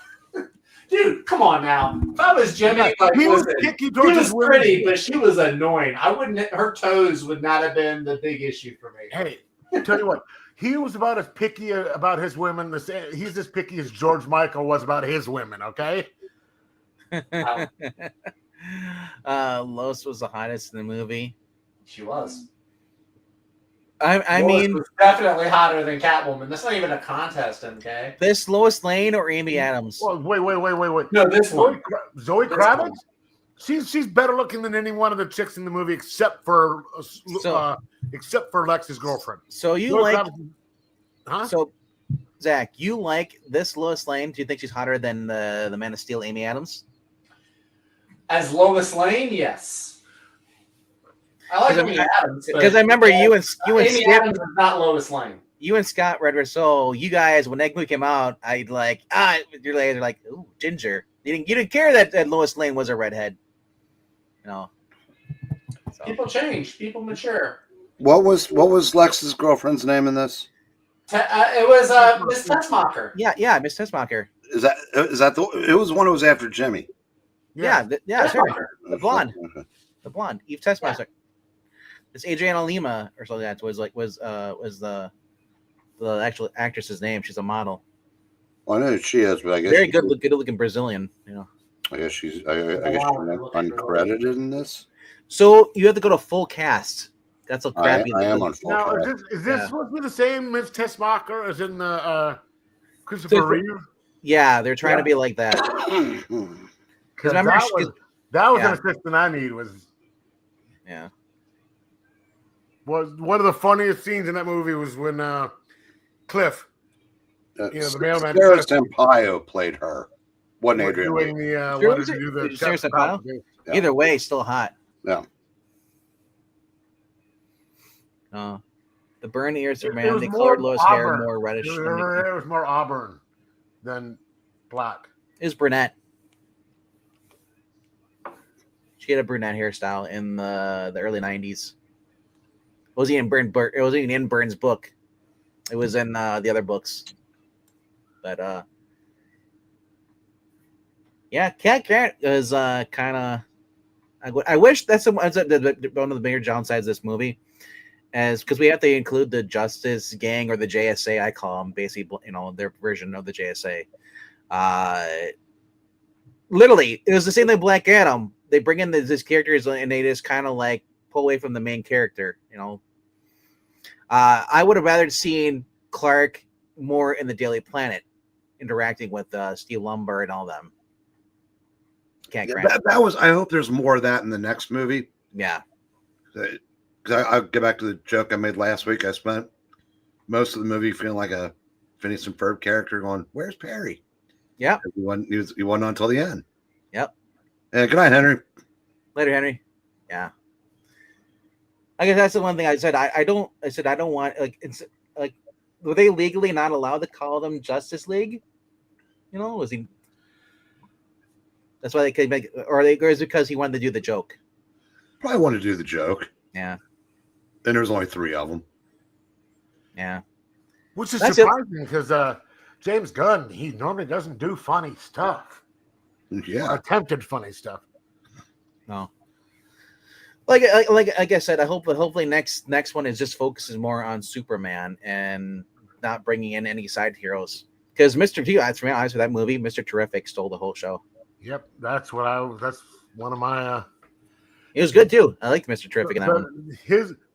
Dude, come on now. If I was Jimmy, like, he was pretty, but she was annoying. Her toes would not have been the big issue for me. Hey, tell you what. He was about as picky about his women. He's as picky as George Michael was about his women. Okay. Lois was the hottest in the movie. She was. I mean, was definitely hotter than Catwoman. That's not even a contest, okay? This Lois Lane or Amy Adams? Well, wait. No, this one. Zoe Kravitz. She's better looking than any one of the chicks in the movie, except for Lex's girlfriend. So you So Zach, you like this Lois Lane? Do you think she's hotter than the Man of Steel, Amy Adams? As Lois Lane, yes. I like Amy Adams because I remember you and Amy Adams is not Lois Lane. You and Scott read so you guys when that movie came out, I'd like you're like ooh, Ginger. You didn't care that Lois Lane was a redhead. You know. So. People change. People mature. What was Lex's girlfriend's name in this? It was Miss Tessmacher. Yeah, Miss Tessmacher. Is that it was one who was after Jimmy? Yeah, sure. The blonde, the blonde, Eve Tessmacher. Yeah. It's Adriana Lima or something. That was the actual actress's name. She's a model. Well, I know who she is, but I guess very good looking Brazilian. You know. I guess she's uncredited in this. So you have to go to full cast. That's a crappy. I am on full now, cast. Is this supposed to be the same Miss Tessmacher as in the Christopher Reeve? Yeah, they're trying to be like that. Because remember, that was an assistant I need. Was one of the funniest scenes in that movie was when Cliff, the mailman. Sarah Sampaio played her. Wasn't Adrian? Sarah Sampaio? Either way, still hot. Yeah. The burn ears are man. They colored Lois' hair more reddish. Her hair was more auburn than black. Is brunette. She had a brunette hairstyle in the early 90s. It wasn't even in Byrne's book. It was in the other books. But yeah, Cat Grant is kind of. I wish that's one of the bigger downsides of this movie, as because we have to include the Justice Gang or the JSA. I call them basically, their version of the JSA. Literally, it was the same thing. Black Adam. They bring in these characters and they just kind of like pull away from the main character. I would have rather seen Clark more in the Daily Planet, interacting with Steve Lumber and all them. That was. I hope there's more of that in the next movie. Yeah, because I'll get back to the joke I made last week. I spent most of the movie feeling like a Phineas and Ferb character, going, "Where's Perry?" Yeah, he wasn't on until the end. Yep. And good night, Henry. Later, Henry. Yeah. I guess that's the one thing I said. I don't want were they legally not allowed to call them Justice League? Was he? That's why they could make, or is it because he wanted to do the joke? Probably wanted to do the joke. Yeah. And there's only 3 of them. Yeah. Which is That's surprising because James Gunn, he normally doesn't do funny stuff. Yeah. Or attempted funny stuff. No. Like I said, I hope hopefully next one is just focuses more on Superman and not bringing in any side heroes. Because to be honest with that movie, Mr. Terrific stole the whole show. Yep, that's one of my. It was good too. I liked Mr. Terrific in that one.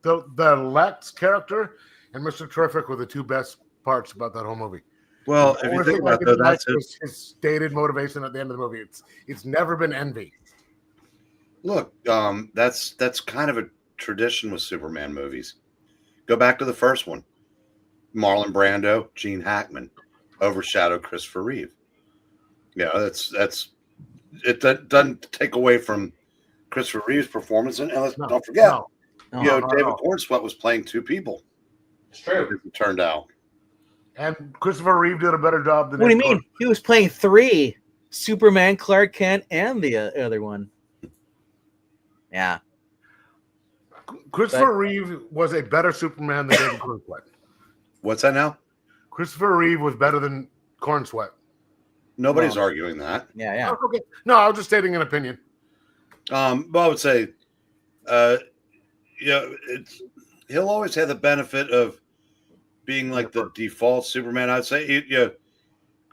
The Lex character and Mr. Terrific were the 2 best parts about that whole movie. Well, if you think about that, that's his stated motivation at the end of the movie. It's never been envy. Look, that's kind of a tradition with Superman movies. Go back to the first one. Marlon Brando, Gene Hackman overshadowed Christopher Reeve. Yeah, it doesn't take away from Christopher Reeve's performance. And don't forget, David Cornsweet was playing 2 people. It's true. It turned out. And Christopher Reeve did a better job than. What do you mean? He was playing 3: Superman, Clark Kent, and the other one. Yeah. Christopher Reeve was a better Superman than David Cornsweet. What's that now? Christopher Reeve was better than Cornsweet. Nobody's arguing that. Yeah. Okay. No, I was just stating an opinion. But I would say, he'll always have the benefit of being like the default Superman. I'd say,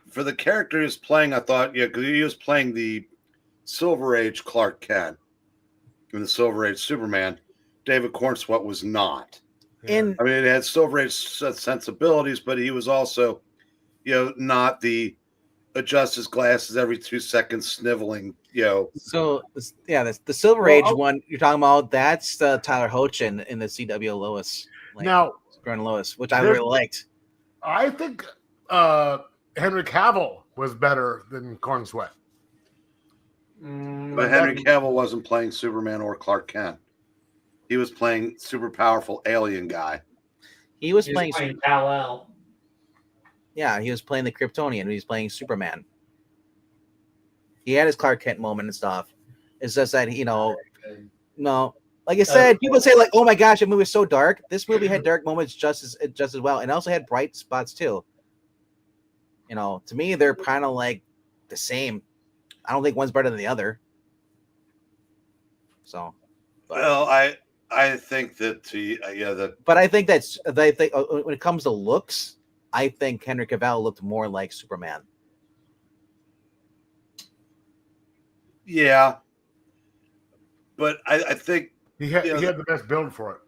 for the character he's playing, I thought, because he was playing the Silver Age Clark Kent and the Silver Age Superman. David Cornsweet was not. And I mean, it had Silver Age sensibilities, but he was also, not the adjust his glasses every 2 seconds, sniveling. So the Silver Age one you're talking about. That's Tyler Hoechlin in the CW Lois. Now, Growing Lois, which I really liked. I think Henry Cavill was better than Cornsweet. But Henry Cavill wasn't playing Superman or Clark Kent. He was playing super powerful alien guy. He was playing Kal-El. Yeah, he was playing the Kryptonian. He was playing Superman. He had his Clark Kent moment and stuff. It's just that no. Like I said, people say like, "Oh my gosh, that movie was so dark." This movie had dark moments just as well, and also had bright spots too. To me, they're kind of like the same. I don't think one's better than the other. So, well, I think that But I think when it comes to looks, I think Henry Cavill looked more like Superman. Yeah, but I think he had the best build for it.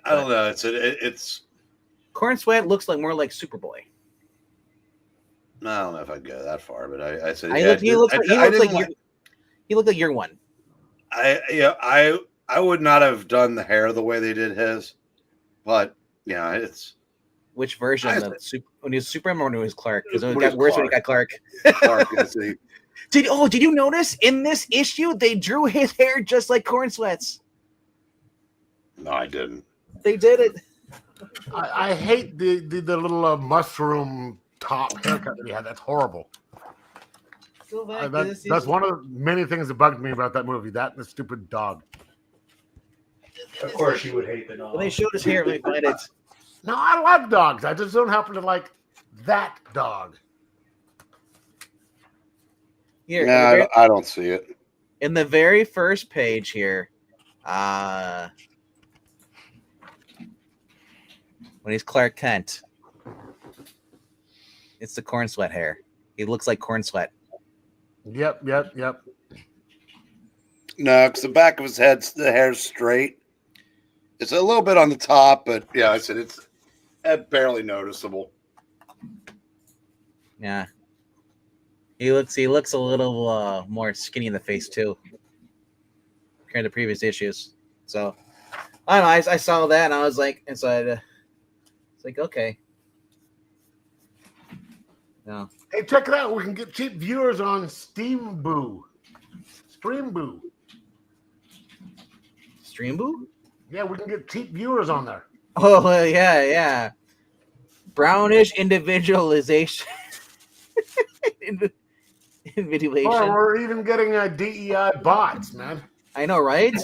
I don't know. It's Cornsweet looks like more like Superboy. I don't know if I'd go that far, but I said he looked like year one. I would not have done the hair the way they did his, but it's which version of when he was Superman or when he was Clark? Because it when got he was worse when he got Clark. Clark, I see. Did you notice in this issue they drew his hair just like Cornsweet's? No, I didn't. They did it. I hate the little mushroom top haircut that he had. That's horrible. Go back that's one of the many things that bugged me about that movie. That and the stupid dog. Of course, you would hate the dog. When they showed his hair, they find it. No, I like dogs. I just don't happen to like that dog. Here, I don't see it. In the very first page here, when he's Clark Kent, it's the Cornsweet hair. He looks like Cornsweet. Yep. No, because the back of his head, the hair's straight. It's a little bit on the top, but I said it's barely noticeable. Yeah. He looks a little more skinny in the face too, compared to previous issues. So I don't know. I saw that and I was like, it's like okay. No. Hey, check it out. We can get cheap viewers on Streamboo. Streamboo? Yeah, we can get cheap viewers on there. Oh yeah. Brownish individualization. Invitation. We're even getting DEI bots, man. I know, right?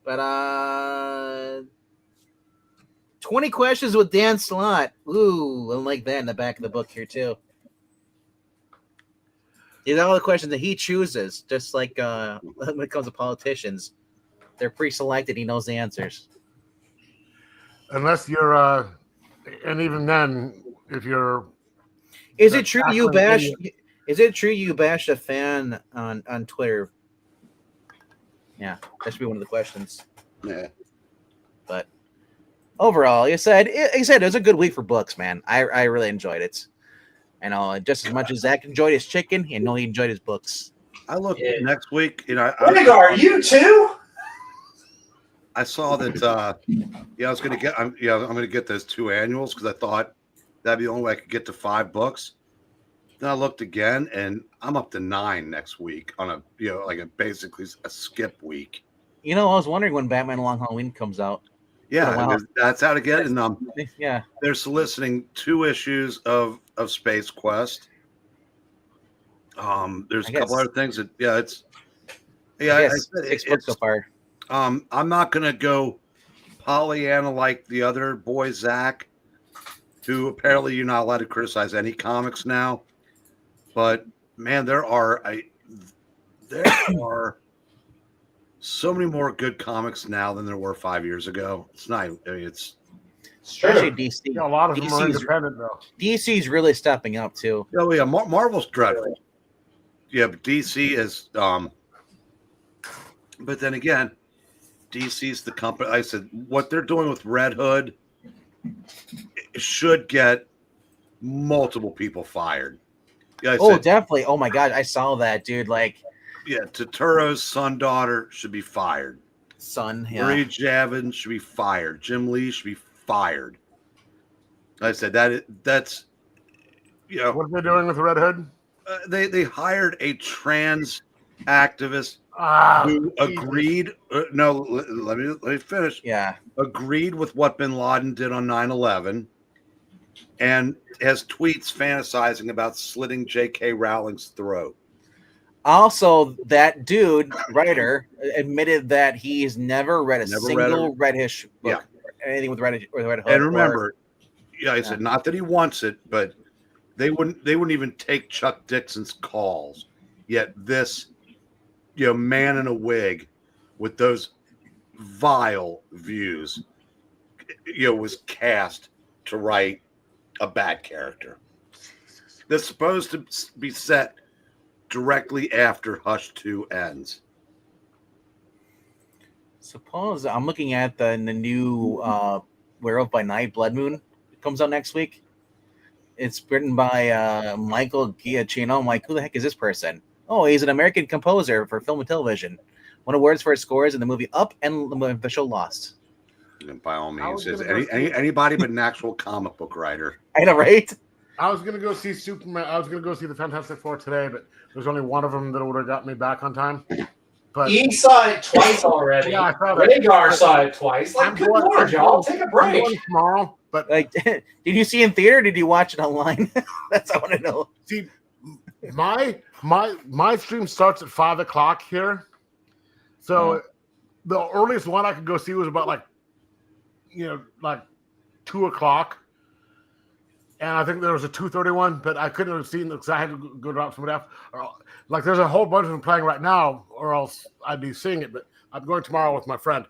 But 20 questions with Dan Slott. Ooh, I like that in the back of the book here too. These are all the questions that he chooses, just like when it comes to politicians. They're pre-selected. He knows the answers. Unless you're, and even then, if you're, is it true you bash? Is it true you bashed a fan on Twitter? Yeah, that should be one of the questions. Yeah. But overall, he said it was a good week for books, man. I really enjoyed it. I know just as much as Zach enjoyed his chicken, he enjoyed his books. I look next week, Are you too? I saw that. I was going to get. I'm going to get those 2 annuals because I thought that'd be the only way I could get to 5 books. Then I looked again, and I'm up to 9 next week on a basically a skip week. I was wondering when Batman Long Halloween comes out. Yeah, that's out again, and yeah, they're soliciting 2 issues of Space Quest. There's a couple other things that it's 6 books so far. I'm not gonna go Pollyanna like the other boy Zach, who apparently you're not allowed to criticize any comics now. But man, there are so many more good comics now than there were 5 years ago. It's not. I mean, it's especially DC. Yeah, a lot of them are independent though. DC's really stepping up too. Oh yeah, Marvel's dreadful. Yeah, but DC is. But then again, DC's the company. I said what they're doing with Red Hood should get multiple people fired. Yeah, definitely. Oh my god, I saw that, dude. Like, yeah, Turturro's daughter should be fired. Marie Javin should be fired. Jim Lee should be fired. I said that's what are they doing with Red Hood? They hired a trans activist who agreed. No, let me finish. Yeah, agreed with what Bin Laden did on 9/11, and has tweets fantasizing about slitting J.K. Rowling's throat. Also, that dude writer admitted that he's never read a single Reddish book, anything with Red Hood. And remember, I said not that he wants it, but they wouldn't even take Chuck Dixon's calls. Yet this, man in a wig with those vile views, was cast to write a bad character. That's supposed to be set directly after Hush 2 ends. Suppose I'm looking at the new Werewolf by Night, Blood Moon. It comes out next week. It's written by Michael Giacchino. I'm like, who the heck is this person? Oh, he's an American composer for film and television. Won awards for his scores in the movie Up and the show Lost. And by all means, anybody but an actual comic book writer. I know, right? I was gonna go see Superman. I was gonna go see the Fantastic Four today, but there's only one of them that would have got me back on time. But he saw it twice already. Yeah, I saw that. Rhaegar saw it twice. Like, good lord, y'all, take a break. Tomorrow, but like, did you see it in theater? Or did you watch it online? That's what I want to know. See, my stream starts at 5:00 here, so the earliest one I could go see was about like 2:00. And I think there was a 2:31, but I couldn't have seen it because I had to go drop somebody off. Like, there's a whole bunch of them playing right now, or else I'd be seeing it. But I'm going tomorrow with my friend,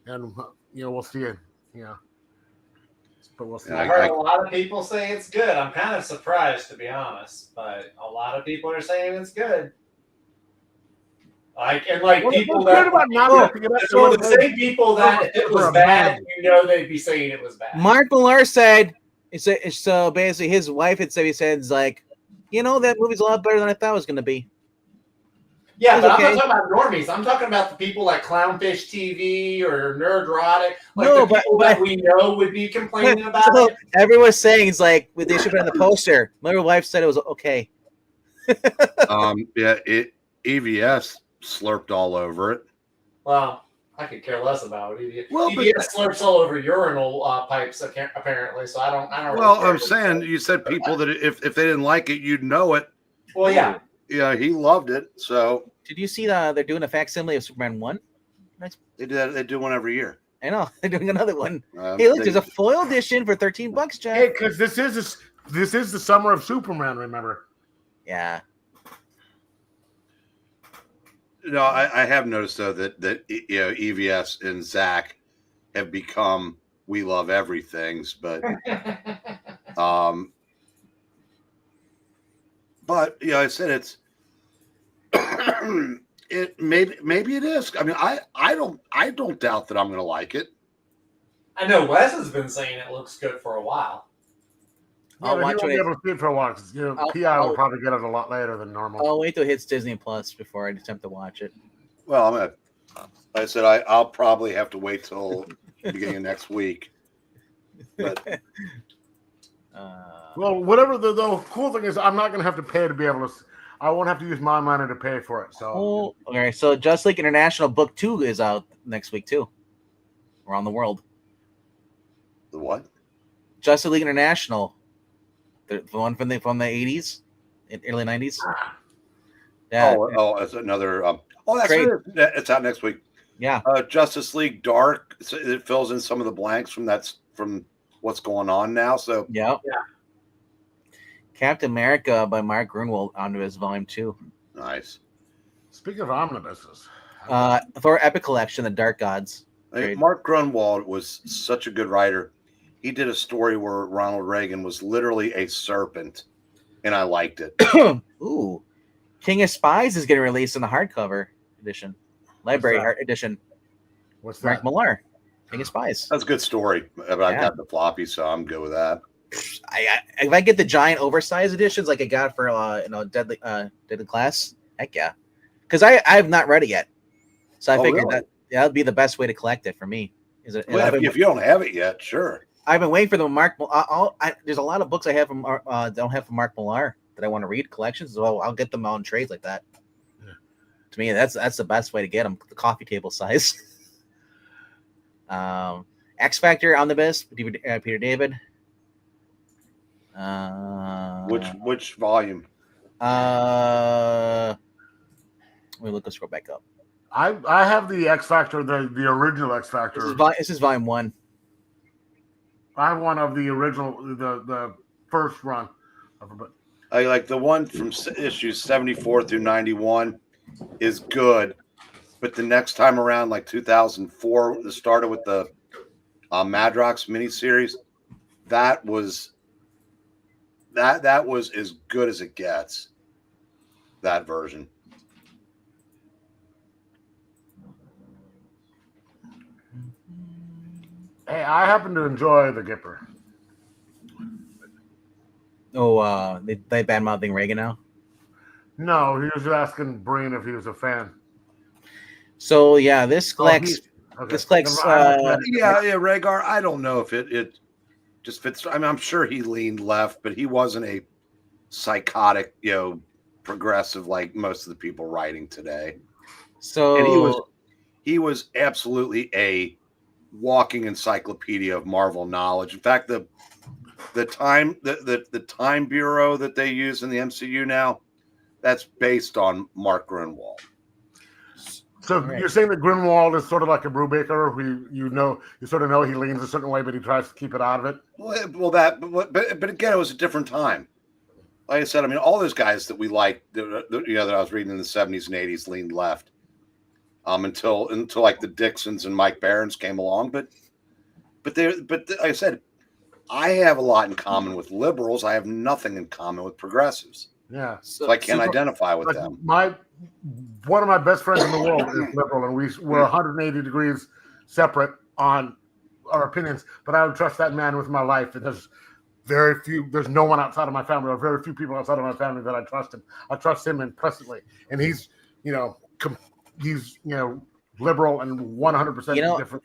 and we'll see it. Yeah, but we'll see. I heard a lot of people say it's good. I'm kind of surprised, to be honest, but a lot of people are saying it's good. People that so the same people that it was bad, they'd be saying it was bad. Mark Millar said. So basically, his wife had said, like, that movie's a lot better than I thought it was going to be. Yeah, but I'm not talking about normies. I'm talking about the people like Clownfish TV or Nerdrotic, people that we know would be complaining about it. Everyone's saying it's like they should be on the poster. My wife said it was okay. EVS slurped all over it. Well, I could care less about it. Well, EVS slurps all over urinal pipes apparently, so I don't. Well, really I'm saying you said people that if they didn't like it, you'd know it. Well, yeah. Yeah, he loved it. So did you see they're doing a facsimile of Superman 1? They do one every year. I know they're doing another one. Hey, look, there's a foil edition for $13, Jeff. Hey, because this is the summer of Superman. Remember? Yeah. No, I have noticed though that EVS and Zach have become we love everything's, but but I said it's it maybe it is. I mean, I don't doubt that I'm going to like it. I know Wes has been saying it looks good for a while. Yeah, but he won't be able to see it for a while because PI will probably get it a lot later than normal. I'll wait till it hits Disney Plus before I attempt to watch it. Well, I said I'll probably have to wait till the beginning of next week. But well, whatever the cool thing is, I'm not going to have to pay to be able to. I won't have to use my money to pay for it. So, okay. So, Just League International Book 2 is out next week too, around the world. The what? Justice League International, the one from the 80s, early 90s. Yeah. Oh, it's another. That's right. It's out next week. Yeah. Justice League Dark. It fills in some of the blanks from what's going on now. So yeah. Captain America by Mark Grunwald Omnibus Volume 2. Nice. Speaking of omnibuses, Thor Epic Collection, The Dark Gods. Mark Grunwald was such a good writer. He did a story where Ronald Reagan was literally a serpent, and I liked it. Ooh. King of Spies is getting released in the hardcover edition. Library edition. What's Mark that? Millar. King of Spies. That's a good story. But I got the floppy, so I'm good with that. If I get the giant oversized editions like I got for Deadly Class, heck yeah. Because I have not read it yet. So I figured that would be the best way to collect it for me. If you don't have it yet, sure. I've been waiting for the Mark. There's a lot of books I have from don't have from Mark Millar that I want to read collections. So I'll get them on trades like that. Yeah. To me, that's the best way to get them. The coffee table size. X Factor Omnibus, Peter David. Which volume? Let me let's scroll back up. I have the X Factor, the original X Factor. This is volume 1. I have one of the original, the first run of it. I like the one from issues 74 through 91 is good, but the next time around, like 2004, it started with the Madrox miniseries. That was as good as it gets. That version. Hey, I happen to enjoy the Gipper. Oh, they bad mouthing Reagan now? No, he was asking Breen if he was a fan. So yeah, this collects. This collects. Rhaegar. I don't know if it just fits. I mean, I'm sure he leaned left, but he wasn't a psychotic, progressive like most of the people writing today. So and he was absolutely a walking encyclopedia of Marvel knowledge. In fact, the time bureau that they use in the MCU now, that's based on Mark Grunwald. So you're saying that Grunwald is sort of like a Brubaker, who you sort of know he leans a certain way, but he tries to keep it out of it. But again, it was a different time. Like I said, I mean, all those guys that we liked, that I was reading in the 70s and 80s leaned left. Until like the Dixons and Mike Barons came along, but like I said, I have a lot in common with liberals. I have nothing in common with progressives. Yeah, so I can't identify with them. One of my best friends in the world is liberal, and we're 180 degrees separate on our opinions. But I would trust that man with my life. And there's no one outside of my family, or very few people outside of my family that I trust him. I trust him implicitly, and he's liberal and 100% different.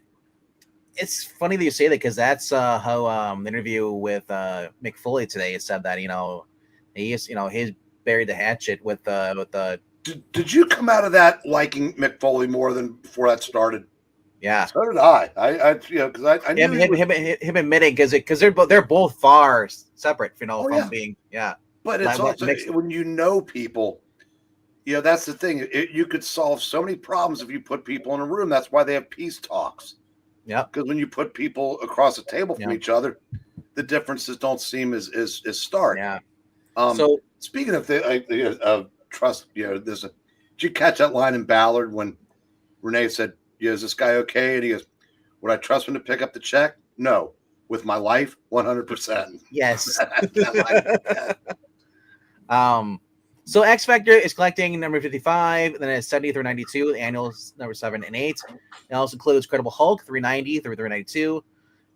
It's funny that you say that, because that's how the interview with Mick Foley today said that he's buried the hatchet with the. Did you come out of that liking Mick Foley more than before that started? Yeah. So did I. Because I knew him admitting because they're both far separate, from being But it's also when you know people, that's the thing. You could solve so many problems if you put people in a room. That's why they have peace talks. Yeah. Because when you put people across a table from each other, the differences don't seem as stark. Yeah. So speaking of trust, did you catch that line in Ballard when Renee said, "Is this guy okay?" And he goes, "Would I trust him to pick up the check? No. With my life, 100%." Yes. So X Factor is collecting number 55, then it's 70 through 92, the annuals number 7 and 8. It also includes Credible Hulk 390 through 392.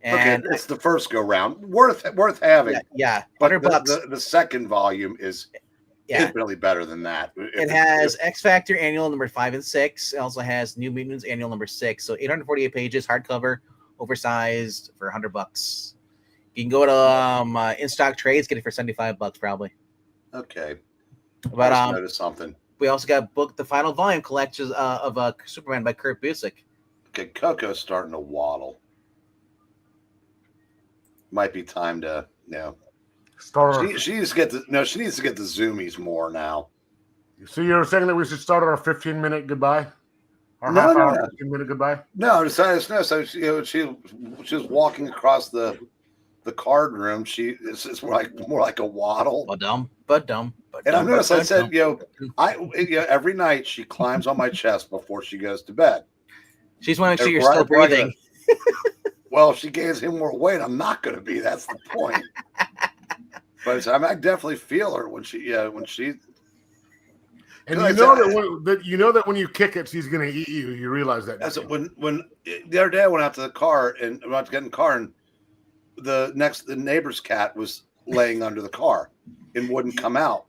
And it's the first go round. Worth having. Yeah. But $100. The second volume is infinitely better than that. It has X Factor annual number 5 and 6. It also has New Mutants annual number 6. So 848 pages, hardcover, oversized for $100. You can go to in stock trades, get it for $75 probably. Okay. But I noticed something. We also got booked the final volume collections of Superman by Kurt Busiek. Okay, Coco's starting to waddle. Might be time to start. She needs to get she needs to get the zoomies more now. So you're saying that we should start our 15-minute goodbye? Our half hour 15-minute goodbye? No, so she was walking across the card room. It's more like a waddle. But dumb. And I noticed I said, every night she climbs on my chest before she goes to bed. She's want to make sure you're still breathing. Well, if she gains him more weight, I'm not going to be. That's the point. But I definitely feel her when she. And that when you kick it, she's going to eat you. You realize that. That's when the other day I went out to the car and about to get in the car, and the neighbor's cat was laying under the car and wouldn't come out.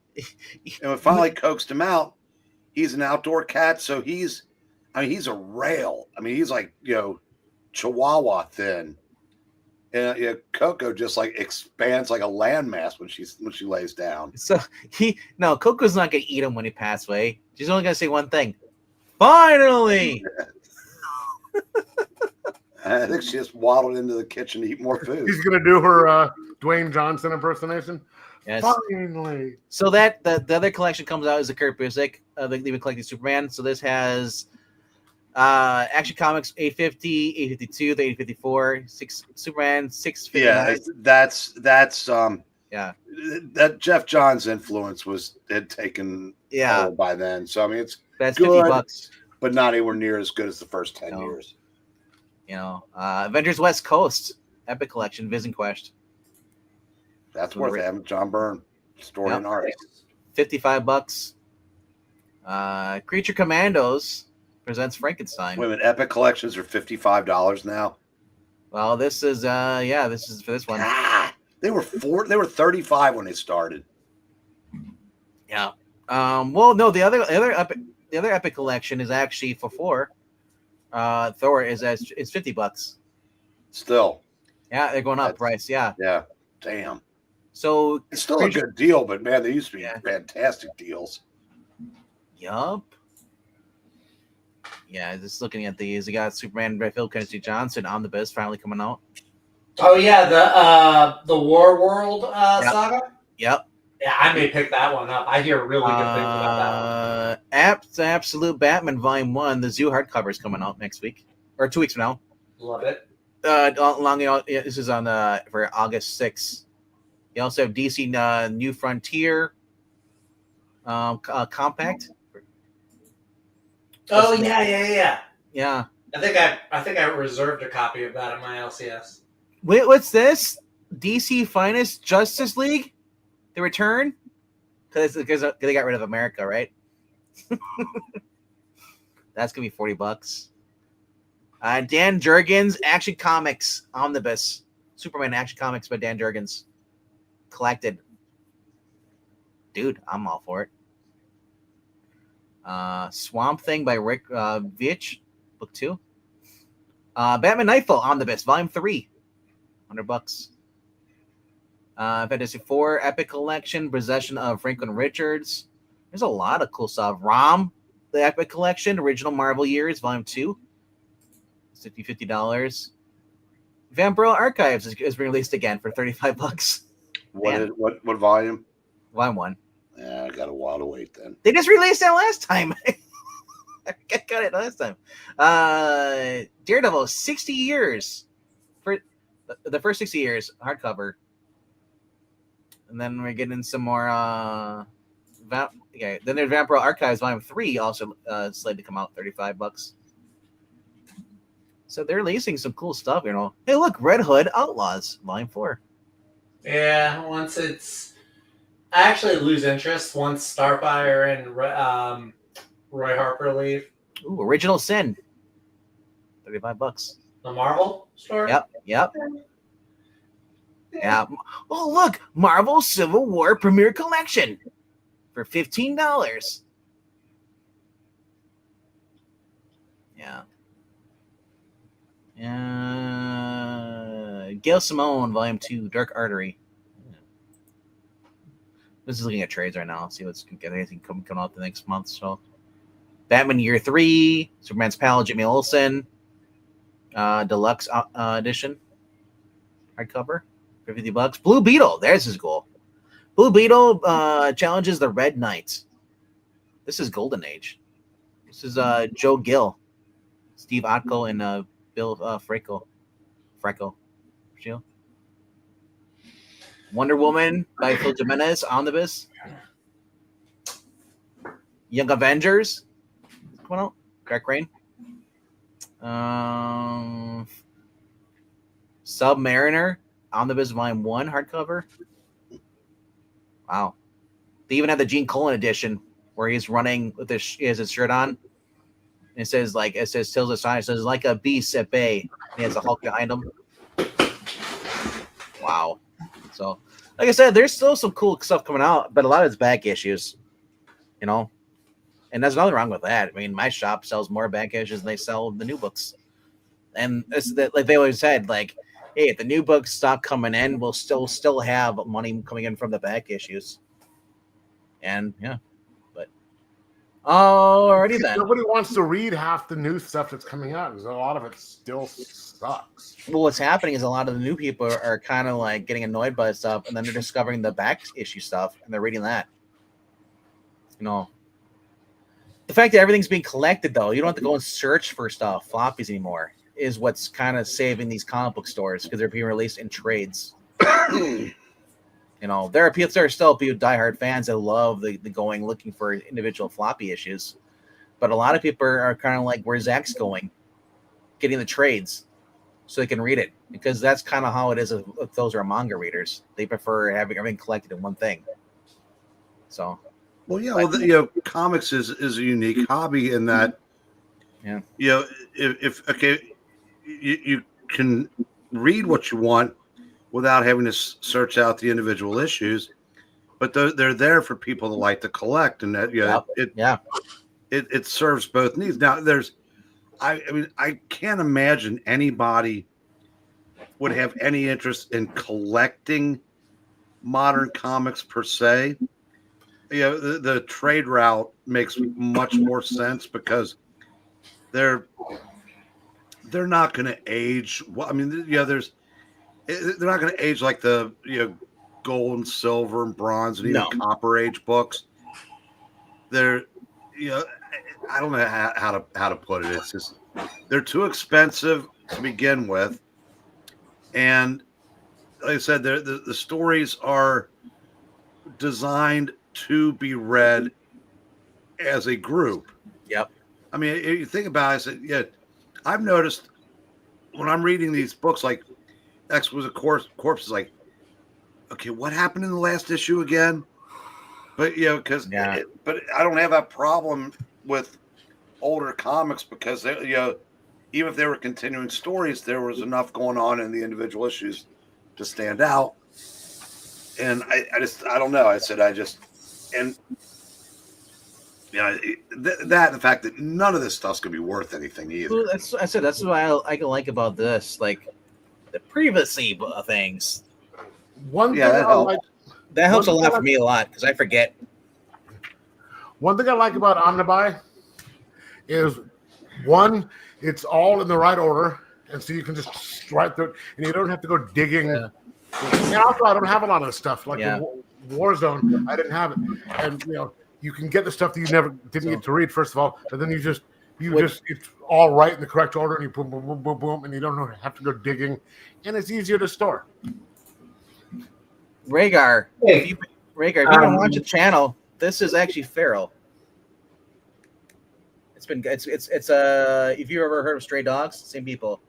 And we finally coaxed him out. He's an outdoor cat, so he's a rail. He's like Chihuahua thin. And Coco just like expands like a landmass when she lays down. So Coco's not gonna eat him when he passes away. She's only gonna say one thing. Finally. I think she just waddled into the kitchen to eat more food. She's gonna do her Dwayne Johnson impersonation. Yes. Finally. So that the other collection comes out is the Kurt Busiek. They've been collecting Superman. So this has Action Comics 850, 852, the 854, Superman 659. Yeah, that Jeff Johns influence had taken over by then. So that's good, $50, but not anywhere near as good as the first 10 years. Avengers West Coast Epic Collection, Vision Quest. That's worth having. John Byrne, story and art. $55. Creature Commandos presents Frankenstein. Wait a minute, Epic Collections are $55 now. Well, this is this is for this one. They were $35 when they started. Yeah. Well, no, the other Epic Collection is actually for $4. Thor is $50. Still. Yeah, they're going up price. Yeah. Yeah. Damn. So it's still a good deal, but man, they used to be fantastic deals. Yup. Yeah, just looking at these, you got Superman by Phil Kennedy Johnson Omnibus finally coming out. Oh yeah, the War World saga. Yep. Yeah, I may pick that one up. I hear really good things about that one. Absolute Batman Volume 1, the Zoo hardcover is coming out next week or 2 weeks from now. Love it. This is on for August 6th. You also have DC New Frontier compact. Oh yeah. Yeah. I think I reserved a copy of that in my LCS. Wait, what's this? DC Finest Justice League, the return, because they got rid of America, right? That's gonna be $40. Dan Jurgens Action Comics Omnibus, Superman Action Comics by Dan Jurgens, collected. Dude, I'm all for it. Swamp Thing by Rick Veitch, book 2. Batman Nightfall Omnibus, Volume 3, $100. Fantasy 4 Epic Collection, Possession of Franklin Richards. There's a lot of cool stuff. ROM, the Epic Collection, Original Marvel Years, Volume 2. $50. Vampiro Archives is released again for $35. What volume? Volume 1. Yeah, I got a while to wait then. They just released that last time. I got it last time. Daredevil, 60 years. For the first 60 years, hardcover. And then we're getting some more. Okay. Then there's Vampiro Archives Volume 3, also slated to come out, $35. So they're releasing some cool stuff, you know. Hey, look, Red Hood Outlaws, Volume 4. Yeah, I actually lose interest once Starfire and Roy Harper leave. Ooh, Original Sin, $35. The Marvel story? Yep. Yeah. Oh, look, Marvel Civil War Premiere Collection for $15. Yeah. Gail Simone, Volume 2, Dark Artery. This is looking at trades right now. Let's see what's get anything coming out the next month. So, Batman Year 3, Superman's Pal, Jimmy Olsen, Deluxe Edition, hardcover for $50. Blue Beetle, there's his goal. Blue Beetle challenges the Red Knight. This is Golden Age. This is Joe Gill, Steve Otko, and Bill Franco. Wonder Woman by Phil Jimenez, Omnibus. Young Avengers, come on out. Dark Reign. Submariner, Omnibus Volume 1, hardcover. Wow. They even have the Gene Colan edition where he's running with he has his shirt on. And it says Tales of Science. It says like a beast at bay. And he has a Hulk behind him. Wow. So, like I said, there's still some cool stuff coming out, but a lot of it's back issues, you know. And there's nothing wrong with that. I mean, my shop sells more back issues than they sell the new books. And it's that, like they always said, like, hey, if the new books stop coming in, we'll still have money coming in from the back issues. And yeah, but alrighty then. Nobody wants to read half the new stuff that's coming out because a lot of it still sucks. Well, what's happening is a lot of the new people are kind of like getting annoyed by stuff, and then they're discovering the back issue stuff, and they're reading that. You know, the fact that everything's being collected, though, you don't have to go and search for floppies anymore, is what's kind of saving these comic book stores because they're being released in trades. You know, there are still diehard fans that love the going looking for individual floppy issues, but a lot of people are kind of like, where's Zach's going? Getting the trades so they can read it, because that's kind of how it is if those are manga readers. They prefer having everything collected in one thing. So, well, yeah, comics is a unique hobby in that, yeah, if you can read what you want without having to search out the individual issues, but they're there for people that like to collect, and that it serves both needs. Now, I mean, I can't imagine anybody would have any interest in collecting modern comics per se. The trade route makes much more sense because they're not going to age. I mean, they're not going to age like the gold and silver and bronze and even copper age books. They're I don't know how to put it. It's just they're too expensive to begin with, and like I said, the stories are designed to be read as a group. Yep. I mean, if you think about it, I said, I've noticed when I'm reading these books, like Exquisite Corpses, like, okay, what happened in the last issue again? But but I don't have that problem with older comics because even if they were continuing stories, there was enough going on in the individual issues to stand out. And I don't know. The fact that none of this stuff's gonna be worth anything either. Well, that's what I like about this, like the privacy things. That helps a lot for me because I forget. One thing I like about Omnibuy is, one, it's all in the right order, and so you can just write through it, and you don't have to go digging. Yeah. And also, I don't have a lot of stuff like Yeah. the Warzone. I didn't have it, and you can get the stuff that you never didn't get to read first of all, but then it's all right in the correct order, and you boom, boom, boom, boom, boom, and you don't have to go digging, and it's easier to store. Rhaegar, Hey. if you don't watch the channel, this is actually Feral. It's if you ever heard of Stray Dogs, same people.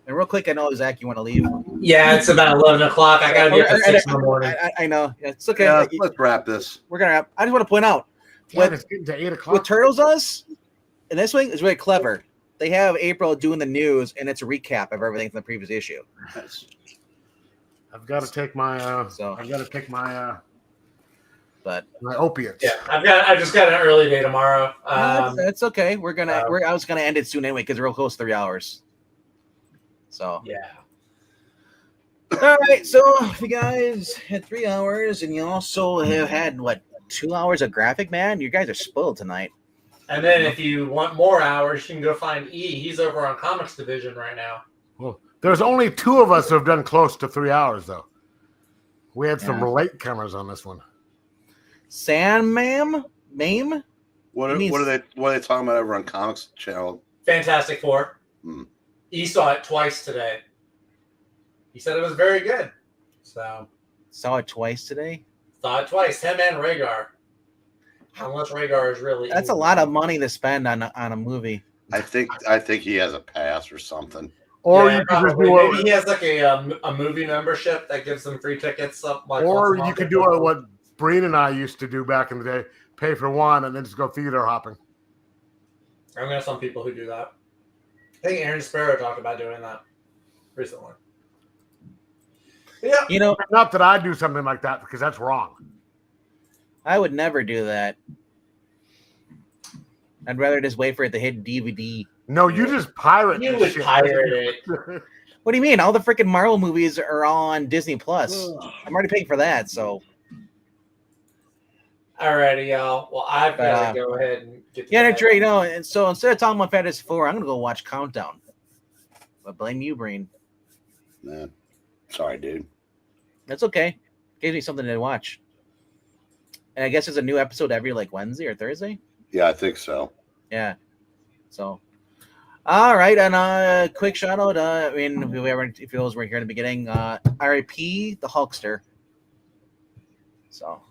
And real quick, I know Zach, you want to leave. Yeah, it's about 11 o'clock. I gotta be up at 6 in the morning. I know. It's okay. Yeah, let's wrap this. We're gonna wrap. I just want to point out Yeah, it's getting to 8 o'clock. what Turtles does, and this one is really clever. They have April doing the news, and it's a recap of everything from the previous issue. Yes. I've got to take my But my opiates. Yeah, I just got an early day tomorrow. that's okay. I was gonna end it soon anyway because we're close to 3 hours. So Yeah. all right. So if you guys had 3 hours, and you also have had 2 hours of graphic, man, you guys are spoiled tonight. And then if you want more hours, you can go find E. He's over on Comics Division right now. Well, there's only 2 of us who have done close to 3 hours, though. We had some late comers on this one. Mame? What are they talking about over on Comics Channel? Fantastic Four. Hmm. E saw it twice today. He said it was very good. So Saw it twice today. saw it twice. Him and Rhaegar. Unless Rhaegar is really That's a lot of money to spend on a movie. I think he has a pass or something. Or Yeah, you could just probably. do Maybe he has like a movie membership that gives them free tickets. or you could do what Breen and I used to do back in the day: pay for one and then just go theater hopping. I know some people who do that. I think Aaron Sparrow talked about doing that recently. Yeah. Not that I do something like that because that's wrong. I would never do that. I'd rather just wait for it to hit DVD. No, you just pirate. You this would shit. pirate it. What do you mean? All the freaking Marvel movies are all on Disney Plus. I'm already paying for that, so Alrighty, y'all. Well, I've got to go ahead and get to yeah, bed. that's right. And so instead of talking about Fantasy 4, I'm gonna go watch Countdown. But blame you, Breen. Nah. Sorry, dude. That's okay. Gives me something to watch. And I guess there's a new episode every Wednesday or Thursday. Yeah, I think so. Yeah. So, all right, and quick shout out. If you guys were here in the beginning, R.I.P. the Hulkster. So,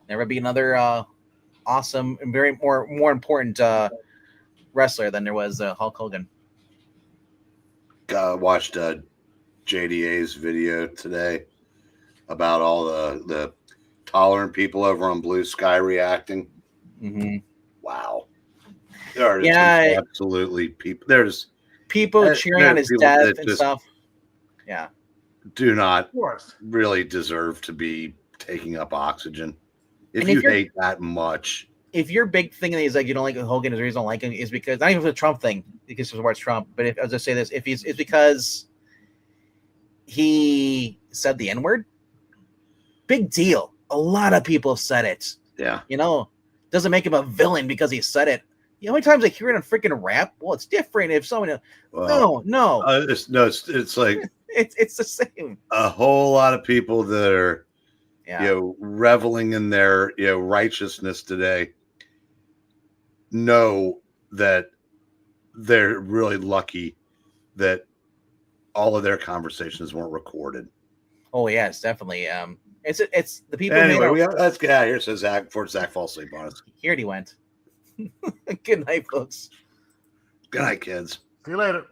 never be another awesome and very more important wrestler than there was Hulk Hogan. Watched JDA's video today about all the tolerant people over on Blue Sky reacting. Mm-hmm. Wow. There are absolutely people. There's people cheering on his death and stuff. Yeah. Do not really deserve to be taking up oxygen. If you hate that much. If your big thing is you don't like Hogan, the reason you don't like him is because not even the Trump thing, because it supports Trump, but I'll just say this, it's because he said the N-word. Big deal. A lot of people said it. Yeah. Doesn't make him a villain because he said it. How many times I hear it on freaking rap? Well, it's different if someone. No. It's like it's the same. A whole lot of people that are, reveling in their righteousness today know that they're really lucky that all of their conversations weren't recorded. Oh yes, definitely. It's the people. Anyway, let's get out of here. So Zach, before Zach falls asleep on us. He already went. Good night, folks. Good night, kids. See you later.